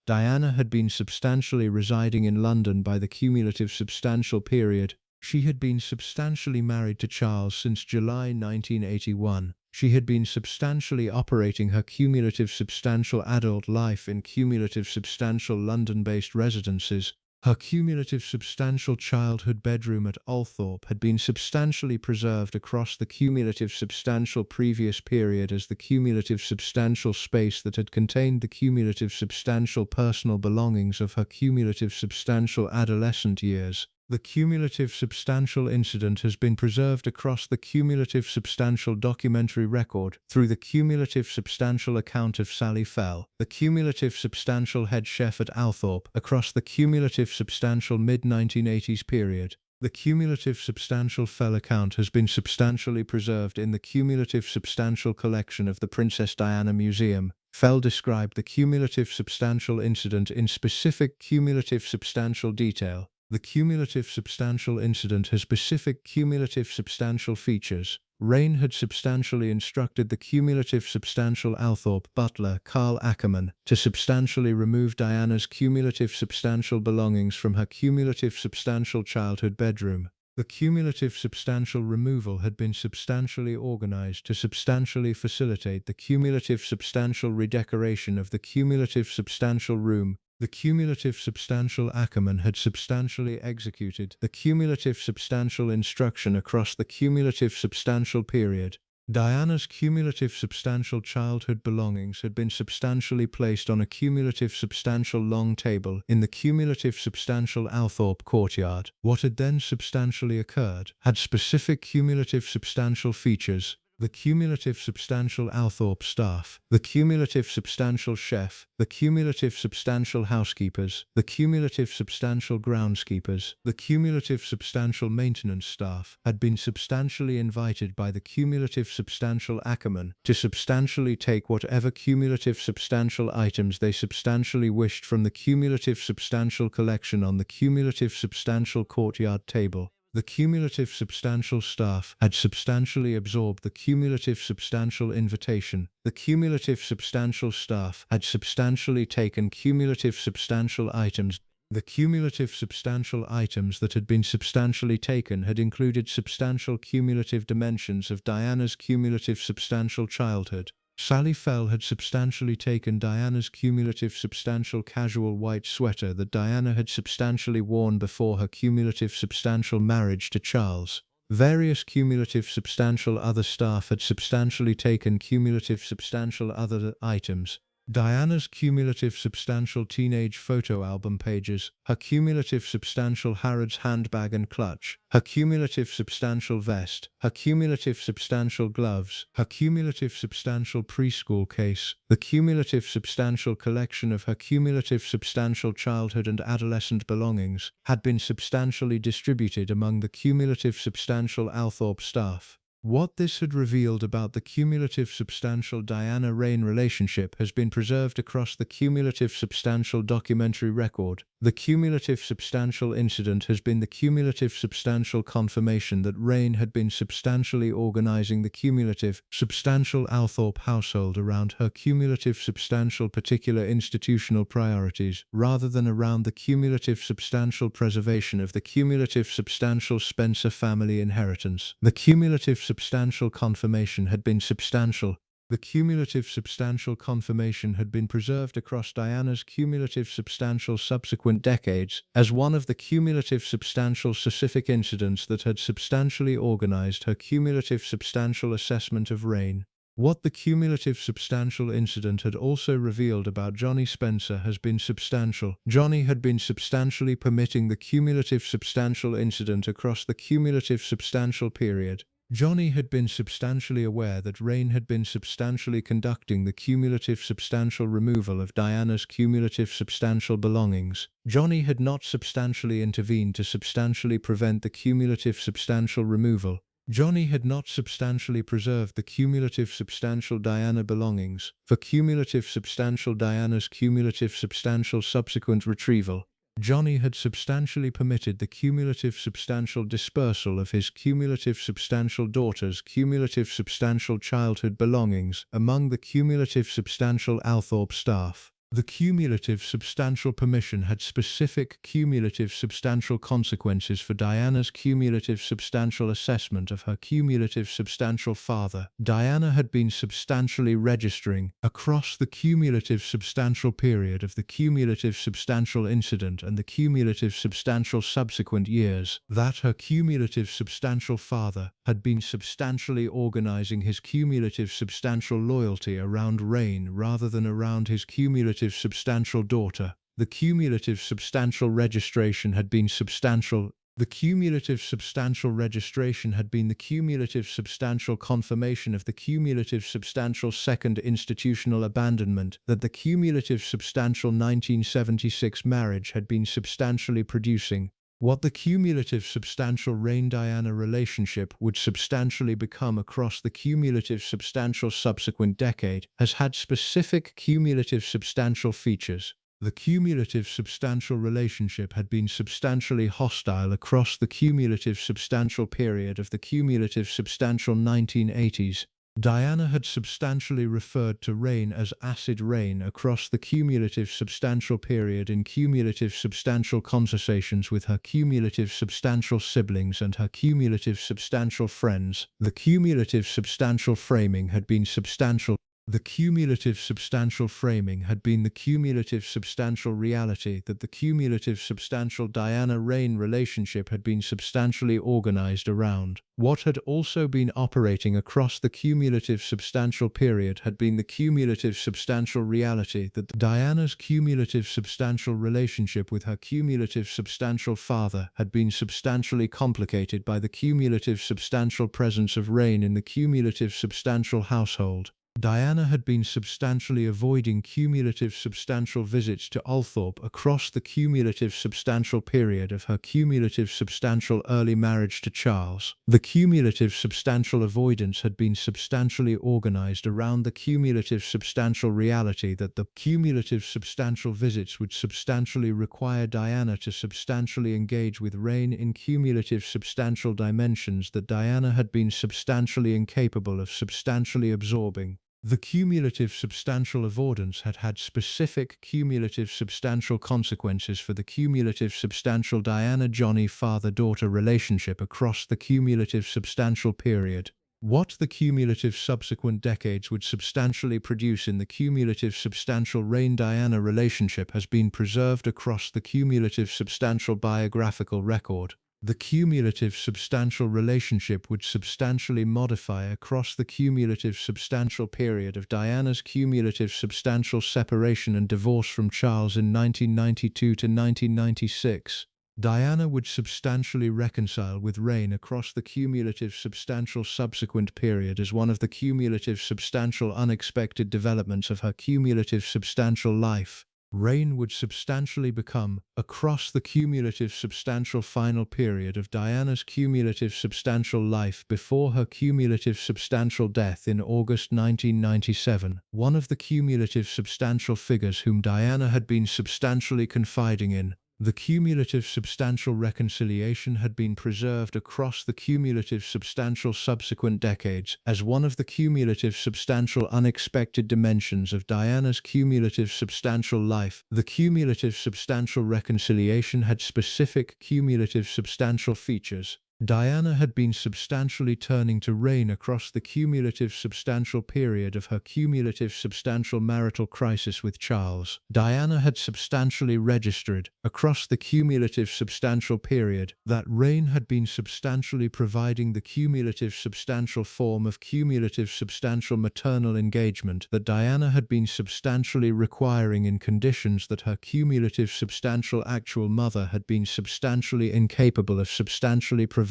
Diana had been substantially residing in London by the cumulative substantial period. She had been substantially married to Charles since July 1981. She had been substantially operating her cumulative substantial adult life in cumulative substantial London-based residences. Her cumulative substantial childhood bedroom at Althorpe had been substantially preserved across the cumulative substantial previous period as the cumulative substantial space that had contained the cumulative substantial personal belongings of her cumulative substantial adolescent years. The cumulative substantial incident has been preserved across the cumulative substantial documentary record through the cumulative substantial account of Sally Fell, the cumulative substantial head chef at Althorpe, across the cumulative substantial mid-1980s period. The cumulative substantial Fell account has been substantially preserved in the cumulative substantial collection of the Princess Diana Museum. Fell described the cumulative substantial incident in specific cumulative substantial detail. The cumulative substantial incident has specific cumulative substantial features. Raine had substantially instructed the cumulative substantial Althorpe butler, Carl Ackerman, to substantially remove Diana's cumulative substantial belongings from her cumulative substantial childhood bedroom. The cumulative substantial removal had been substantially organized to substantially facilitate the cumulative substantial redecoration of the cumulative substantial room. The cumulative substantial Ackerman had substantially executed the cumulative substantial instruction across the cumulative substantial period. Diana's cumulative substantial childhood belongings had been substantially placed on a cumulative substantial long table in the cumulative substantial Althorpe courtyard. What had then substantially occurred had specific cumulative substantial features. the cumulative substantial Althorp staff, the cumulative substantial chef, the cumulative substantial housekeepers, the cumulative substantial groundskeepers, the cumulative substantial maintenance staff had been substantially invited by the cumulative substantial ackerman to substantially take whatever cumulative substantial items they substantially wished from the cumulative substantial collection on the cumulative substantial courtyard table. The cumulative substantial staff had substantially absorbed the cumulative substantial invitation. The cumulative substantial staff had substantially taken cumulative substantial items. The cumulative substantial items that had been substantially taken had included substantial cumulative dimensions of Diana's cumulative substantial childhood. Sally Fell had substantially taken Diana's cumulative substantial casual white sweater that Diana had substantially worn before her cumulative substantial marriage to Charles. Various cumulative substantial other staff had substantially taken cumulative substantial other items. Diana's cumulative substantial teenage photo album pages, her cumulative substantial Harrods handbag and clutch, her cumulative substantial vest, her cumulative substantial gloves, her cumulative substantial preschool case, the cumulative substantial collection of her cumulative substantial childhood and adolescent belongings, had been substantially distributed among the cumulative substantial Althorp staff. What this had revealed about the cumulative substantial Diana-Raine relationship has been preserved across the cumulative substantial documentary record. The cumulative substantial incident has been the cumulative substantial confirmation that Raine had been substantially organizing the cumulative substantial Althorp household around her cumulative substantial particular institutional priorities, rather than around the cumulative substantial preservation of the cumulative substantial Spencer family inheritance. The cumulative substantial confirmation had been substantial. The cumulative substantial confirmation had been preserved across Diana's cumulative substantial subsequent decades as one of the cumulative substantial specific incidents that had substantially organized her cumulative substantial assessment of Raine. What the cumulative substantial incident had also revealed about Johnnie Spencer has been substantial. Johnnie had been substantially permitting the cumulative substantial incident across the cumulative substantial period. Johnnie had been substantially aware that Raine had been substantially conducting the cumulative substantial removal of Diana's cumulative substantial belongings. Johnnie had not substantially intervened to substantially prevent the cumulative substantial removal. Johnnie had not substantially preserved the cumulative substantial Diana belongings for cumulative substantial Diana's cumulative substantial subsequent retrieval. Johnnie had substantially permitted the cumulative substantial dispersal of his cumulative substantial daughter's cumulative substantial childhood belongings among the cumulative substantial Althorp staff. The cumulative substantial permission had specific cumulative substantial consequences for Diana's cumulative substantial assessment of her cumulative substantial father. Diana had been substantially registering across the cumulative substantial period of the cumulative substantial incident and the cumulative substantial subsequent years that her cumulative substantial father had been substantially organizing his cumulative substantial loyalty around Raine rather than around his cumulative substantial daughter. The cumulative substantial registration had been substantial. The cumulative substantial registration had been the cumulative substantial confirmation of the cumulative substantial second institutional abandonment that the cumulative substantial 1976 marriage had been substantially producing. What the cumulative substantial Raine-Diana relationship would substantially become across the cumulative substantial subsequent decade has had specific cumulative substantial features. The cumulative substantial relationship had been substantially hostile across the cumulative substantial period of the cumulative substantial 1980s. Diana had substantially referred to Raine as acid rain across the cumulative substantial period in cumulative substantial conversations with her cumulative substantial siblings and her cumulative substantial friends. The cumulative substantial framing had been substantial. The cumulative substantial framing had been the cumulative substantial reality that the cumulative substantial Diana-Raine relationship had been substantially organized around. What had also been operating across the cumulative substantial period had been the cumulative substantial reality that Diana's cumulative substantial relationship with her cumulative substantial father had been substantially complicated by the cumulative substantial presence of Raine in the cumulative substantial household. Diana had been substantially avoiding cumulative substantial visits to Althorpe across the cumulative substantial period of her cumulative substantial early marriage to Charles. The cumulative substantial avoidance had been substantially organized around the cumulative substantial reality that the cumulative substantial visits would substantially require Diana to substantially engage with Raine in cumulative substantial dimensions that Diana had been substantially incapable of substantially absorbing. The cumulative substantial avoidance had had specific cumulative substantial consequences for the cumulative substantial Diana-Johnnie father-daughter relationship across the cumulative substantial period. What the cumulative subsequent decades would substantially produce in the cumulative substantial Raine-Diana relationship has been preserved across the cumulative substantial biographical record. The cumulative substantial relationship would substantially modify across the cumulative substantial period of Diana's cumulative substantial separation and divorce from Charles in 1992 to 1996. Diana would substantially reconcile with Raine across the cumulative substantial subsequent period as one of the cumulative substantial unexpected developments of her cumulative substantial life. Raine would substantially become, across the cumulative substantial final period of Diana's cumulative substantial life before her cumulative substantial death in August 1997, one of the cumulative substantial figures whom Diana had been substantially confiding in. The cumulative substantial reconciliation had been preserved across the cumulative substantial subsequent decades as one of the cumulative substantial unexpected dimensions of Diana's cumulative substantial life. The cumulative substantial reconciliation had specific cumulative substantial features. Diana had been substantially turning to Raine across the cumulative substantial period of her cumulative substantial marital crisis with Charles. Diana had substantially registered, across the cumulative substantial period, that Raine had been substantially providing the cumulative substantial form of cumulative substantial maternal engagement that Diana had been substantially requiring in conditions that her cumulative substantial actual mother had been substantially incapable of substantially providing.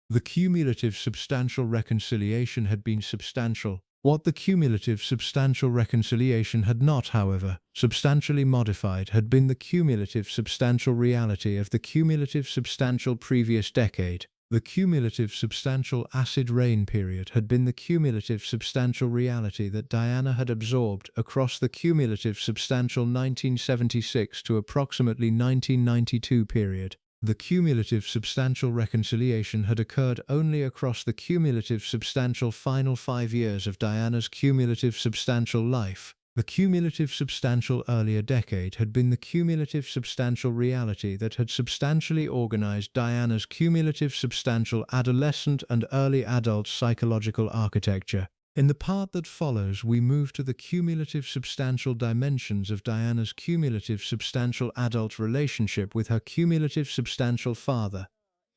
The cumulative substantial reconciliation had been substantial. What the cumulative substantial reconciliation had not, however, substantially modified had been the cumulative substantial reality of the cumulative substantial previous decade. The cumulative substantial acid rain period had been the cumulative substantial reality that Diana had absorbed across the cumulative substantial 1976 to approximately 1992 period. The cumulative substantial reconciliation had occurred only across the cumulative substantial final 5 years of Diana's cumulative substantial life. The cumulative substantial earlier decade had been the cumulative substantial reality that had substantially organized Diana's cumulative substantial adolescent and early adult psychological architecture. In the part that follows, we move to the cumulative substantial dimensions of Diana's cumulative substantial adult relationship with her cumulative substantial father.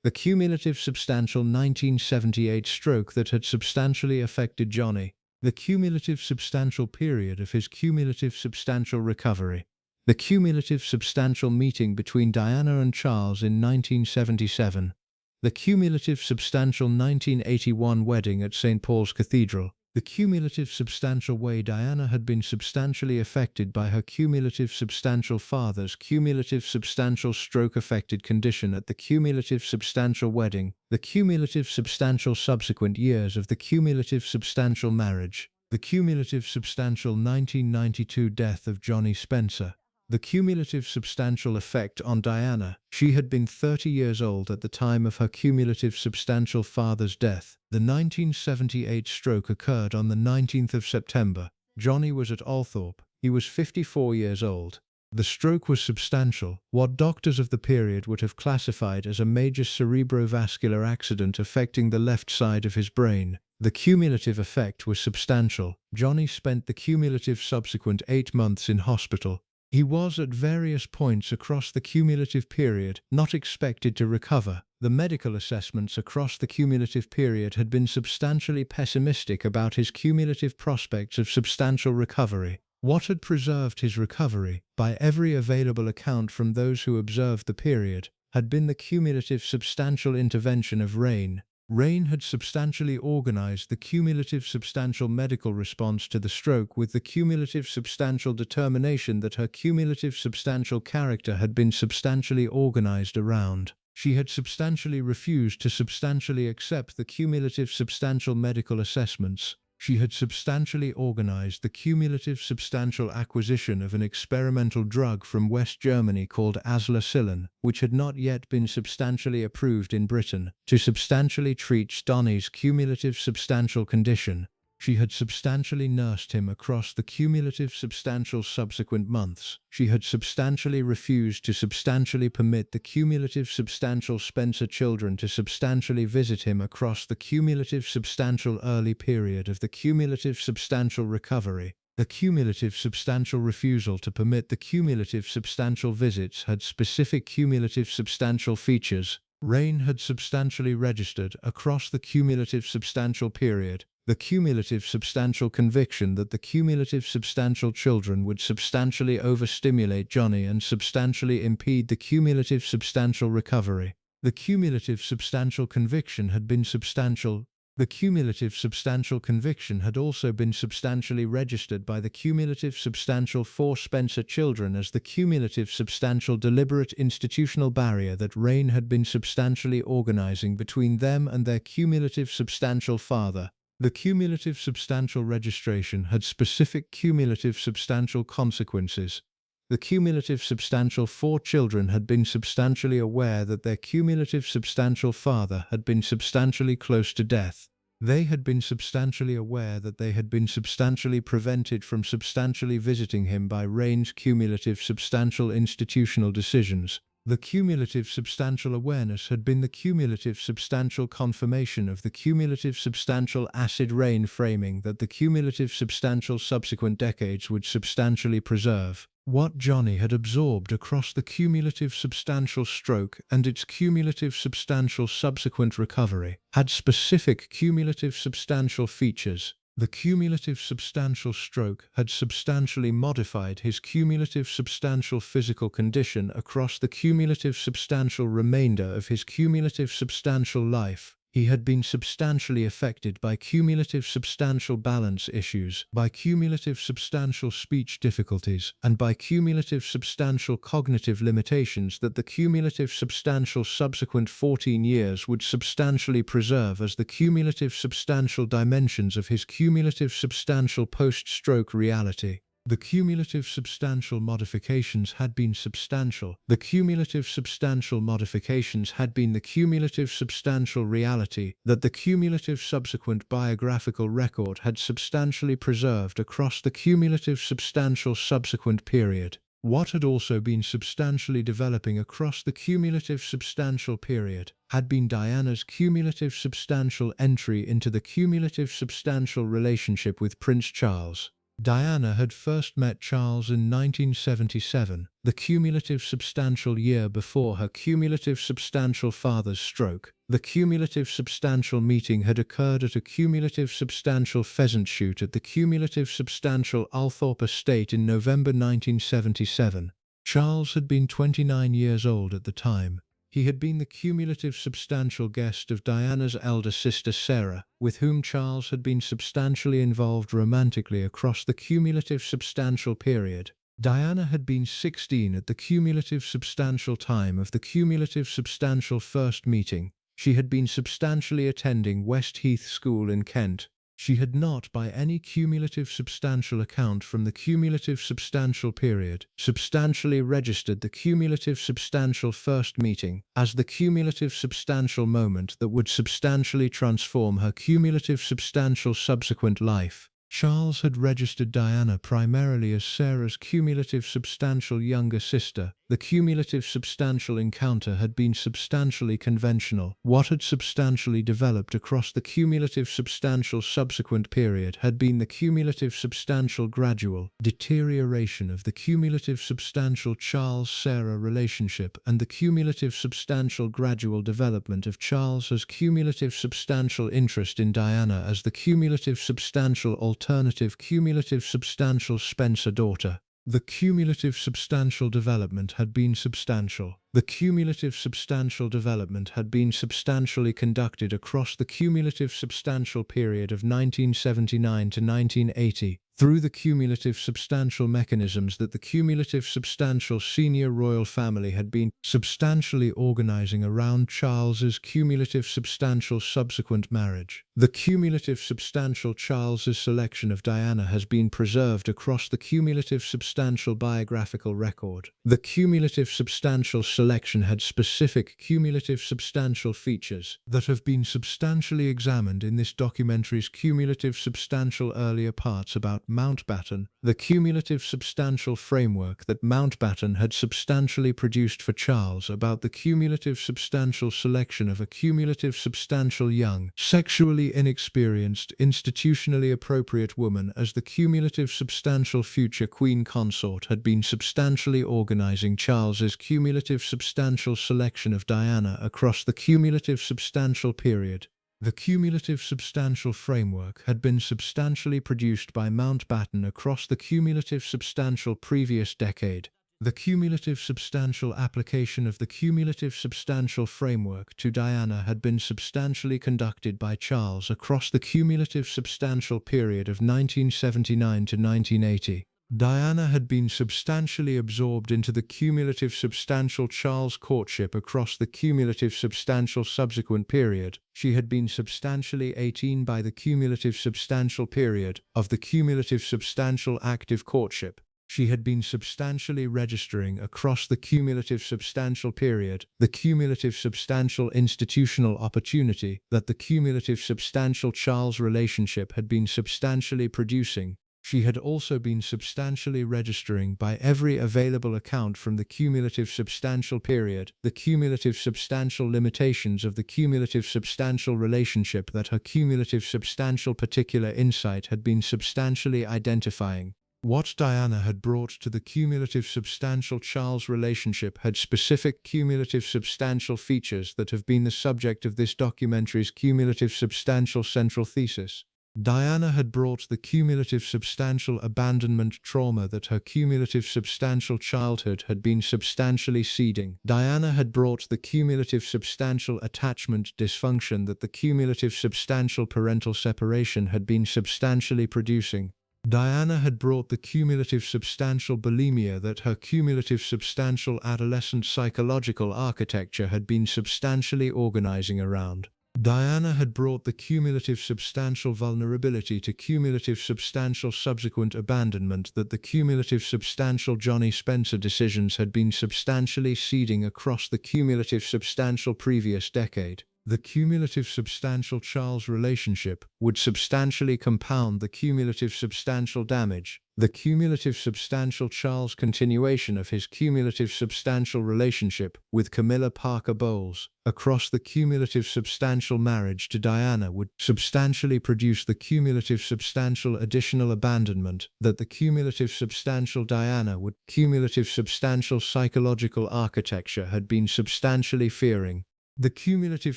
The cumulative substantial 1978 stroke that had substantially affected Johnnie. The cumulative substantial period of his cumulative substantial recovery. The cumulative substantial meeting between Diana and Charles in 1977. The cumulative substantial 1981 wedding at St. Paul's Cathedral. The cumulative substantial way Diana had been substantially affected by her cumulative substantial father's cumulative substantial stroke-affected condition at the cumulative substantial wedding, the cumulative substantial subsequent years of the cumulative substantial marriage, the cumulative substantial 1992 death of Johnnie Spencer. The cumulative substantial effect on Diana. She had been 30 years old at the time of her cumulative substantial father's death. The 1978 stroke occurred on the 19th of September. Johnnie was at Althorpe. He was 54 years old. The stroke was substantial, what doctors of the period would have classified as a major cerebrovascular accident affecting the left side of his brain. The cumulative effect was substantial. Johnnie spent the cumulative subsequent 8 months in hospital. He was at various points across the cumulative period not expected to recover. The medical assessments across the cumulative period had been substantially pessimistic about his cumulative prospects of substantial recovery. What had preserved his recovery, by every available account from those who observed the period, had been the cumulative substantial intervention of Raine. Raine had substantially organized the cumulative substantial medical response to the stroke with the cumulative substantial determination that her cumulative substantial character had been substantially organized around. She had substantially refused to substantially accept the cumulative substantial medical assessments. She had substantially organized the cumulative substantial acquisition of an experimental drug from West Germany called aslacillin, which had not yet been substantially approved in Britain, to substantially treat Johnnie's cumulative substantial condition. She had substantially nursed him across the cumulative substantial subsequent months. She had substantially refused to substantially permit the cumulative substantial Spencer children to substantially visit him across the cumulative substantial early period of the cumulative substantial recovery. The cumulative substantial refusal to permit the cumulative substantial visits had specific cumulative substantial features. Raine had substantially registered across the cumulative substantial period the cumulative substantial conviction that the cumulative substantial children would substantially overstimulate Johnnie and substantially impede the cumulative substantial recovery. The cumulative substantial conviction had been substantial. The cumulative substantial conviction had also been substantially registered by the cumulative substantial 4 Spencer children as the cumulative substantial deliberate institutional barrier that Raine had been substantially organizing between them and their cumulative substantial father. The cumulative substantial registration had specific cumulative substantial consequences. The cumulative substantial 4 children had been substantially aware that their cumulative substantial father had been substantially close to death. They had been substantially aware that they had been substantially prevented from substantially visiting him by Raine's cumulative substantial institutional decisions. The cumulative substantial awareness had been the cumulative substantial confirmation of the cumulative substantial acid rain framing that the cumulative substantial subsequent decades would substantially preserve. What Johnnie had absorbed across the cumulative substantial stroke and its cumulative substantial subsequent recovery had specific cumulative substantial features. The cumulative substantial stroke had substantially modified his cumulative substantial physical condition across the cumulative substantial remainder of his cumulative substantial life. He had been substantially affected by cumulative substantial balance issues, by cumulative substantial speech difficulties, and by cumulative substantial cognitive limitations that the cumulative substantial subsequent 14 years would substantially preserve as the cumulative substantial dimensions of his cumulative substantial post-stroke reality. The cumulative substantial modifications had been substantial. The cumulative substantial modifications had been the cumulative substantial reality that the cumulative subsequent biographical record had substantially preserved across the cumulative substantial subsequent period. What had also been substantially developing across the cumulative substantial period had been Diana's cumulative substantial entry into the cumulative substantial relationship with Prince Charles. Diana had first met Charles in 1977, the cumulative substantial year before her cumulative substantial father's stroke. The cumulative substantial meeting had occurred at a cumulative substantial pheasant shoot at the cumulative substantial Althorpe estate in November 1977. Charles had been 29 years old at the time. He had been the cumulative substantial guest of Diana's elder sister Sarah, with whom Charles had been substantially involved romantically across the cumulative substantial period. Diana had been 16 at the cumulative substantial time of the cumulative substantial first meeting. She had been substantially attending West Heath School in Kent. She had not, by any cumulative substantial account from the cumulative substantial period, substantially registered the cumulative substantial first meeting as the cumulative substantial moment that would substantially transform her cumulative substantial subsequent life. Charles had registered Diana primarily as Sarah's cumulative substantial younger sister, The cumulative substantial encounter had been substantially conventional. What had substantially developed across the cumulative substantial subsequent period had been the cumulative substantial gradual deterioration of the cumulative substantial Charles-Sarah relationship and the cumulative substantial gradual development of Charles's cumulative substantial interest in Diana as the cumulative substantial alternative cumulative substantial Spencer daughter. The cumulative substantial development had been substantial. The cumulative substantial development had been substantially conducted across the cumulative substantial period of 1979 to 1980 through the cumulative substantial mechanisms that the cumulative substantial senior royal family had been substantially organizing around Charles's cumulative substantial subsequent marriage. The cumulative substantial Charles's selection of Diana has been preserved across the cumulative substantial biographical record. The cumulative substantial selection had specific cumulative substantial features that have been substantially examined in this documentary's cumulative substantial earlier parts about Mountbatten, the cumulative substantial framework that Mountbatten had substantially produced for Charles about the cumulative substantial selection of a cumulative substantial young, sexually inexperienced, institutionally appropriate woman as the cumulative substantial future queen consort had been substantially organizing Charles's cumulative substantial selection of Diana across the cumulative substantial period. The cumulative substantial framework had been substantially produced by Mountbatten across the cumulative substantial previous decade. The cumulative substantial application of the cumulative substantial framework to Diana had been substantially conducted by Charles across the cumulative substantial period of 1979 to 1980. Diana had been substantially absorbed into the cumulative substantial Charles courtship across the cumulative substantial subsequent period. She had been substantially 18 by the cumulative substantial period of the cumulative substantial active courtship. She had been substantially registering across the cumulative substantial period, the cumulative substantial institutional opportunity that the cumulative substantial Charles relationship had been substantially producing. She had also been substantially registering by every available account from the cumulative substantial period, the cumulative substantial limitations of the cumulative substantial relationship that her cumulative substantial particular insight had been substantially identifying. What Diana had brought to the cumulative substantial Charles relationship had specific cumulative substantial features that have been the subject of this documentary's cumulative substantial central thesis. Diana had brought the cumulative substantial abandonment trauma that her cumulative substantial childhood had been substantially seeding. Diana had brought the cumulative substantial attachment dysfunction that the cumulative substantial parental separation had been substantially producing. Diana had brought the cumulative substantial bulimia that her cumulative substantial adolescent psychological architecture had been substantially organizing around. Diana had brought the cumulative substantial vulnerability to cumulative substantial subsequent abandonment that the cumulative substantial Johnnie Spencer decisions had been substantially seeding across the cumulative substantial previous decade. The cumulative substantial Charles relationship would substantially compound the cumulative substantial damage. The cumulative substantial Charles continuation of his cumulative substantial relationship with Camilla Parker Bowles across the cumulative substantial marriage to Diana would substantially produce the cumulative substantial additional abandonment that the cumulative substantial Diana would cumulative substantial psychological architecture had been substantially fearing. The cumulative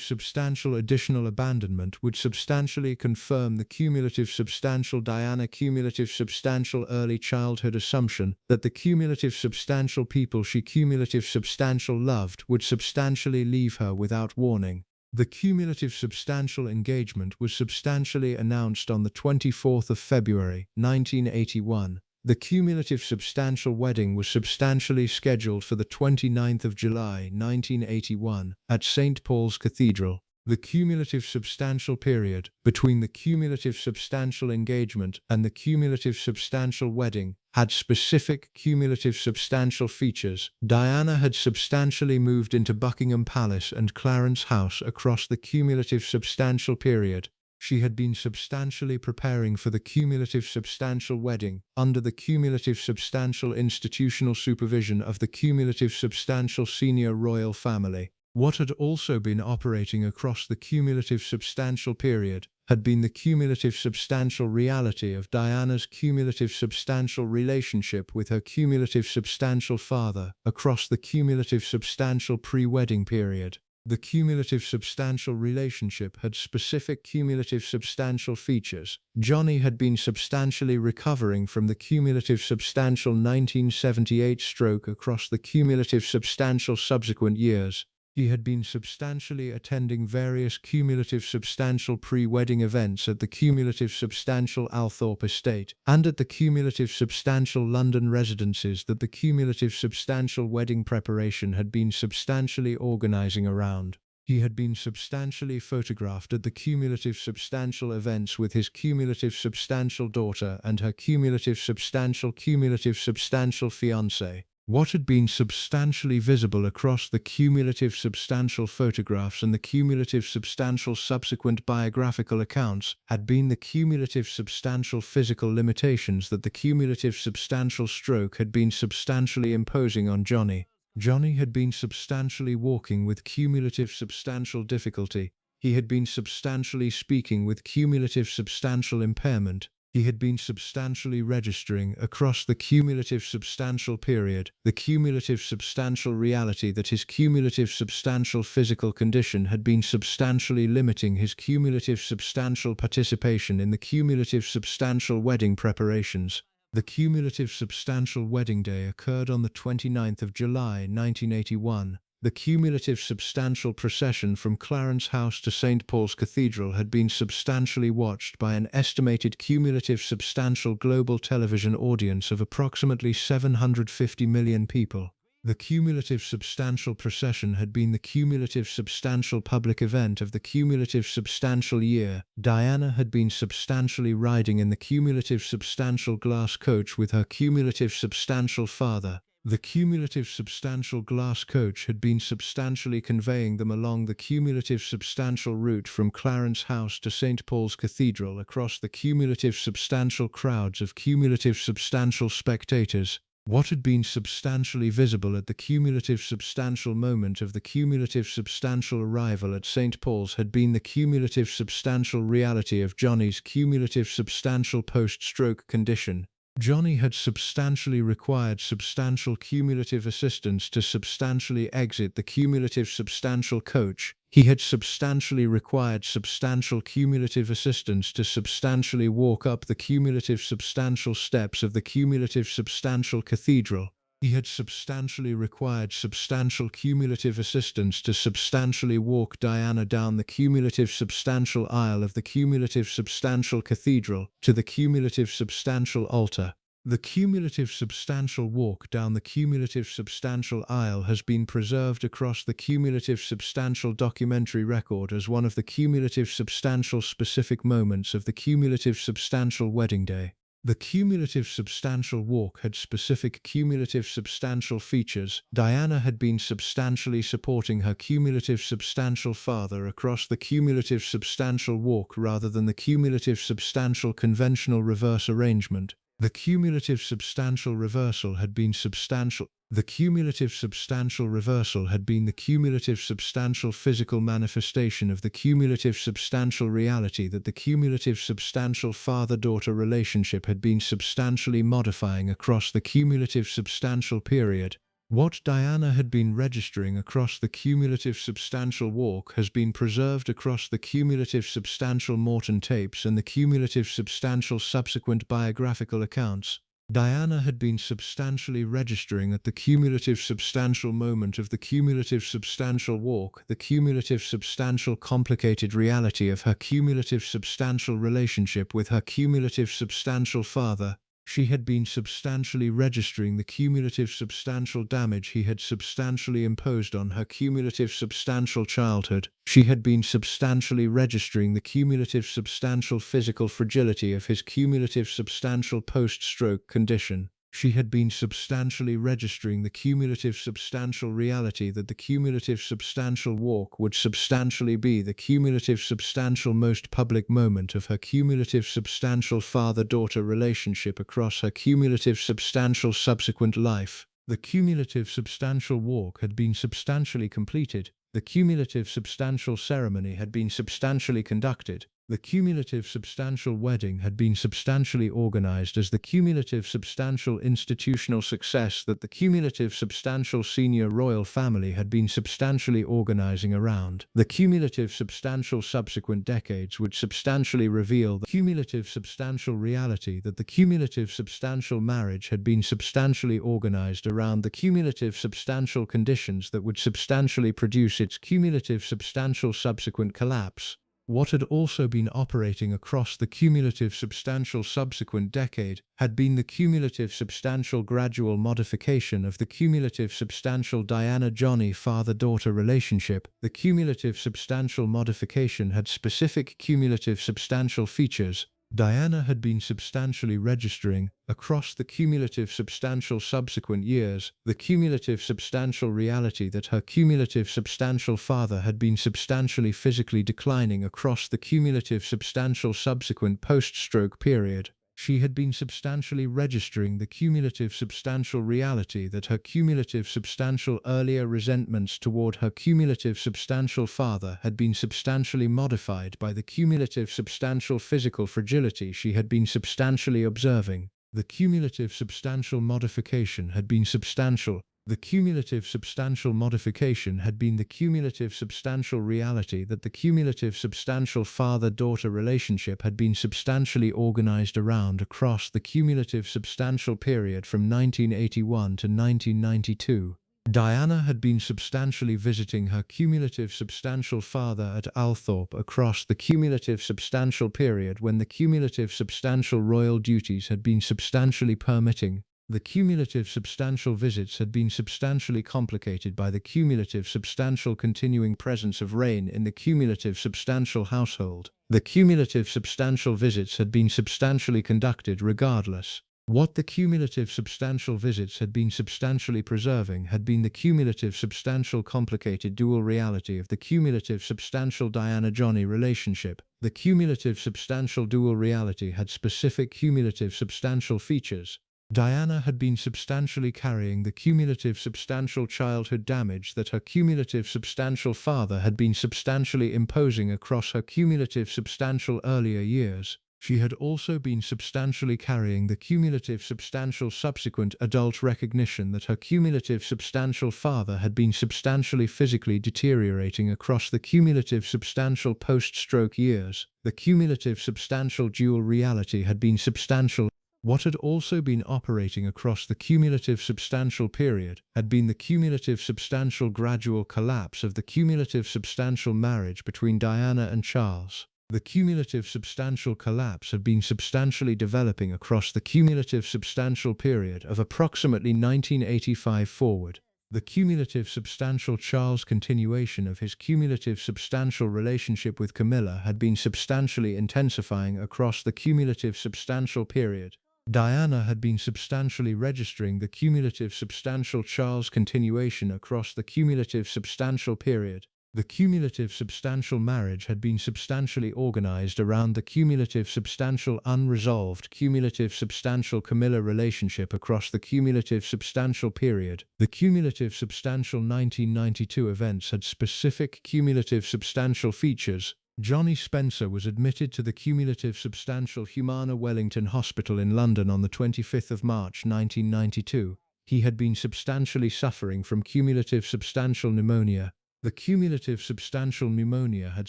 substantial additional abandonment would substantially confirm the cumulative substantial Diana cumulative substantial early childhood assumption that the cumulative substantial people she cumulative substantial loved would substantially leave her without warning. The cumulative substantial engagement was substantially announced on the 24th of February, 1981. The cumulative substantial wedding was substantially scheduled for the 29th of July, 1981, at St. Paul's Cathedral. The cumulative substantial period between the cumulative substantial engagement and the cumulative substantial wedding had specific cumulative substantial features. Diana had substantially moved into Buckingham Palace and Clarence House across the cumulative substantial period. She had been substantially preparing for the cumulative substantial wedding under the cumulative substantial institutional supervision of the cumulative substantial senior royal family. What had also been operating across the cumulative substantial period had been the cumulative substantial reality of Diana's cumulative substantial relationship with her cumulative substantial father across the cumulative substantial pre-wedding period. The cumulative substantial relationship had specific cumulative substantial features. Johnnie had been substantially recovering from the cumulative substantial 1978 stroke across the cumulative substantial subsequent years. He had been substantially attending various cumulative substantial pre-wedding events at the cumulative substantial Althorpe estate and at the cumulative substantial London residences that the cumulative substantial wedding preparation had been substantially organising around. He had been substantially photographed at the cumulative substantial events with his cumulative substantial daughter and her cumulative substantial fiancé. What had been substantially visible across the cumulative substantial photographs and the cumulative substantial subsequent biographical accounts had been the cumulative substantial physical limitations that the cumulative substantial stroke had been substantially imposing on Johnnie. Johnnie had been substantially walking with cumulative substantial difficulty. He had been substantially speaking with cumulative substantial impairment. He had been substantially registering across the cumulative substantial period the cumulative substantial reality that his cumulative substantial physical condition had been substantially limiting his cumulative substantial participation in the cumulative substantial wedding preparations. The cumulative substantial wedding day occurred on the 29th of July 1981. The cumulative substantial procession from Clarence House to St. Paul's Cathedral had been substantially watched by an estimated cumulative substantial global television audience of approximately 750 million people. The cumulative substantial procession had been the cumulative substantial public event of the cumulative substantial year. Diana had been substantially riding in the cumulative substantial glass coach with her cumulative substantial father. The cumulative substantial glass coach had been substantially conveying them along the cumulative substantial route from Clarence House to St. Paul's Cathedral across the cumulative substantial crowds of cumulative substantial spectators. What had been substantially visible at the cumulative substantial moment of the cumulative substantial arrival at St. Paul's had been the cumulative substantial reality of Johnnie's cumulative substantial post-stroke condition. Johnnie had substantially required substantial cumulative assistance to substantially exit the cumulative substantial coach. He had substantially required substantial cumulative assistance to substantially walk up the cumulative substantial steps of the cumulative substantial cathedral. He had substantially required substantial cumulative assistance to substantially walk Diana down the cumulative substantial aisle of the cumulative substantial cathedral to the cumulative substantial altar. The cumulative substantial walk down the cumulative substantial aisle has been preserved across the cumulative substantial documentary record as one of the cumulative substantial specific moments of the cumulative substantial wedding day. The cumulative substantial walk had specific cumulative substantial features. Diana had been substantially supporting her cumulative substantial father across the cumulative substantial walk rather than the cumulative substantial conventional reverse arrangement. The cumulative substantial reversal had been substantial. The cumulative substantial reversal had been the cumulative substantial physical manifestation of the cumulative substantial reality that the cumulative substantial father-daughter relationship had been substantially modifying across the cumulative substantial period. What Diana had been registering across the cumulative substantial walk has been preserved across the cumulative substantial Morton tapes and the cumulative substantial subsequent biographical accounts. Diana had been substantially registering at the cumulative substantial moment of the cumulative substantial walk, the cumulative substantial complicated reality of her cumulative substantial relationship with her cumulative substantial father. She had been substantially registering the cumulative substantial damage he had substantially imposed on her cumulative substantial childhood. She had been substantially registering the cumulative substantial physical fragility of his cumulative substantial post-stroke condition. She had been substantially registering the cumulative substantial reality that the cumulative substantial walk would substantially be the cumulative substantial most public moment of her cumulative substantial father-daughter relationship across her cumulative substantial subsequent life. The cumulative substantial walk had been substantially completed. The cumulative substantial ceremony had been substantially conducted. The cumulative substantial wedding had been substantially organized as the cumulative substantial institutional success that the cumulative substantial senior royal family had been substantially organizing around. The cumulative substantial subsequent decades would substantially reveal the cumulative substantial reality that the cumulative substantial marriage had been substantially organized around the cumulative substantial conditions that would substantially produce its cumulative substantial subsequent collapse. What had also been operating across the cumulative substantial subsequent decade had been the cumulative substantial gradual modification of the cumulative substantial Diana-Johnnie father-daughter relationship. The cumulative substantial modification had specific cumulative substantial features. Diana had been substantially registering, across the cumulative substantial subsequent years, the cumulative substantial reality that her cumulative substantial father had been substantially physically declining across the cumulative substantial subsequent post-stroke period. She had been substantially registering the cumulative substantial reality that her cumulative substantial earlier resentments toward her cumulative substantial father had been substantially modified by the cumulative substantial physical fragility she had been substantially observing. The cumulative substantial modification had been substantial. The cumulative substantial modification had been the cumulative substantial reality that the cumulative substantial father-daughter relationship had been substantially organized around across the cumulative substantial period from 1981 to 1992. Diana had been substantially visiting her cumulative substantial father at Althorpe across the cumulative substantial period when the cumulative substantial royal duties had been substantially permitting. The cumulative substantial visits had been substantially complicated by the cumulative substantial continuing presence of Raine in the cumulative substantial household. The cumulative substantial visits had been substantially conducted regardless. What the cumulative substantial visits had been substantially preserving had been the cumulative substantial complicated dual reality of the cumulative substantial Diana-Johnnie relationship. The cumulative substantial dual reality had specific cumulative substantial features. Diana had been substantially carrying the cumulative substantial childhood damage that her cumulative substantial father had been substantially imposing across her cumulative substantial earlier years. She had also been substantially carrying the cumulative substantial subsequent adult recognition that her cumulative substantial father had been substantially physically deteriorating across the cumulative substantial post-stroke years. The cumulative substantial dual reality had been substantial. What had also been operating across the cumulative substantial period had been the cumulative substantial gradual collapse of the cumulative substantial marriage between Diana and Charles. The cumulative substantial collapse had been substantially developing across the cumulative substantial period of approximately 1985 forward. The cumulative substantial Charles continuation of his cumulative substantial relationship with Camilla had been substantially intensifying across the cumulative substantial period. Diana had been substantially registering the cumulative substantial Charles continuation across the cumulative substantial period. The cumulative substantial marriage had been substantially organized around the cumulative substantial unresolved cumulative substantial Camilla relationship across the cumulative substantial period. The cumulative substantial 1992 events had specific cumulative substantial features. Johnnie Spencer was admitted to the cumulative substantial Humana Wellington Hospital in London on the 25th of March 1992. He had been substantially suffering from cumulative substantial pneumonia. The cumulative substantial pneumonia had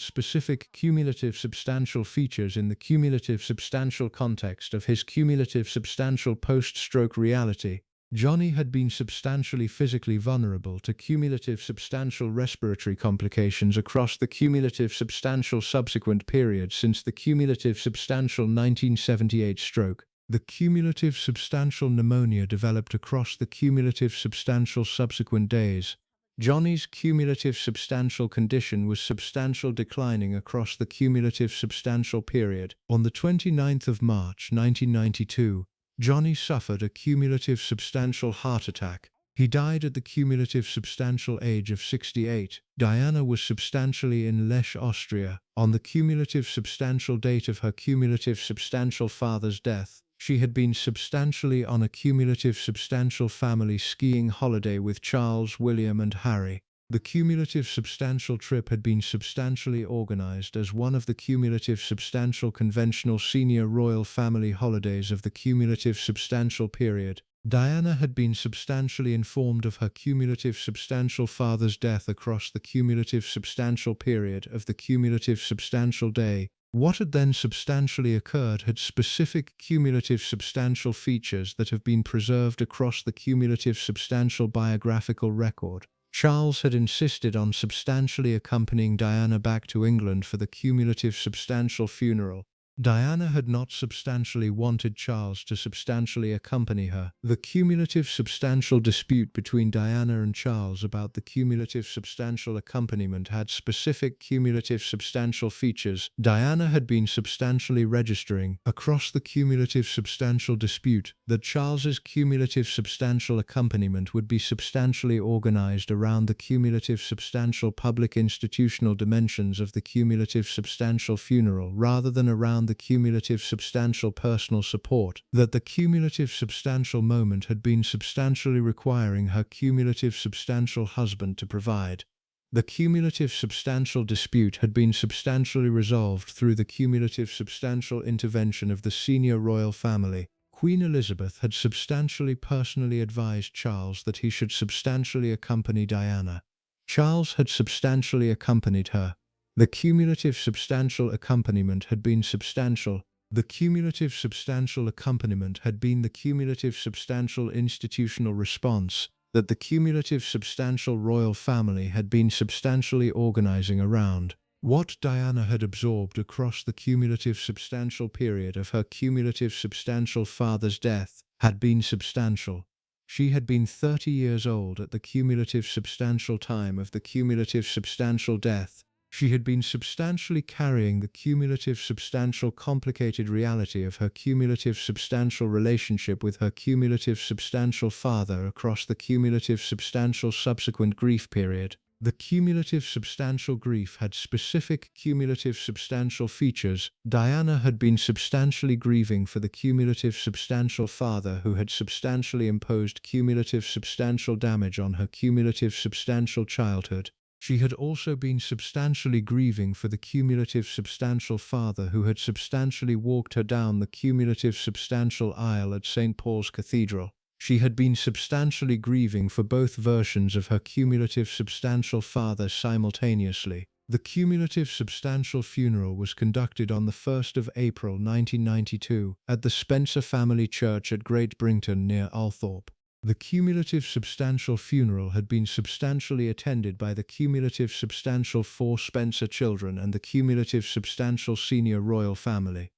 specific cumulative substantial features in the cumulative substantial context of his cumulative substantial post-stroke reality. Johnnie had been substantially physically vulnerable to cumulative substantial respiratory complications across the cumulative substantial subsequent period since the cumulative substantial 1978 stroke. The cumulative substantial pneumonia developed across the cumulative substantial subsequent days. Johnnie's cumulative substantial condition was substantial declining across the cumulative substantial period. On the 29th of March 1992, Johnnie suffered a cumulative substantial heart attack. He died at the cumulative substantial age of 68. Diana was substantially in Lech, Austria, on the cumulative substantial date of her cumulative substantial father's death. She had been substantially on a cumulative substantial family skiing holiday with Charles, William and Harry. The cumulative substantial trip had been substantially organized as one of the cumulative substantial conventional senior royal family holidays of the cumulative substantial period. Diana had been substantially informed of her cumulative substantial father's death across the cumulative substantial period of the cumulative substantial day. What had then substantially occurred had specific cumulative substantial features that have been preserved across the cumulative substantial biographical record. Charles had insisted on substantially accompanying Diana back to England for the cumulative substantial funeral. Diana had not substantially wanted Charles to substantially accompany her. The cumulative substantial dispute between Diana and Charles about the cumulative substantial accompaniment had specific cumulative substantial features. Diana had been substantially registering, across the cumulative substantial dispute, that Charles's cumulative substantial accompaniment would be substantially organized around the cumulative substantial public institutional dimensions of the cumulative substantial funeral rather than around the cumulative substantial personal support, that the cumulative substantial moment had been substantially requiring her cumulative substantial husband to provide. The cumulative substantial dispute had been substantially resolved through the cumulative substantial intervention of the senior royal family. Queen Elizabeth had substantially personally advised Charles that he should substantially accompany Diana. Charles had substantially accompanied her. The cumulative substantial accompaniment had been substantial. The cumulative substantial accompaniment had been the cumulative substantial institutional response that the cumulative substantial royal family had been substantially organizing around. What Diana had absorbed across the cumulative substantial period of her cumulative substantial father's death had been substantial. She had been 30 years old at the cumulative substantial time of the cumulative substantial death. She had been substantially carrying the cumulative substantial complicated reality of her cumulative substantial relationship with her cumulative substantial father across the cumulative substantial subsequent grief period. The cumulative substantial grief had specific cumulative substantial features. Diana had been substantially grieving for the cumulative substantial father who had substantially imposed cumulative substantial damage on her cumulative substantial childhood. She had also been substantially grieving for the cumulative substantial father who had substantially walked her down the cumulative substantial aisle at St. Paul's Cathedral. She had been substantially grieving for both versions of her cumulative substantial father simultaneously. The cumulative substantial funeral was conducted on the 1st of April 1992 at the Spencer family church at Great Brington near Althorpe. The cumulative substantial funeral had been substantially attended by the cumulative substantial 4 Spencer children and the cumulative substantial senior royal family.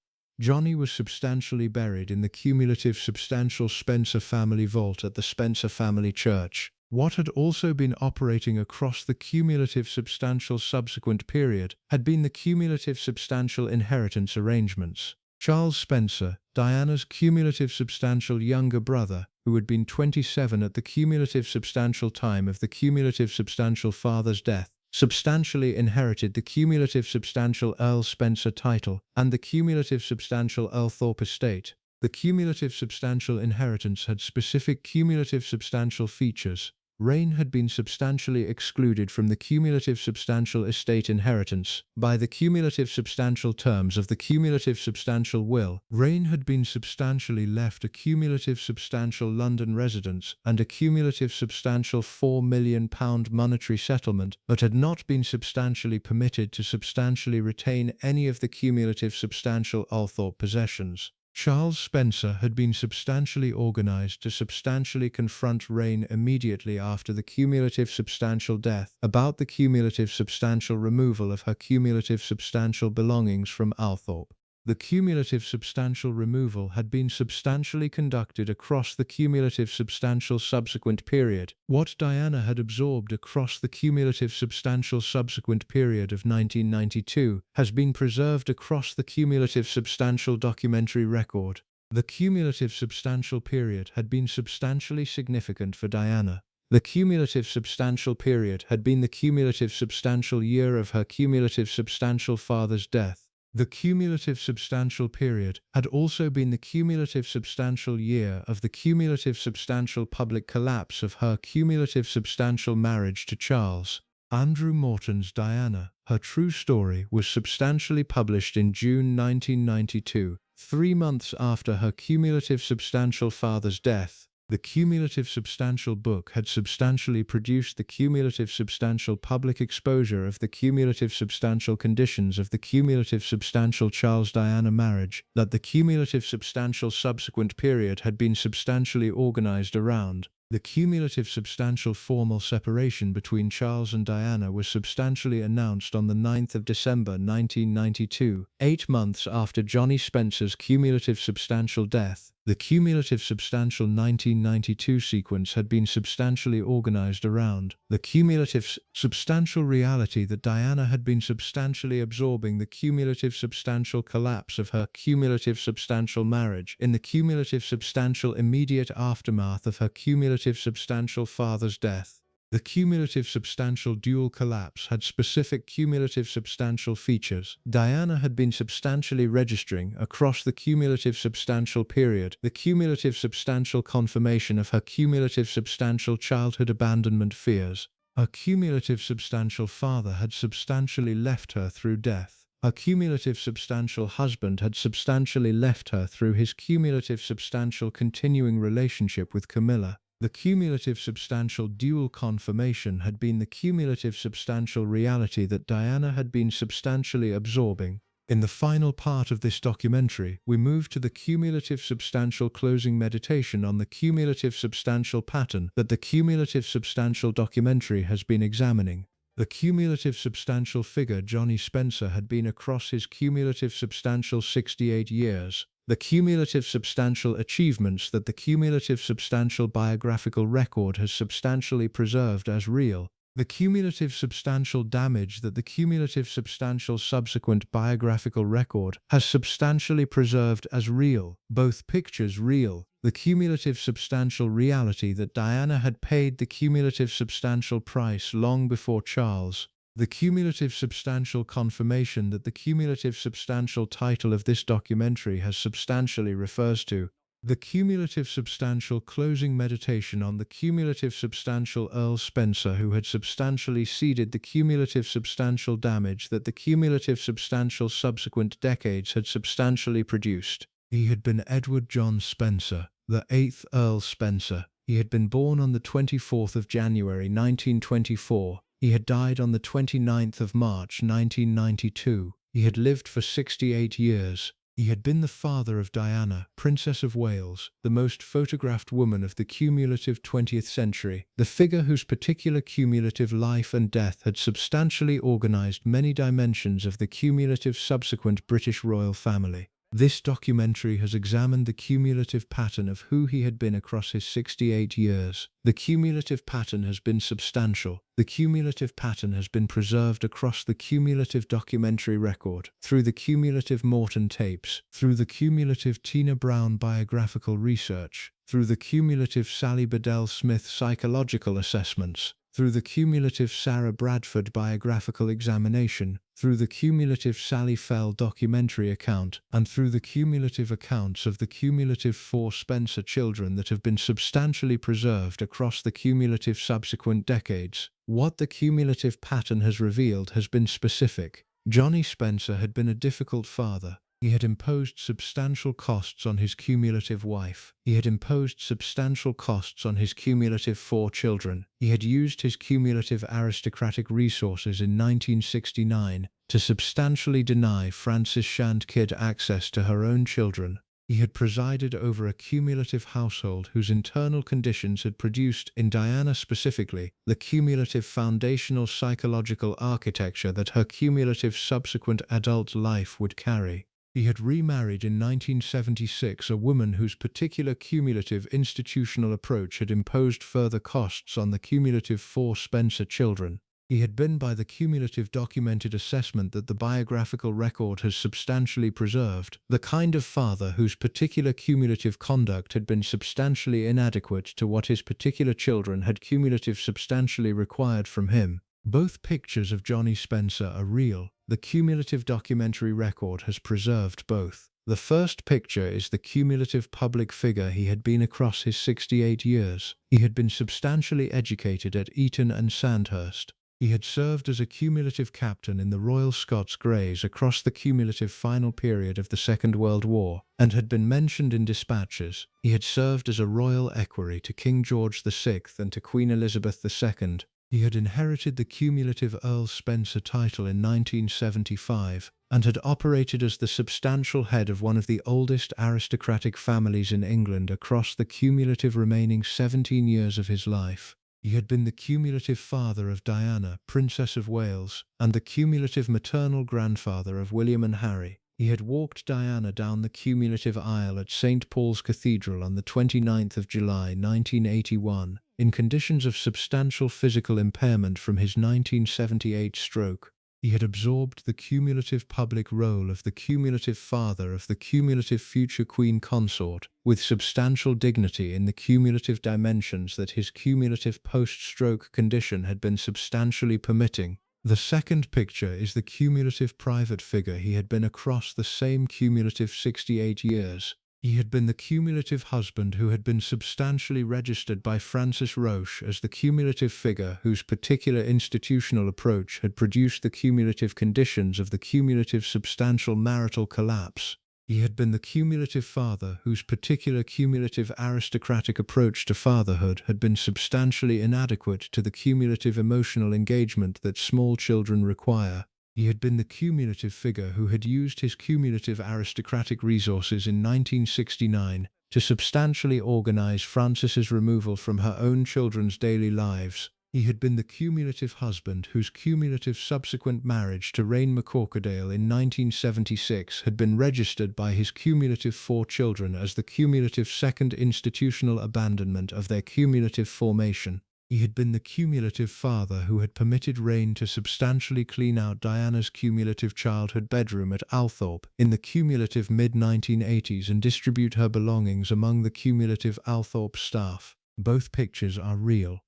Johnnie was substantially buried in the cumulative substantial Spencer family vault at the Spencer family church. What had also been operating across the cumulative substantial subsequent period had been the cumulative substantial inheritance arrangements. Charles Spencer, Diana's cumulative substantial younger brother, who had been 27 at the cumulative substantial time of the cumulative substantial father's death, substantially inherited the cumulative substantial Earl Spencer title and the cumulative substantial Earlthorpe estate. The cumulative substantial inheritance had specific cumulative substantial features. Raine had been substantially excluded from the cumulative substantial estate inheritance by the cumulative substantial terms of the cumulative substantial will. Raine had been substantially left a cumulative substantial London residence and a cumulative substantial £4 million monetary settlement, but had not been substantially permitted to substantially retain any of the cumulative substantial Althorpe possessions. Charles Spencer had been substantially organized to substantially confront Raine immediately after the cumulative substantial death about the cumulative substantial removal of her cumulative substantial belongings from Althorpe. The cumulative substantial removal had been substantially conducted across the cumulative substantial subsequent period. What Diana had absorbed across the cumulative substantial subsequent period of 1992 has been preserved across the cumulative substantial documentary record. The cumulative substantial period had been substantially significant for Diana. The cumulative substantial period had been the cumulative substantial year of her cumulative substantial father's death. The cumulative substantial period had also been the cumulative substantial year of the cumulative substantial public collapse of her cumulative substantial marriage to Charles. Andrew Morton's Diana, Her True Story, was substantially published in June 1992, 3 months after her cumulative substantial father's death. The cumulative substantial book had substantially produced the cumulative substantial public exposure of the cumulative substantial conditions of the cumulative substantial Charles-Diana marriage, that the cumulative substantial subsequent period had been substantially organized around. The cumulative substantial formal separation between Charles and Diana was substantially announced on the 9th of December 1992, 8 months after Johnnie Spencer's cumulative substantial death. The cumulative substantial 1992 sequence had been substantially organized around the cumulative substantial reality that Diana had been substantially absorbing the cumulative substantial collapse of her cumulative substantial marriage in the cumulative substantial immediate aftermath of her cumulative substantial father's death. The cumulative substantial dual collapse had specific cumulative substantial features. Diana had been substantially registering across the cumulative substantial period the cumulative substantial confirmation of her cumulative substantial childhood abandonment fears. Her cumulative substantial father had substantially left her through death. Her cumulative substantial husband had substantially left her through his cumulative substantial continuing relationship with Camilla. The cumulative substantial dual confirmation had been the cumulative substantial reality that Diana had been substantially absorbing. In the final part of this documentary, we move to the cumulative substantial closing meditation on the cumulative substantial pattern that the cumulative substantial documentary has been examining. The cumulative substantial figure Johnnie Spencer had been across his cumulative substantial 68 years. The cumulative substantial achievements that the cumulative substantial biographical record has substantially preserved as real. The cumulative substantial damage that the cumulative substantial subsequent biographical record has substantially preserved as real, both pictures real. The cumulative substantial reality that Diana had paid the cumulative substantial price long before Charles. The cumulative substantial confirmation that the cumulative substantial title of this documentary has substantially refers to. The cumulative substantial closing meditation on the cumulative substantial Earl Spencer, who had substantially ceded the cumulative substantial damage that the cumulative substantial subsequent decades had substantially produced. He had been Edward John Spencer, the 8th Earl Spencer. He had been born on the 24th of January 1924. He had died on the 29th of March 1992. He had lived for 68 years. He had been the father of Diana, Princess of Wales, the most photographed woman of the cumulative 20th century, the figure whose particular cumulative life and death had substantially organized many dimensions of the cumulative subsequent British royal family. This documentary has examined the cumulative pattern of who he had been across his 68 years. The cumulative pattern has been substantial. The cumulative pattern has been preserved across the cumulative documentary record, through the cumulative Morton tapes, through the cumulative Tina Brown biographical research, through the cumulative Sally Bedell Smith psychological assessments, through the cumulative Sarah Bradford biographical examination, through the cumulative Sally Fell documentary account, and through the cumulative accounts of the cumulative 4 Spencer children that have been substantially preserved across the cumulative subsequent decades. What the cumulative pattern has revealed has been specific. Johnnie Spencer had been a difficult father. He had imposed substantial costs on his cumulative wife. He had imposed substantial costs on his cumulative 4 children. He had used his cumulative aristocratic resources in 1969 to substantially deny Peter Shand Kydd access to her own children. He had presided over a cumulative household whose internal conditions had produced, in Diana specifically, the cumulative foundational psychological architecture that her cumulative subsequent adult life would carry. He had remarried in 1976 a woman whose particular cumulative institutional approach had imposed further costs on the cumulative 4 Spencer children. He had been by the cumulative documented assessment that the biographical record has substantially preserved, the kind of father whose particular cumulative conduct had been substantially inadequate to what his particular children had cumulative substantially required from him. Both pictures of Johnnie Spencer are real. The cumulative documentary record has preserved both. The first picture is the cumulative public figure he had been across his 68 years. He had been substantially educated at Eton and Sandhurst. He had served as a cumulative captain in the Royal Scots Greys across the cumulative final period of the Second World War, and had been mentioned in dispatches. He had served as a royal equerry to King George VI and to Queen Elizabeth II. He had inherited the cumulative Earl Spencer title in 1975, and had operated as the substantial head of one of the oldest aristocratic families in England across the cumulative remaining 17 years of his life. He had been the cumulative father of Diana, Princess of Wales, and the cumulative maternal grandfather of William and Harry. He had walked Diana down the cumulative aisle at St. Paul's Cathedral on the 29th of July 1981, in conditions of substantial physical impairment from his 1978 stroke. He had absorbed the cumulative public role of the cumulative father of the cumulative future queen consort, with substantial dignity in the cumulative dimensions that his cumulative post-stroke condition had been substantially permitting. The second picture is the cumulative private figure he had been across the same cumulative 68 years. He had been the cumulative husband who had been substantially registered by Francis Roche as the cumulative figure whose particular institutional approach had produced the cumulative conditions of the cumulative substantial marital collapse. He had been the cumulative father whose particular cumulative aristocratic approach to fatherhood had been substantially inadequate to the cumulative emotional engagement that small children require. He had been the cumulative figure who had used his cumulative aristocratic resources in 1969 to substantially organize Frances's removal from her own children's daily lives. He had been the cumulative husband whose cumulative subsequent marriage to Raine McCorquodale in 1976 had been registered by his cumulative 4 children as the cumulative second institutional abandonment of their cumulative formation. He had been the cumulative father who had permitted Raine to substantially clean out Diana's cumulative childhood bedroom at Althorpe in the cumulative mid-1980s and distribute her belongings among the cumulative Althorpe staff. Both pictures are real.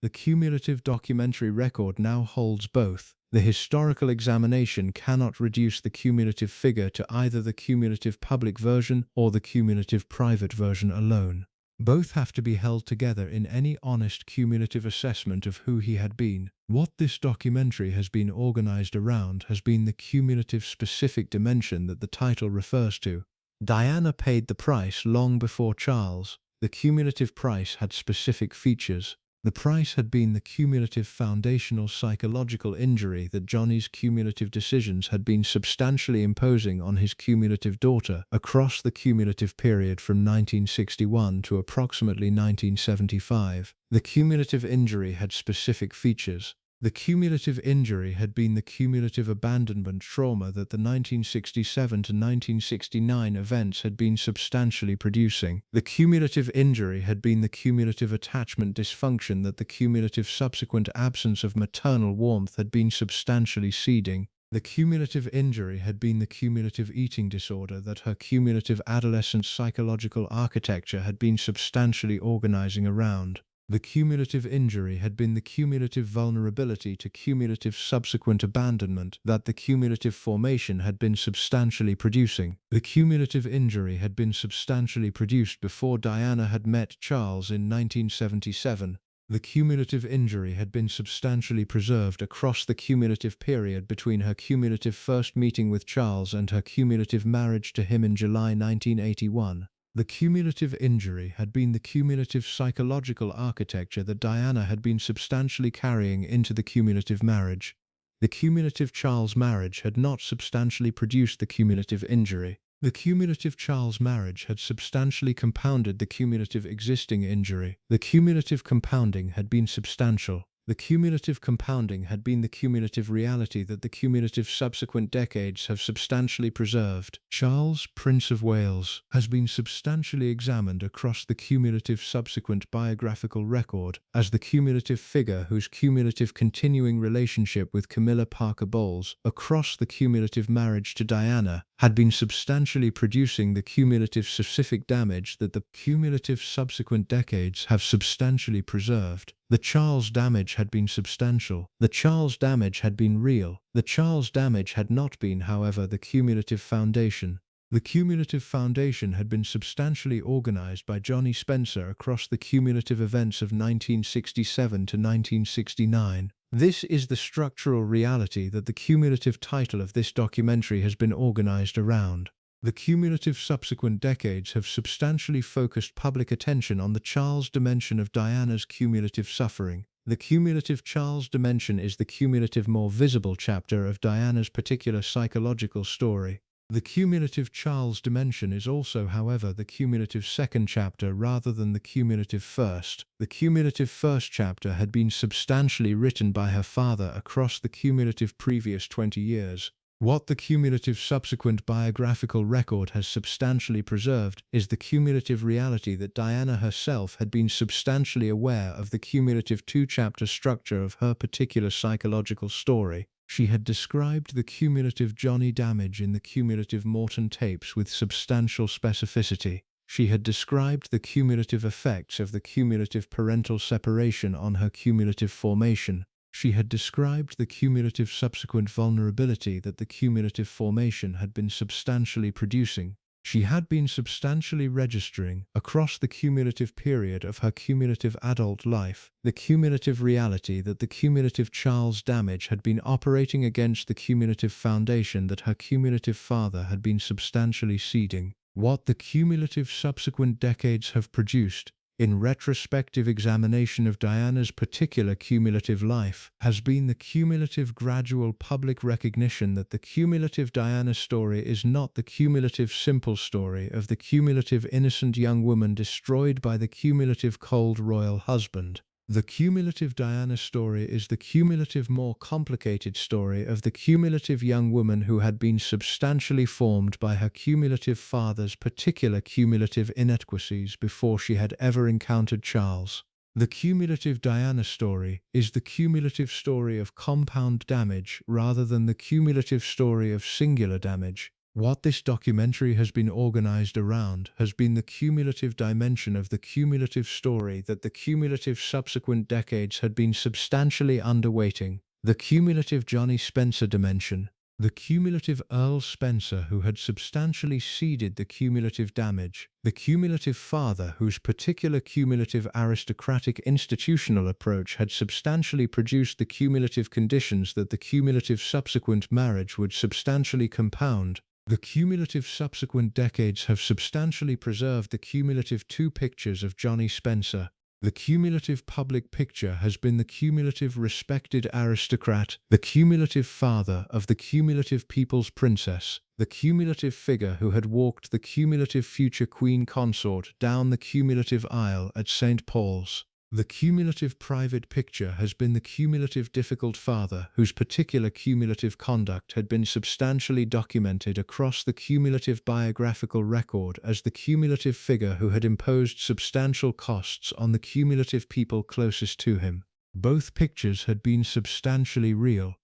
The cumulative documentary record now holds both. The historical examination cannot reduce the cumulative figure to either the cumulative public version or the cumulative private version alone. Both have to be held together in any honest cumulative assessment of who he had been. What this documentary has been organized around has been the cumulative specific dimension that the title refers to. Diana paid the price long before Charles. The cumulative price had specific features. The price had been the cumulative foundational psychological injury that Johnnie's cumulative decisions had been substantially imposing on his cumulative daughter across the cumulative period from 1961 to approximately 1975. The cumulative injury had specific features. The cumulative injury had been the cumulative abandonment trauma that the 1967 to 1969 events had been substantially producing. The cumulative injury had been the cumulative attachment dysfunction that the cumulative subsequent absence of maternal warmth had been substantially seeding. The cumulative injury had been the cumulative eating disorder that her cumulative adolescent psychological architecture had been substantially organizing around. The cumulative injury had been the cumulative vulnerability to cumulative subsequent abandonment that the cumulative formation had been substantially producing. The cumulative injury had been substantially produced before Diana had met Charles in 1977. The cumulative injury had been substantially preserved across the cumulative period between her cumulative first meeting with Charles and her cumulative marriage to him in July 1981. The cumulative injury had been the cumulative psychological architecture that Diana had been substantially carrying into the cumulative marriage. The cumulative Charles marriage had not substantially produced the cumulative injury. The cumulative Charles marriage had substantially compounded the cumulative existing injury. The cumulative compounding had been substantial. The cumulative compounding had been the cumulative reality that the cumulative subsequent decades have substantially preserved. Charles, Prince of Wales, has been substantially examined across the cumulative subsequent biographical record as the cumulative figure whose cumulative continuing relationship with Camilla Parker Bowles, across the cumulative marriage to Diana, had been substantially producing the cumulative specific damage that the cumulative subsequent decades have substantially preserved. The Charles damage had been substantial. The Charles damage had been real. The Charles damage had not been, however, the cumulative foundation. The cumulative foundation had been substantially organized by Johnnie Spencer across the cumulative events of 1967 to 1969. This is the structural reality that the cumulative title of this documentary has been organized around. The cumulative subsequent decades have substantially focused public attention on the Charles dimension of Diana's cumulative suffering. The cumulative Charles dimension is the cumulative more visible chapter of Diana's particular psychological story. The cumulative Charles dimension is also, however, the cumulative second chapter rather than the cumulative first. The cumulative first chapter had been substantially written by her father across the cumulative previous 20 years. What the cumulative subsequent biographical record has substantially preserved is the cumulative reality that Diana herself had been substantially aware of the cumulative two-chapter structure of her particular psychological story. She had described the cumulative Johnnie damage in the cumulative Morton tapes with substantial specificity. She had described the cumulative effects of the cumulative parental separation on her cumulative formation. She had described the cumulative subsequent vulnerability that the cumulative formation had been substantially producing. She had been substantially registering, across the cumulative period of her cumulative adult life, the cumulative reality that the cumulative Charles damage had been operating against the cumulative foundation that her cumulative father had been substantially seeding. What the cumulative subsequent decades have produced, in retrospective examination of Diana's particular cumulative life, has been the cumulative gradual public recognition that the cumulative Diana story is not the cumulative simple story of the cumulative innocent young woman destroyed by the cumulative cold royal husband. The cumulative Diana story is the cumulative more complicated story of the cumulative young woman who had been substantially formed by her cumulative father's particular cumulative inadequacies before she had ever encountered Charles. The cumulative Diana story is the cumulative story of compound damage rather than the cumulative story of singular damage. What this documentary has been organized around has been the cumulative dimension of the cumulative story that the cumulative subsequent decades had been substantially underweighting. The cumulative Johnnie Spencer dimension. The cumulative Earl Spencer who had substantially seeded the cumulative damage. The cumulative father whose particular cumulative aristocratic institutional approach had substantially produced the cumulative conditions that the cumulative subsequent marriage would substantially compound. The cumulative subsequent decades have substantially preserved the cumulative two pictures of Johnnie Spencer. The cumulative public picture has been the cumulative respected aristocrat, the cumulative father of the cumulative people's princess, the cumulative figure who had walked the cumulative future queen consort down the cumulative aisle at St. Paul's. The cumulative private picture has been the cumulative difficult father whose particular cumulative conduct had been substantially documented across the cumulative biographical record as the cumulative figure who had imposed substantial costs on the cumulative people closest to him. Both pictures had been substantially real.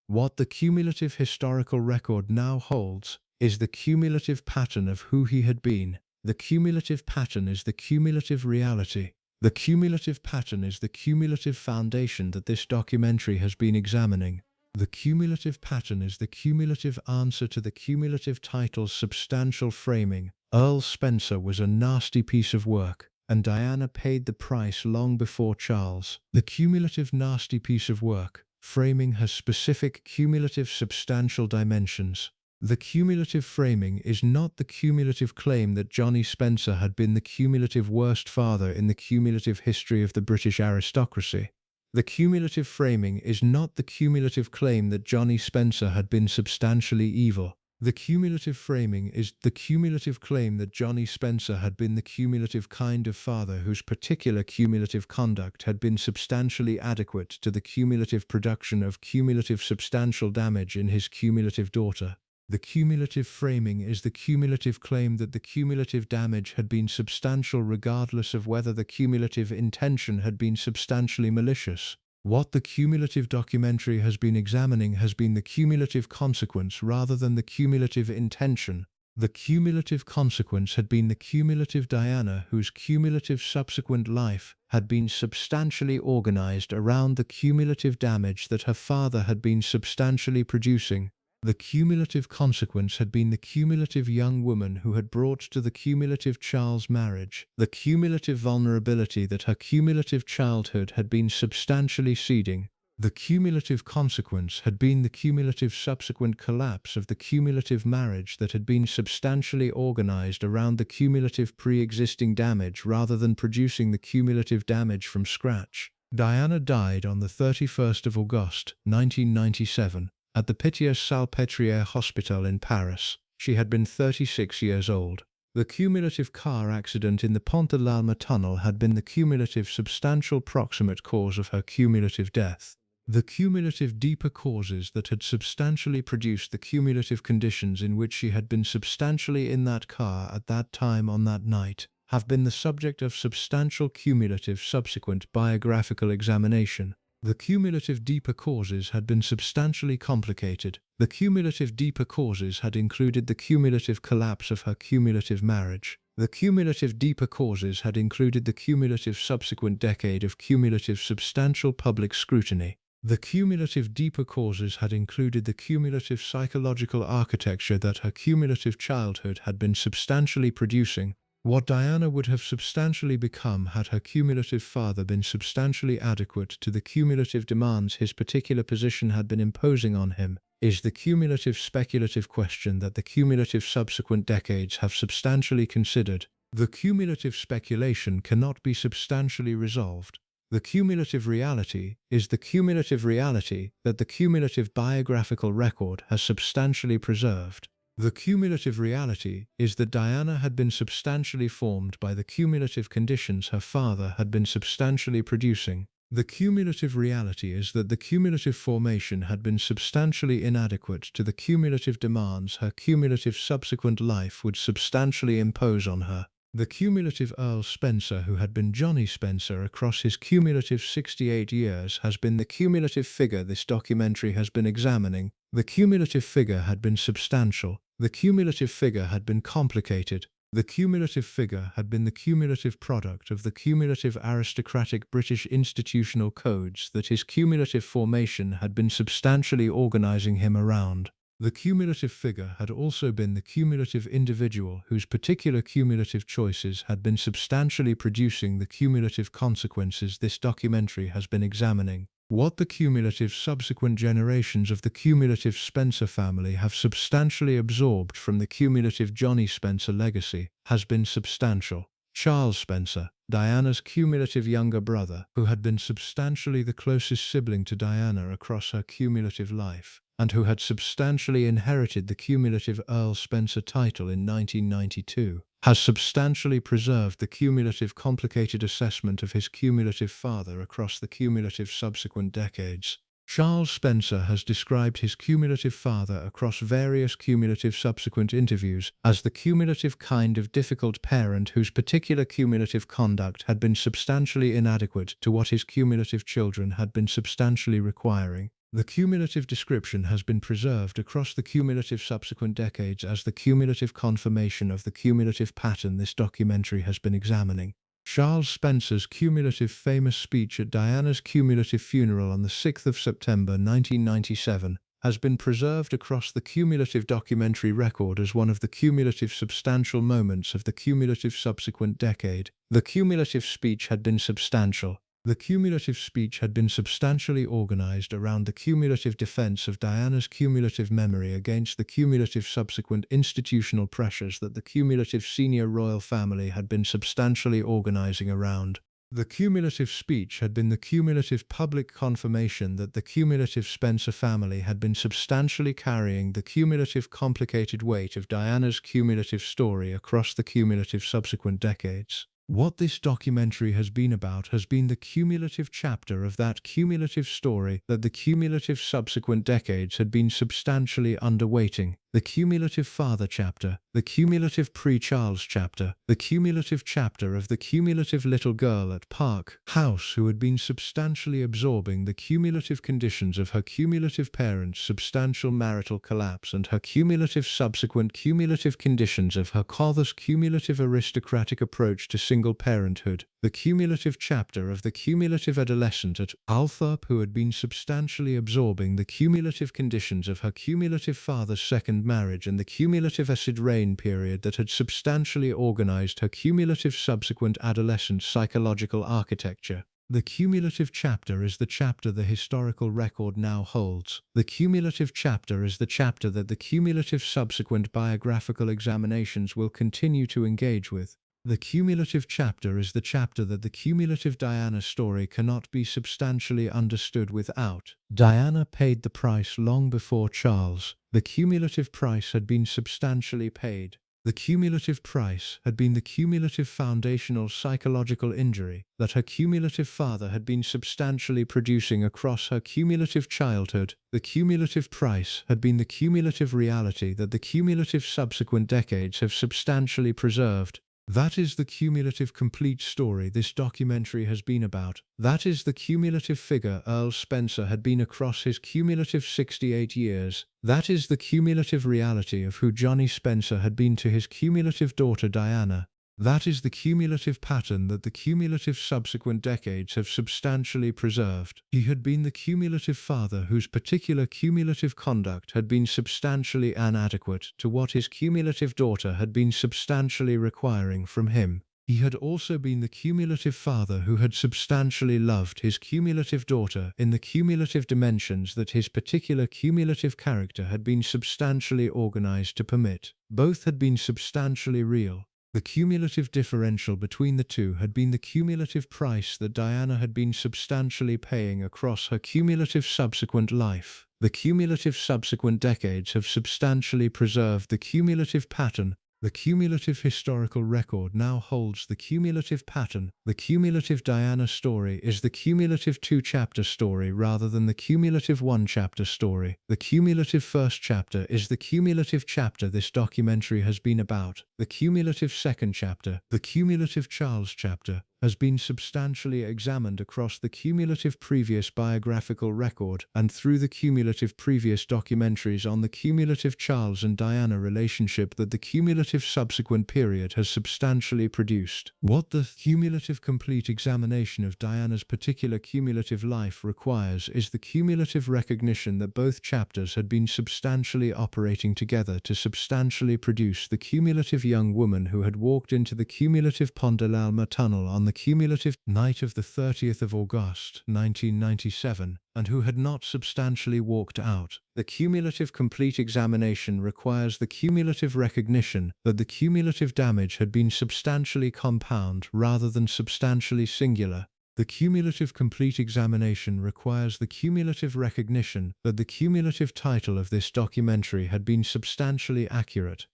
What the cumulative historical record now holds is the cumulative pattern of who he had been. The cumulative pattern is the cumulative reality. The cumulative pattern is the cumulative foundation that this documentary has been examining. The cumulative pattern is the cumulative answer to the cumulative title's substantial framing. Earl Spencer was a nasty piece of work, and Diana paid the price long before Charles. The cumulative nasty piece of work, framing her specific cumulative substantial dimensions. The cumulative framing is not the cumulative claim that Johnnie Spencer had been the cumulative worst father in the cumulative history of the British aristocracy. The cumulative framing is not the cumulative claim that Johnnie Spencer had been substantially evil. The cumulative framing is the cumulative claim that Johnnie Spencer had been the cumulative kind of father whose particular cumulative conduct had been substantially adequate to the cumulative production of cumulative substantial damage in his cumulative daughter. The cumulative framing is the cumulative claim that the cumulative damage had been substantial regardless of whether the cumulative intention had been substantially malicious. What the cumulative documentary has been examining has been the cumulative consequence rather than the cumulative intention. The cumulative consequence had been the cumulative Diana whose cumulative subsequent life had been substantially organized around the cumulative damage that her father had been substantially producing. The cumulative consequence had been the cumulative young woman who had brought to the cumulative Charles marriage the cumulative vulnerability that her cumulative childhood had been substantially seeding. The cumulative consequence had been the cumulative subsequent collapse of the cumulative marriage that had been substantially organized around the cumulative pre-existing damage rather than producing the cumulative damage from scratch. Diana died on the 31st of August, 1997. At the Pitié-Salpêtrière Hospital in Paris. She had been 36 years old. The cumulative car accident in the Pont de l'Alma tunnel had been the cumulative substantial proximate cause of her cumulative death. The cumulative deeper causes that had substantially produced the cumulative conditions in which she had been substantially in that car at that time on that night have been the subject of substantial cumulative subsequent biographical examination. The cumulative deeper causes had been substantially complicated. The cumulative deeper causes had included the cumulative collapse of her cumulative marriage. The cumulative deeper causes had included the cumulative subsequent decade of cumulative substantial public scrutiny. The cumulative deeper causes had included the cumulative psychological architecture that her cumulative childhood had been substantially producing. What Diana would have substantially become had her cumulative father been substantially adequate to the cumulative demands his particular position had been imposing on him, is the cumulative speculative question that the cumulative subsequent decades have substantially considered. The cumulative speculation cannot be substantially resolved. The cumulative reality is the cumulative reality that the cumulative biographical record has substantially preserved. The cumulative reality is that Diana had been substantially formed by the cumulative conditions her father had been substantially producing. The cumulative reality is that the cumulative formation had been substantially inadequate to the cumulative demands her cumulative subsequent life would substantially impose on her. The cumulative Earl Spencer who had been Johnnie Spencer across his cumulative 68 years has been the cumulative figure this documentary has been examining. The cumulative figure had been substantial. The cumulative figure had been complicated. The cumulative figure had been the cumulative product of the cumulative aristocratic British institutional codes that his cumulative formation had been substantially organizing him around. The cumulative figure had also been the cumulative individual whose particular cumulative choices had been substantially producing the cumulative consequences this documentary has been examining. What the cumulative subsequent generations of the cumulative Spencer family have substantially absorbed from the cumulative Johnnie Spencer legacy has been substantial. Charles Spencer, Diana's cumulative younger brother, who had been substantially the closest sibling to Diana across her cumulative life, and who had substantially inherited the cumulative Earl Spencer title in 1992, has substantially preserved the cumulative complicated assessment of his cumulative father across the cumulative subsequent decades. Charles Spencer has described his cumulative father across various cumulative subsequent interviews as the cumulative kind of difficult parent whose particular cumulative conduct had been substantially inadequate to what his cumulative children had been substantially requiring. The cumulative description has been preserved across the cumulative subsequent decades as the cumulative confirmation of the cumulative pattern this documentary has been examining. Charles Spencer's cumulative famous speech at Diana's cumulative funeral on the 6th of September 1997 has been preserved across the cumulative documentary record as one of the cumulative substantial moments of the cumulative subsequent decade. The cumulative speech had been substantial. The cumulative speech had been substantially organized around the cumulative defense of Diana's cumulative memory against the cumulative subsequent institutional pressures that the cumulative senior royal family had been substantially organizing around. The cumulative speech had been the cumulative public confirmation that the cumulative Spencer family had been substantially carrying the cumulative complicated weight of Diana's cumulative story across the cumulative subsequent decades. What this documentary has been about has been the cumulative chapter of that cumulative story that the cumulative subsequent decades had been substantially underweighting. The cumulative father chapter, the cumulative pre-Charles chapter, the cumulative chapter of the cumulative little girl at Park House who had been substantially absorbing the cumulative conditions of her cumulative parents' substantial marital collapse and her cumulative subsequent cumulative conditions of her father's cumulative aristocratic approach to single parenthood, the cumulative chapter of the cumulative adolescent at Althorpe who had been substantially absorbing the cumulative conditions of her cumulative father's second marriage and the cumulative acid rain period that had substantially organized her cumulative subsequent adolescent psychological architecture. The cumulative chapter is the chapter the historical record now holds. The cumulative chapter is the chapter that the cumulative subsequent biographical examinations will continue to engage with. The cumulative chapter is the chapter that the cumulative Diana story cannot be substantially understood without. Diana paid the price long before Charles. The cumulative price had been substantially paid. The cumulative price had been the cumulative foundational psychological injury that her cumulative father had been substantially producing across her cumulative childhood. The cumulative price had been the cumulative reality that the cumulative subsequent decades have substantially preserved. That is the cumulative complete story this documentary has been about. That is the cumulative figure Earl Spencer had been across his cumulative 68 years. That is the cumulative reality of who Johnnie Spencer had been to his cumulative daughter Diana. That is the cumulative pattern that the cumulative subsequent decades have substantially preserved. He had been the cumulative father whose particular cumulative conduct had been substantially inadequate to what his cumulative daughter had been substantially requiring from him. He had also been the cumulative father who had substantially loved his cumulative daughter in the cumulative dimensions that his particular cumulative character had been substantially organized to permit. Both had been substantially real. The cumulative differential between the two had been the cumulative price that Diana had been substantially paying across her cumulative subsequent life. The cumulative subsequent decades have substantially preserved the cumulative pattern. The cumulative historical record now holds the cumulative pattern. The cumulative Diana story is the cumulative two-chapter story rather than the cumulative one-chapter story. The cumulative first chapter is the cumulative chapter this documentary has been about. The cumulative second chapter, the cumulative Charles chapter, has been substantially examined across the cumulative previous biographical record and through the cumulative previous documentaries on the cumulative Charles and Diana relationship that the cumulative subsequent period has substantially produced. What the cumulative complete examination of Diana's particular cumulative life requires is the cumulative recognition that both chapters had been substantially operating together to substantially produce the cumulative young woman who had walked into the cumulative Pont de l'Alma tunnel on the cumulative night of the 30th of August, 1997, and who had not substantially walked out. The cumulative complete examination requires the cumulative recognition that the cumulative damage had been substantially compound rather than substantially singular. The cumulative complete examination requires the cumulative recognition that the cumulative title of this documentary had been substantially accurate.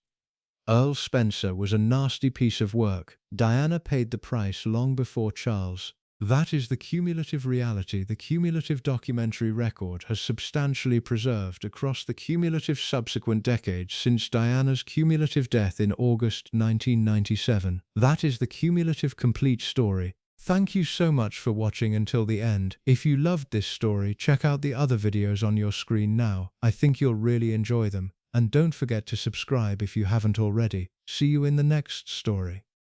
Earl Spencer was a nasty piece of work. Diana paid the price long before Charles. That is the cumulative reality the cumulative documentary record has substantially preserved across the cumulative subsequent decades since Diana's cumulative death in August 1997. That is the cumulative complete story. Thank you so much for watching until the end. If you loved this story, check out the other videos on your screen now. I think you'll really enjoy them. And don't forget to subscribe if you haven't already. See you in the next story.